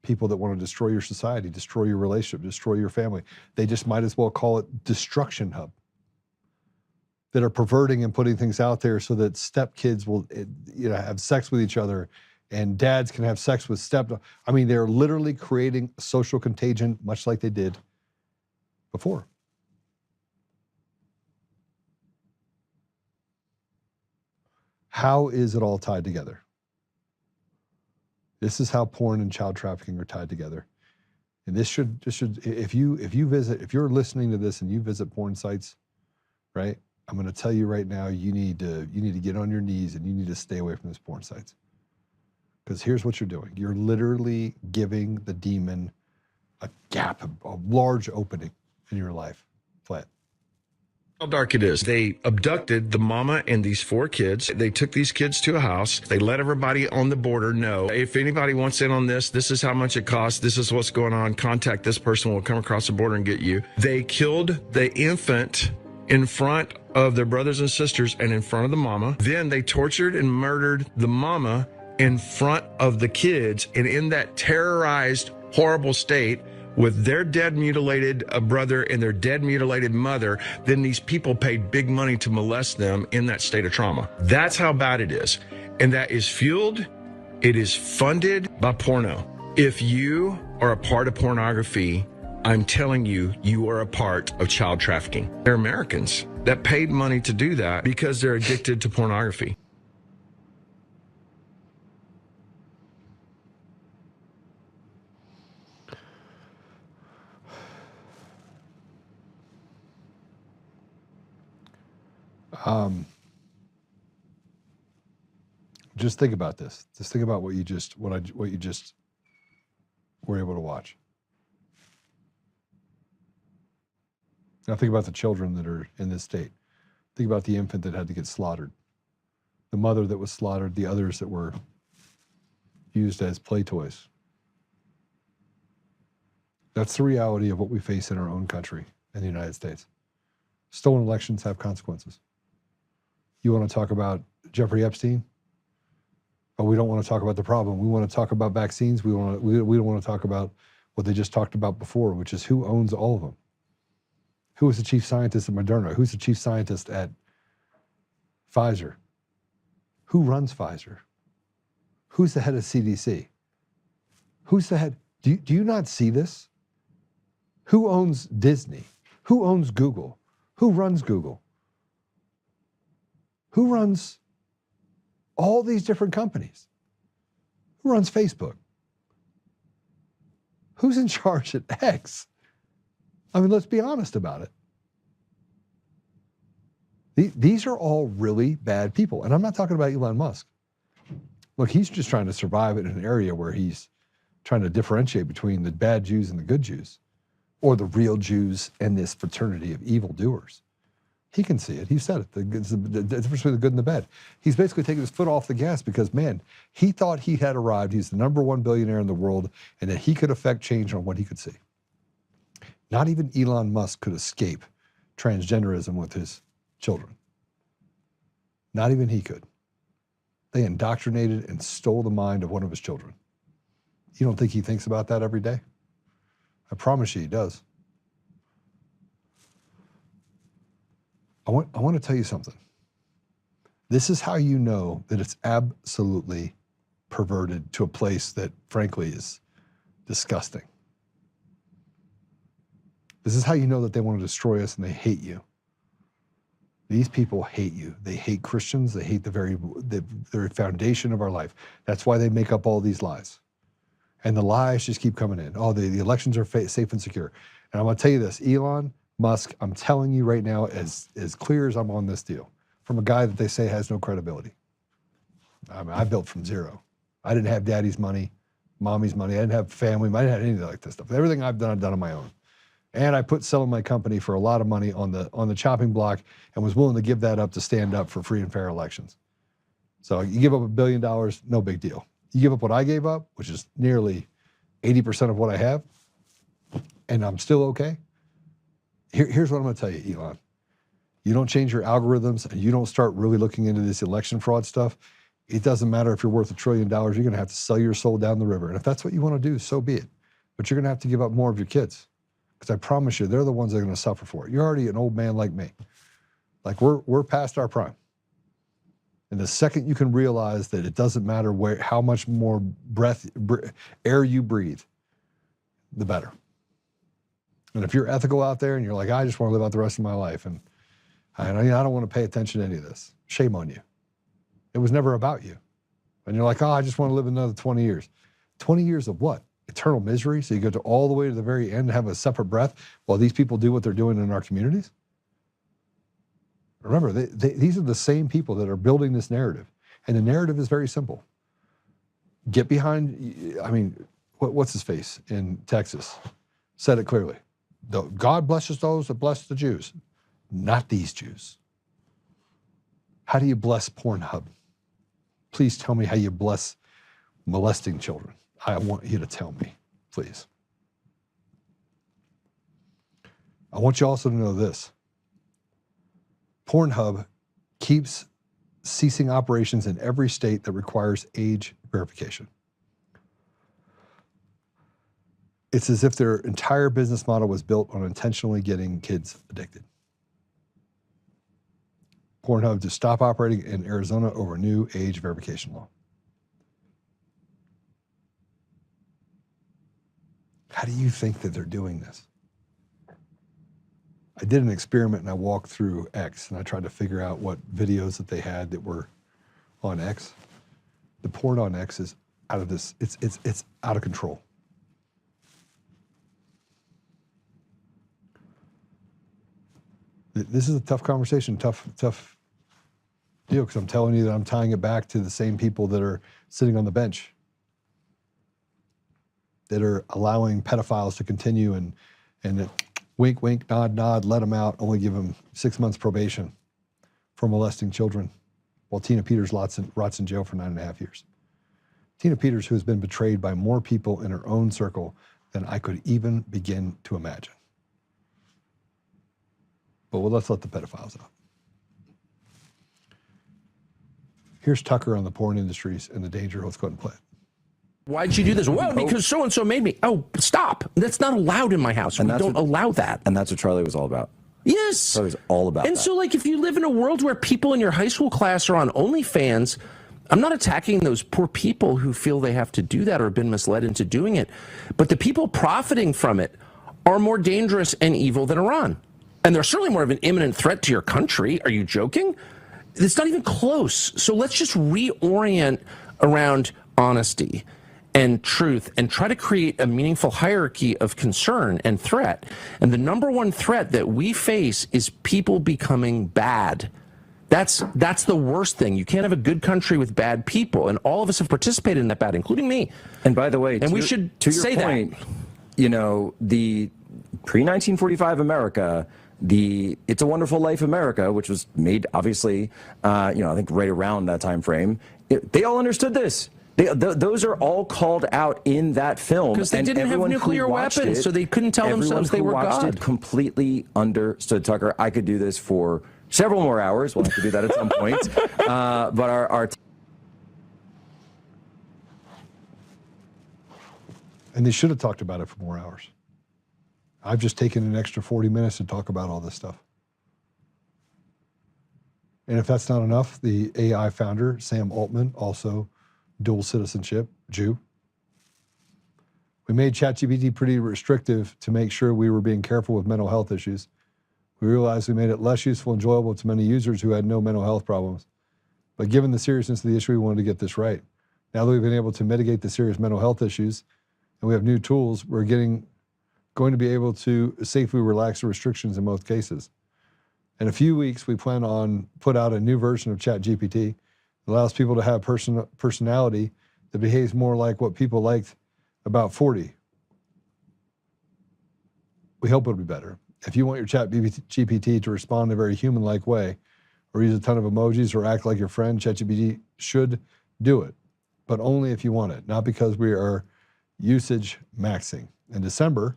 people that want to destroy your society, destroy your relationship, destroy your family. They just might as well call it destruction hub. That are perverting and putting things out there so that stepkids will, have sex with each other, and dads can have sex with I mean, they're literally creating a social contagion, much like they did before. How is it all tied together? This is how porn and child trafficking are tied together. And this should, if you're listening to this and you visit porn sites, right? I'm going to tell you right now, you need to get on your knees and you need to stay away from those porn sites. Because here's what you're doing. You're literally giving the demon a gap, a large opening in your life. Flat. How dark it is. They abducted the mama and these 4 kids. They took these kids to a house. They let everybody on the border know, if anybody wants in on this, this is how much it costs. This is what's going on. Contact this person. We'll come across the border and get you. They killed the infant in front of their brothers and sisters and in front of the mama. Then they tortured and murdered the mama in front of the kids. And in that terrorized, horrible state, with their dead mutilated brother and their dead mutilated mother, then these people paid big money to molest them in that state of trauma. That's how bad it is. And that is fueled, it is funded by porno. If you are a part of pornography, I'm telling you, you are a part of child trafficking. They're Americans that paid money to do that because they're addicted to pornography. Just think about this. Just think about what you just were able to watch. Now think about the children that are in this state. Think about the infant that had to get slaughtered, the mother that was slaughtered, the others that were used as play toys. That's the reality of what we face in our own country, in the United States. Stolen elections have consequences. You want to talk about Jeffrey Epstein? But we don't want to talk about the problem. We want to talk about vaccines. We don't want to talk about what they just talked about before, which is who owns all of them. Who is the chief scientist at Moderna? Who's the chief scientist at Pfizer? Who runs Pfizer? Who's the head of CDC? Who's the head? Do you not see this? Who owns Disney? Who owns Google? Who runs Google? Who runs all these different companies? Who runs Facebook? Who's in charge at X? I mean, let's be honest about it. These are all really bad people. And I'm not talking about Elon Musk. Look, he's just trying to survive in an area where he's trying to differentiate between the bad Jews and the good Jews, or the real Jews and this fraternity of evildoers. He can see it. He said it. The difference between the good and the bad. He's basically taking his foot off the gas because, man, he thought he had arrived. He's the #1 billionaire in the world, and that he could affect change on what he could see. Not even Elon Musk could escape transgenderism with his children. Not even he could. They indoctrinated and stole the mind of one of his children. You don't think he thinks about that every day? I promise you he does. I want to tell you something. This is how you know that it's absolutely perverted to a place that, frankly, is disgusting. This is how you know that they want to destroy us and they hate you. These people hate you. They hate Christians. They hate the very foundation of our life. That's why they make up all these lies. And the lies just keep coming in. Oh, the elections are safe and secure. And I'm going to tell you this, Elon Musk, I'm telling you right now, as clear as I'm on this deal, from a guy that they say has no credibility. I mean, I built from zero. I didn't have daddy's money, mommy's money. I didn't have family. I didn't have anything like this stuff. Everything I've done on my own. And I put selling my company for a lot of money on the chopping block and was willing to give that up to stand up for free and fair elections. So you give up $1 billion, no big deal. You give up what I gave up, which is nearly 80% of what I have, and I'm still okay. Here's what I'm going to tell you, Elon. You don't change your algorithms and you don't start really looking into this election fraud stuff, it doesn't matter if you're worth $1 trillion, you're going to have to sell your soul down the river. And if that's what you want to do, so be it. But you're going to have to give up more of your kids. Because I promise you, they're the ones that are going to suffer for it. You're already an old man like me. Like we're past our prime. And the second you can realize that it doesn't matter how much more air you breathe, the better. And if you're ethical out there and you're like, I just want to live out the rest of my life and I don't want to pay attention to any of this, shame on you. It was never about you. And you're like, oh, I just want to live another 20 years. 20 years of what? Eternal misery? So you go to all the way to the very end and have a separate breath while these people do what they're doing in our communities? Remember, these are the same people that are building this narrative. And the narrative is very simple. Get behind, I mean, what's his face in Texas? Said it clearly. God blesses those that bless the Jews, not these Jews. How do you bless Pornhub? Please tell me how you bless molesting children. I want you to tell me, please. I want you also to know this. Pornhub keeps ceasing operations in every state that requires age verification. It's as if their entire business model was built on intentionally getting kids addicted. Pornhub to stop operating in Arizona over new age verification law. How do you think that they're doing this? I did an experiment and I walked through X and I tried to figure out what videos that they had that were on X. The porn on X is out of this, it's out of control. This is a tough conversation, tough deal, because I'm telling you that I'm tying it back to the same people that are sitting on the bench, that are allowing pedophiles to continue and wink, wink, nod, nod, let them out, only give them 6 months probation for molesting children, while Tina Peters rots in jail for 9.5 years. Tina Peters, who has been betrayed by more people in her own circle than I could even begin to imagine. But let's let the pedophiles out. Here's Tucker on the porn industries and the danger. Let's go ahead and play it. Why'd you do this? Well, because so-and-so made me. Oh, stop. That's not allowed in my house. We don't allow that. And that's what Charlie was all about. Yes. Charlie was all about and that. So, like, if you live in a world where people in your high school class are on OnlyFans, I'm not attacking those poor people who feel they have to do that or have been misled into doing it. But the people profiting from it are more dangerous and evil than Iran. And they're certainly more of an imminent threat to your country. Are you joking? It's not even close. So let's just reorient around honesty and truth and try to create a meaningful hierarchy of concern and threat. And the number one threat that we face is people becoming bad. That's the worst thing. You can't have a good country with bad people. And all of us have participated in that bad, including me. And by the way, and we should say that. You know, the pre-1945 America, the It's a Wonderful Life America, which was made, obviously, I think right around that time frame, they all understood this. Those are all called out in that film. Because they didn't have nuclear weapons, so they couldn't tell themselves they were God. Everyone who watched it completely understood. Tucker, I could do this for several more hours. We'll have to do that at some point. But our And they should have talked about it for more hours. I've just taken an extra 40 minutes to talk about all this stuff. And if that's not enough, the AI founder, Sam Altman, also dual citizenship, Jew. We made ChatGPT pretty restrictive to make sure we were being careful with mental health issues. We realized we made it less useful and enjoyable to many users who had no mental health problems. But given the seriousness of the issue, we wanted to get this right. Now that we've been able to mitigate the serious mental health issues, and we have new tools, we're going to be able to safely relax the restrictions in most cases. In a few weeks, we plan on put out a new version of ChatGPT. It allows people to have personality that behaves more like what people liked about 40. We hope it'll be better. If you want your ChatGPT to respond in a very human-like way, or use a ton of emojis or act like your friend, ChatGPT should do it, but only if you want it, not because we are usage maxing. In December,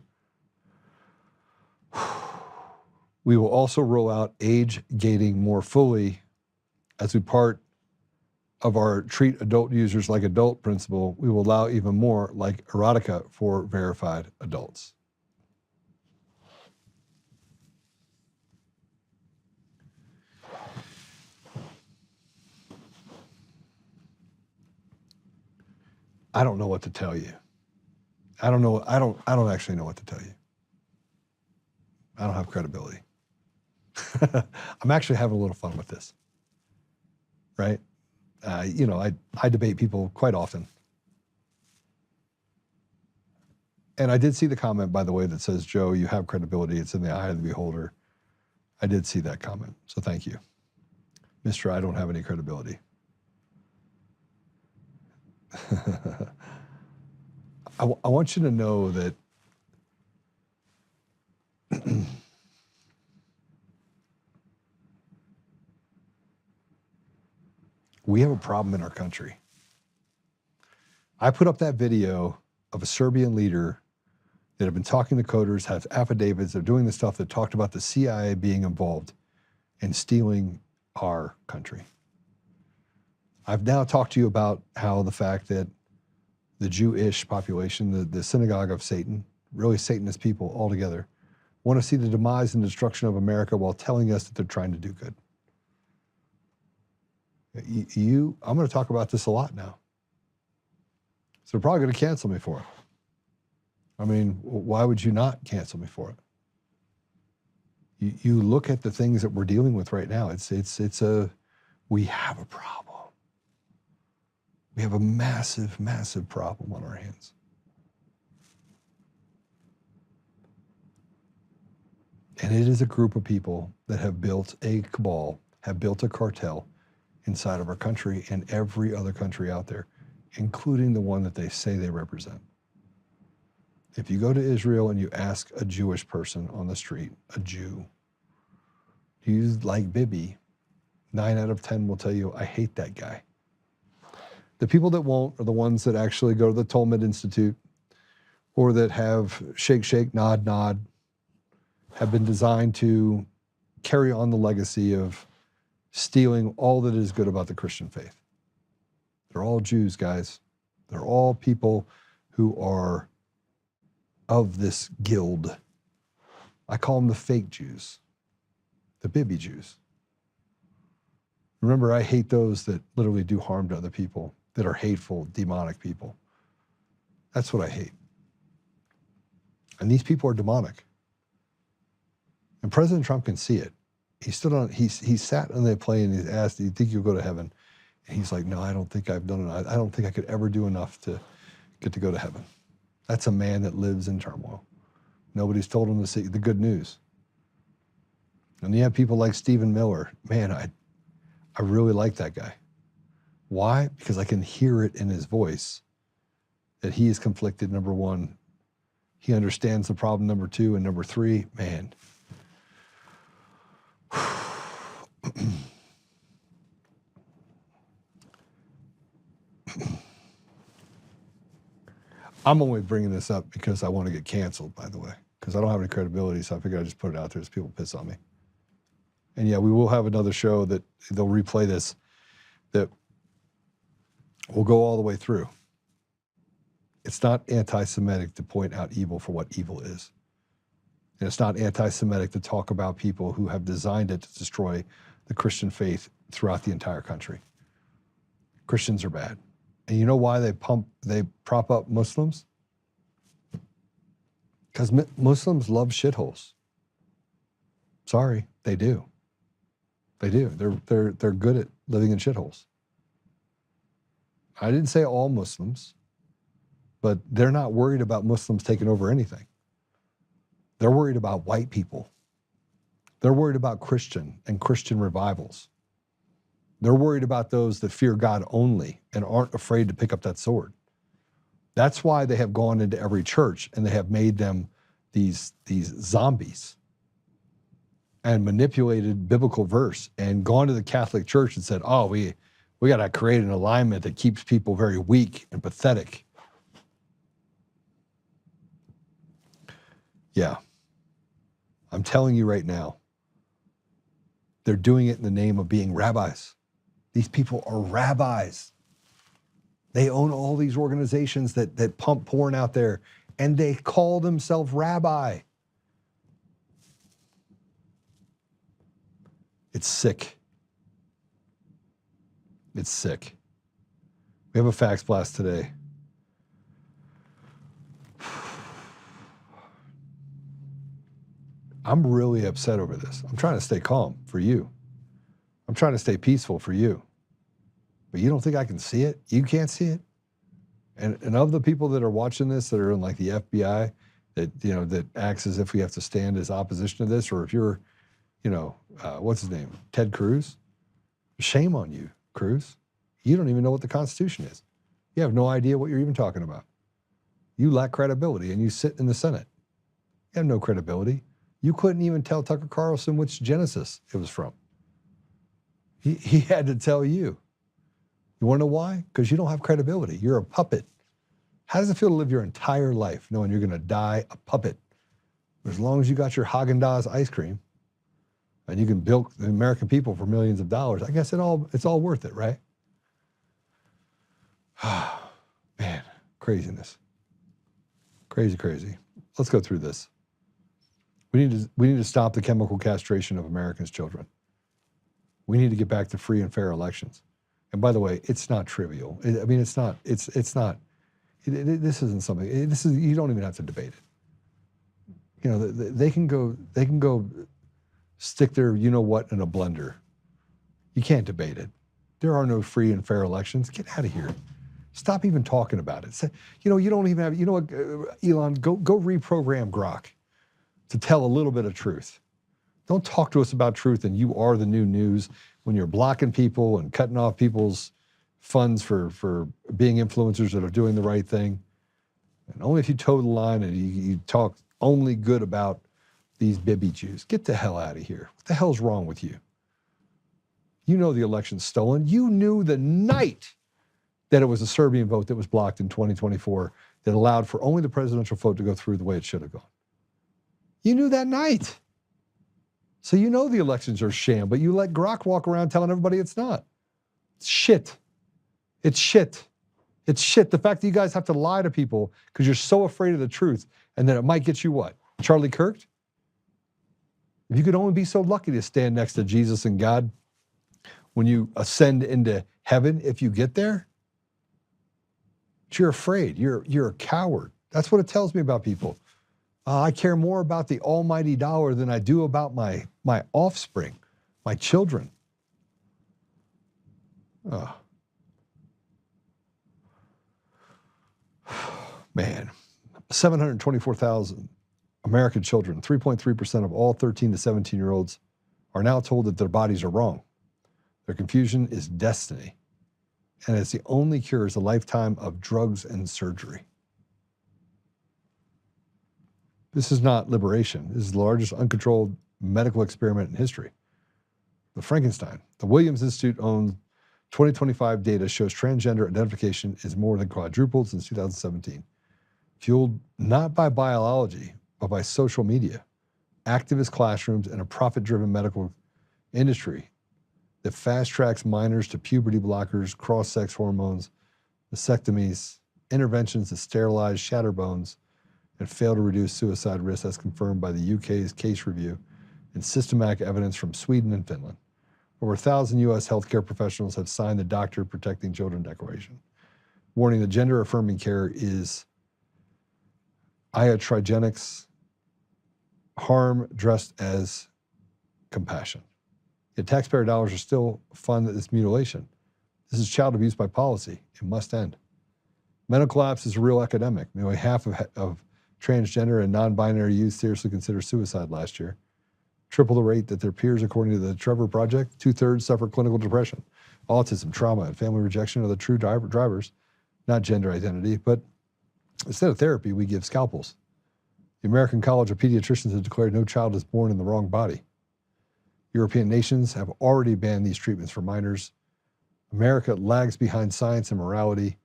we will also roll out age gating more fully as we part of our treat adult users like adult principle. We will allow even more like erotica for verified adults. I don't know what to tell you. I don't actually know what to tell you. I don't have credibility. I'm actually having a little fun with this, right? You know, I debate people quite often. And I did see the comment, by the way, that says, Joe, you have credibility. It's in the eye of the beholder. I did see that comment, so thank you. Mr. I don't have any credibility. I want you to know that we have a problem in our country. I put up that video of a Serbian leader that have been talking to coders, have affidavits, they're doing the stuff that talked about the CIA being involved in stealing our country. I've now talked to you about how the fact that the Jewish population, the synagogue of Satan, really Satanist people altogether, want to see the demise and destruction of America while telling us that they're trying to do good. I'm going to talk about this a lot now. So they're probably going to cancel me for it. I mean, why would you not cancel me for it? You look at the things that we're dealing with right now. We have a problem. We have a massive, massive problem on our hands. And it is a group of people that have built a cabal, have built a cartel inside of our country and every other country out there, including the one that they say they represent. If you go to Israel and you ask a Jewish person on the street, a Jew, do you like Bibi? 9 out of 10 will tell you, I hate that guy. The people that won't are the ones that actually go to the Talmud Institute or that have shake, shake, nod, nod, have been designed to carry on the legacy of stealing all that is good about the Christian faith. They're all Jews, guys. They're all people who are of this guild. I call them the fake Jews, the Bibi Jews. Remember, I hate those that literally do harm to other people, that are hateful, demonic people. That's what I hate. And these people are demonic. And President Trump can see it. He sat on the plane and he asked, do you think you'll go to heaven? And he's like, no, I don't think I've done it. I don't think I could ever do enough to get to go to heaven. That's a man that lives in turmoil. Nobody's told him the good news. And you have people like Stephen Miller. Man, I really like that guy. Why? Because I can hear it in his voice that he is conflicted, number one. He understands the problem, number two. And number three, man. I'm only bringing this up because I want to get canceled, by the way, because I don't have any credibility, so I figured I'd just put it out there so people piss on me. And yeah, we will have another show that they'll replay this, that will go all the way through. It's not anti-Semitic to point out evil for what evil is. And it's not anti-Semitic to talk about people who have designed it to destroy the Christian faith throughout the entire country. Christians are bad. And you know why they prop up Muslims? Because Muslims love shitholes. Sorry, they do. They do. They're good at living in shitholes. I didn't say all Muslims, but they're not worried about Muslims taking over anything. They're worried about white people. They're worried about Christian and Christian revivals. They're worried about those that fear God only and aren't afraid to pick up that sword. That's why they have gone into every church and they have made them these zombies and manipulated biblical verse and gone to the Catholic Church and said, oh, we got to create an alignment that keeps people very weak and pathetic. Yeah. I'm telling you right now, they're doing it in the name of being rabbis. These people are rabbis. They own all these organizations that pump porn out there, and they call themselves rabbi. It's sick. It's sick. We have a fax blast today. I'm really upset over this. I'm trying to stay calm for you. I'm trying to stay peaceful for you. But you don't think I can see it? You can't see it? And of the people that are watching this that are in like the FBI, that acts as if we have to stand as opposition to this, or if you're, what's his name? Ted Cruz? Shame on you, Cruz. You don't even know what the Constitution is. You have no idea what you're even talking about. You lack credibility and you sit in the Senate. You have no credibility. You couldn't even tell Tucker Carlson which Genesis it was from. He had to tell you. You want to know why? Because you don't have credibility. You're a puppet. How does it feel to live your entire life knowing you're going to die a puppet? As long as you got your Haagen-Dazs ice cream and you can bilk the American people for millions of dollars, I guess it's all worth it, right? Man, craziness. Crazy, crazy. Let's go through this. We need to stop the chemical castration of Americans' children. We need to get back to free and fair elections. And by the way, it's not trivial. It's not. This isn't something. You don't even have to debate it. They can go stick their what in a blender. You can't debate it. There are no free and fair elections. Get out of here. Stop even talking about it. You don't even have. You know what, Elon? Go reprogram Grok to tell a little bit of truth. Don't talk to us about truth and you are the new news when you're blocking people and cutting off people's funds for being influencers that are doing the right thing. And only if you toe the line and you talk only good about these Bibi Jews. Get the hell out of here. What the hell's wrong with you? You know the election's stolen. You knew the night that it was a Serbian vote that was blocked in 2024 that allowed for only the presidential vote to go through the way it should have gone. You knew that night. So you know the elections are a sham, but you let Grok walk around telling everybody it's not. It's shit. It's shit. It's shit. The fact that you guys have to lie to people because you're so afraid of the truth and that it might get you what? Charlie Kirk? If you could only be so lucky to stand next to Jesus and God when you ascend into heaven, if you get there, but you're afraid. You're a coward. That's what it tells me about people. I care more about the almighty dollar than I do about my offspring, my children. Man, 724,000 American children, 3.3% of all 13 to 17-year-olds are now told that their bodies are wrong. Their confusion is destiny. And it's the only cure is a lifetime of drugs and surgery. This is not liberation. This is the largest uncontrolled medical experiment in history. The Frankenstein. The Williams Institute owned 2025 data shows transgender identification is more than quadrupled since 2017. Fueled not by biology, but by social media, activist classrooms, and a profit-driven medical industry that fast-tracks minors to puberty blockers, cross-sex hormones, vasectomies, interventions that sterilize, shatter bones, and fail to reduce suicide risk as confirmed by the UK's case review and systematic evidence from Sweden and Finland. Over 1,000 U.S. healthcare professionals have signed the Doctor Protecting Children Declaration, warning that gender-affirming care is iatrogenics, harm dressed as compassion. Yet taxpayer dollars are still fund this mutilation. This is child abuse by policy. It must end. Mental collapse is a real epidemic. Nearly half of transgender and non-binary youth seriously considered suicide last year. Triple the rate that their peers, according to the Trevor Project. 2/3 suffer clinical depression. Autism, trauma, and family rejection are the true drivers, not gender identity. But instead of therapy, we give scalpels. The American College of Pediatricians has declared no child is born in the wrong body. European nations have already banned these treatments for minors. America lags behind science and morality,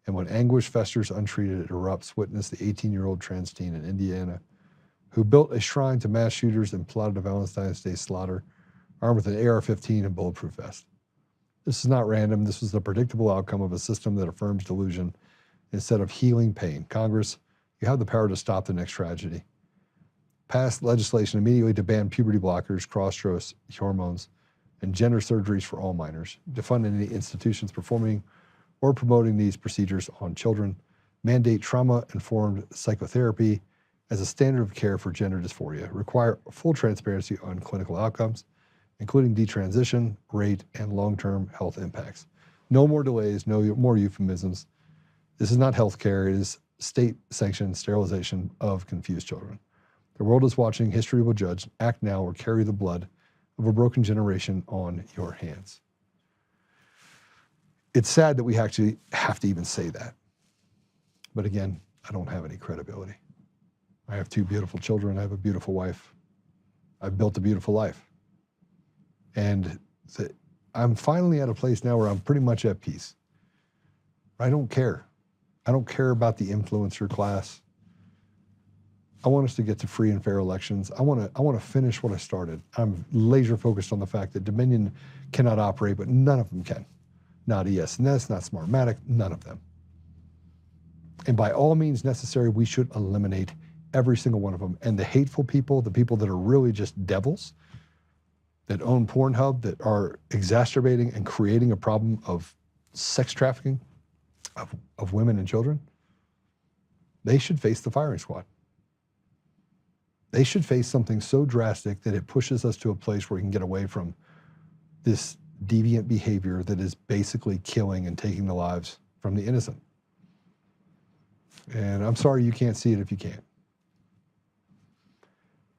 and when anguish festers untreated, it erupts. Witness the 18-year-old trans teen in Indiana who built a shrine to mass shooters and plotted a Valentine's Day slaughter, armed with an AR-15 and bulletproof vest. This is not random. This was the predictable outcome of a system that affirms delusion instead of healing pain. Congress, you have the power to stop the next tragedy. Pass legislation immediately to ban puberty blockers, cross-dress hormones, and gender surgeries for all minors. Defund any institutions performing or promoting these procedures on children. Mandate trauma-informed psychotherapy as a standard of care for gender dysphoria. Require full transparency on clinical outcomes, including detransition rate and long-term health impacts. No more delays, no more euphemisms. This is not healthcare. It is state-sanctioned sterilization of confused children. The world is watching. History will judge. Act now or carry the blood of a broken generation on your hands. It's sad that we actually have to even say that. But again, I don't have any credibility. I have 2 beautiful children. I have a beautiful wife. I've built a beautiful life. And I'm finally at a place now where I'm pretty much at peace. I don't care. I don't care about the influencer class. I want us to get to free and fair elections. I want to finish what I started. I'm laser focused on the fact that Dominion cannot operate, but none of them can. Not ES&S, not Smartmatic, none of them. And by all means necessary, we should eliminate every single one of them. And the hateful people, the people that are really just devils, that own Pornhub, that are exacerbating and creating a problem of sex trafficking of women and children, they should face the firing squad. They should face something so drastic that it pushes us to a place where we can get away from this deviant behavior that is basically killing and taking the lives from the innocent. And I'm sorry you can't see it if you can't.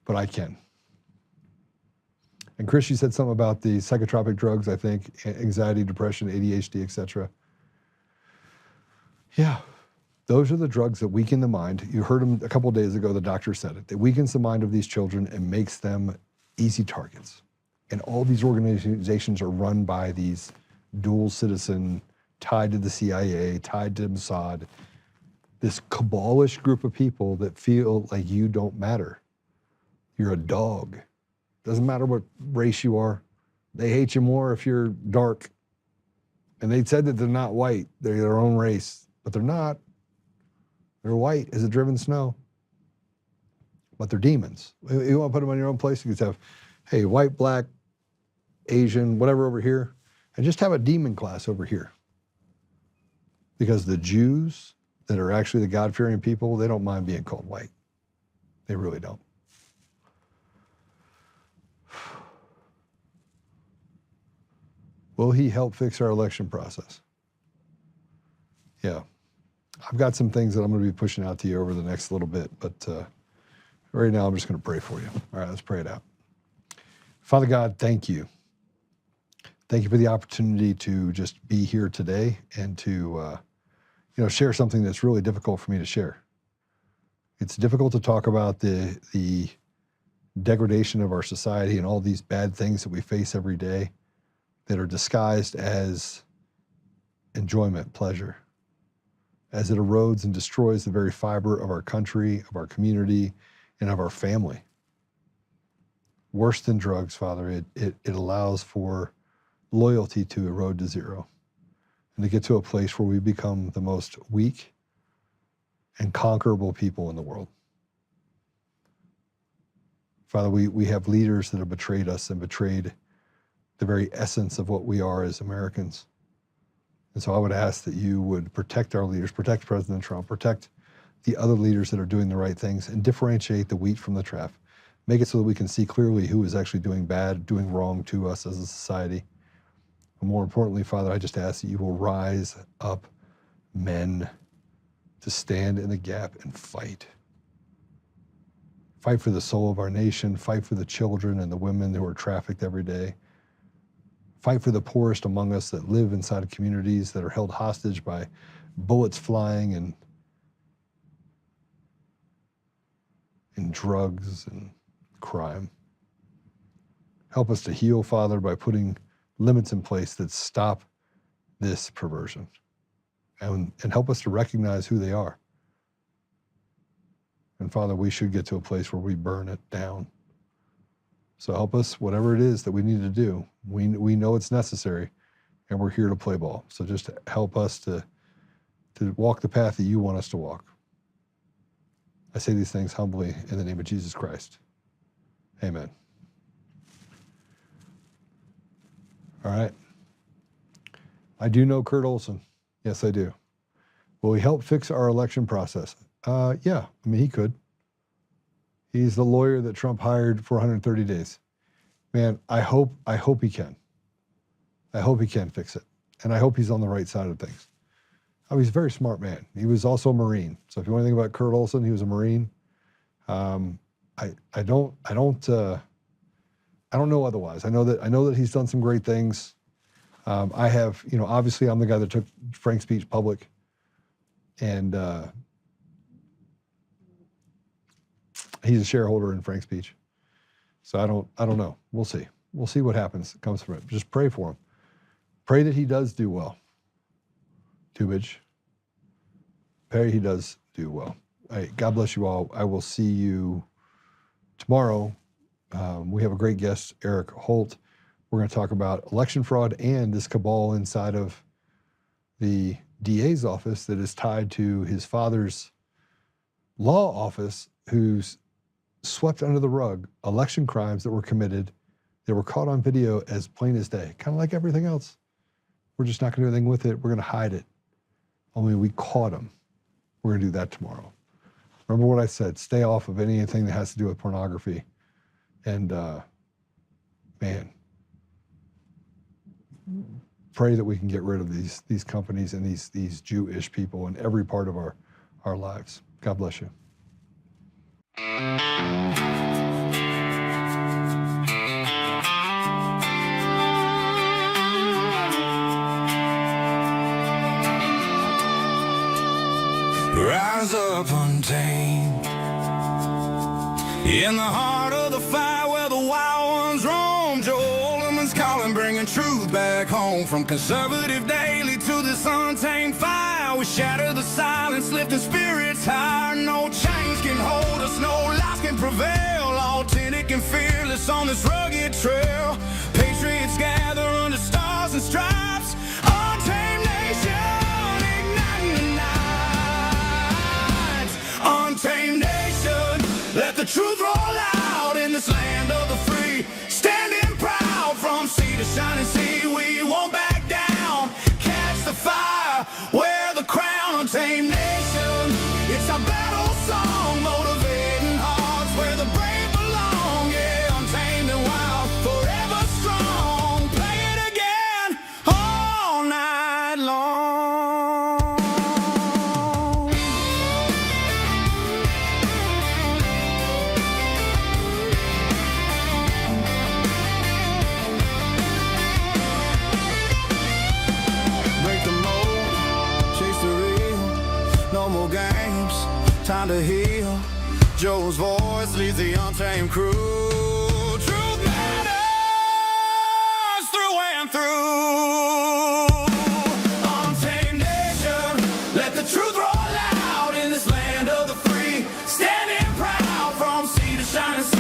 But I can. And Chris, you said something about the psychotropic drugs, I think, anxiety, depression, ADHD, etc. Yeah, those are the drugs that weaken the mind. You heard them a couple of days ago, the doctor said it. It weakens the mind of these children and makes them easy targets. And all these organizations are run by these dual citizen, tied to the CIA, tied to Mossad, this cabalish group of people that feel like you don't matter. You're a dog. Doesn't matter what race you are. They hate you more if you're dark. And they said that they're not white. They're their own race, but they're not. They're white as a driven snow. But they're demons. You want to put them on your own place? You could have, hey, white, black, Asian, whatever over here, and just have a demon class over here. Because the Jews that are actually the God-fearing people, they don't mind being called white. They really don't. Will he help fix our election process? Yeah. I've got some things that I'm going to be pushing out to you over the next little bit, but right now I'm just going to pray for you. All right, let's pray it out. Father God, thank you. Thank you for the opportunity to just be here today and to share something that's really difficult for me to share. It's difficult to talk about the degradation of our society and all these bad things that we face every day that are disguised as enjoyment, pleasure, as it erodes and destroys the very fiber of our country, of our community, and of our family. Worse than drugs, Father, it allows for loyalty to erode to zero and to get to a place where we become the most weak and conquerable people in the world. Father, we have leaders that have betrayed us and betrayed the very essence of what we are as Americans. And so I would ask that you would protect our leaders, protect President Trump, protect the other leaders that are doing the right things, and differentiate the wheat from the chaff. Make it so that we can see clearly who is actually doing bad, doing wrong to us as a society. And more importantly, Father, I just ask that you will rise up men to stand in the gap and fight. Fight for the soul of our nation, fight for the children and the women who are trafficked every day. Fight for the poorest among us that live inside of communities that are held hostage by bullets flying and drugs and crime. Help us to heal, Father, by putting limits in place that stop this perversion. And help us to recognize who they are. And Father, we should get to a place where we burn it down. So help us, whatever it is that we need to do. We know it's necessary, and we're here to play ball. So just help us to walk the path that you want us to walk. I say these things humbly in the name of Jesus Christ. Amen. All right. I do know Kurt Olson. Yes, I do. Will he help fix our election process? Yeah, I mean, he could. He's the lawyer that Trump hired for 130 days. Man, I hope he can. I hope he can fix it. And I hope he's on the right side of things. Oh, he's a very smart man. He was also a Marine. So if you want to think about Kurt Olson, he was a Marine. I don't know otherwise. I know that he's done some great things. I have, obviously I'm the guy that took Frank's speech public, and he's a shareholder in Frank's speech. So I don't know. We'll see. We'll see what happens that comes from it. Just pray for him. Pray that he does do well. Tubage. Pray he does do well. God bless you all. I will see you tomorrow. We have a great guest, Eric Holt. We're going to talk about election fraud and this cabal inside of the DA's office that is tied to his father's law office, who's swept under the rug election crimes that were committed. They were caught on video as plain as day, kind of like everything else. We're just not going to do anything with it. We're going to hide it. Only we caught him. We're going to do that tomorrow. Remember what I said, stay off of anything that has to do with pornography. And man, pray that we can get rid of these companies and these Jewish people in every part of our lives. God bless you. Rise up untamed in the heart of the fight where the wild ones roam. Oltmann's calling, bringing truth back home. From conservative daily to this untamed fire, we shatter the silence, lifting spirits higher. No chains can hold us, no lies can prevail. Authentic and fearless on this rugged trail. Patriots gather under stars and stripes. Untamed nation, igniting the night. Untamed nation, let the truth roll out in this land of the free. Standing proud from sea to shining sea, we won't back down. Catch the fire, wear the crown. Untamed nation, it's our battle song, motivating hearts where the brave belong. Yeah, untamed and wild, forever strong. Play it again all night long. Break the mold, chase the real. No more games, time to heal. Joe's voice leads the untamed crew. Truth matters through and through. Untamed nation, let the truth roll out in this land of the free. Standing proud from sea to shining sea.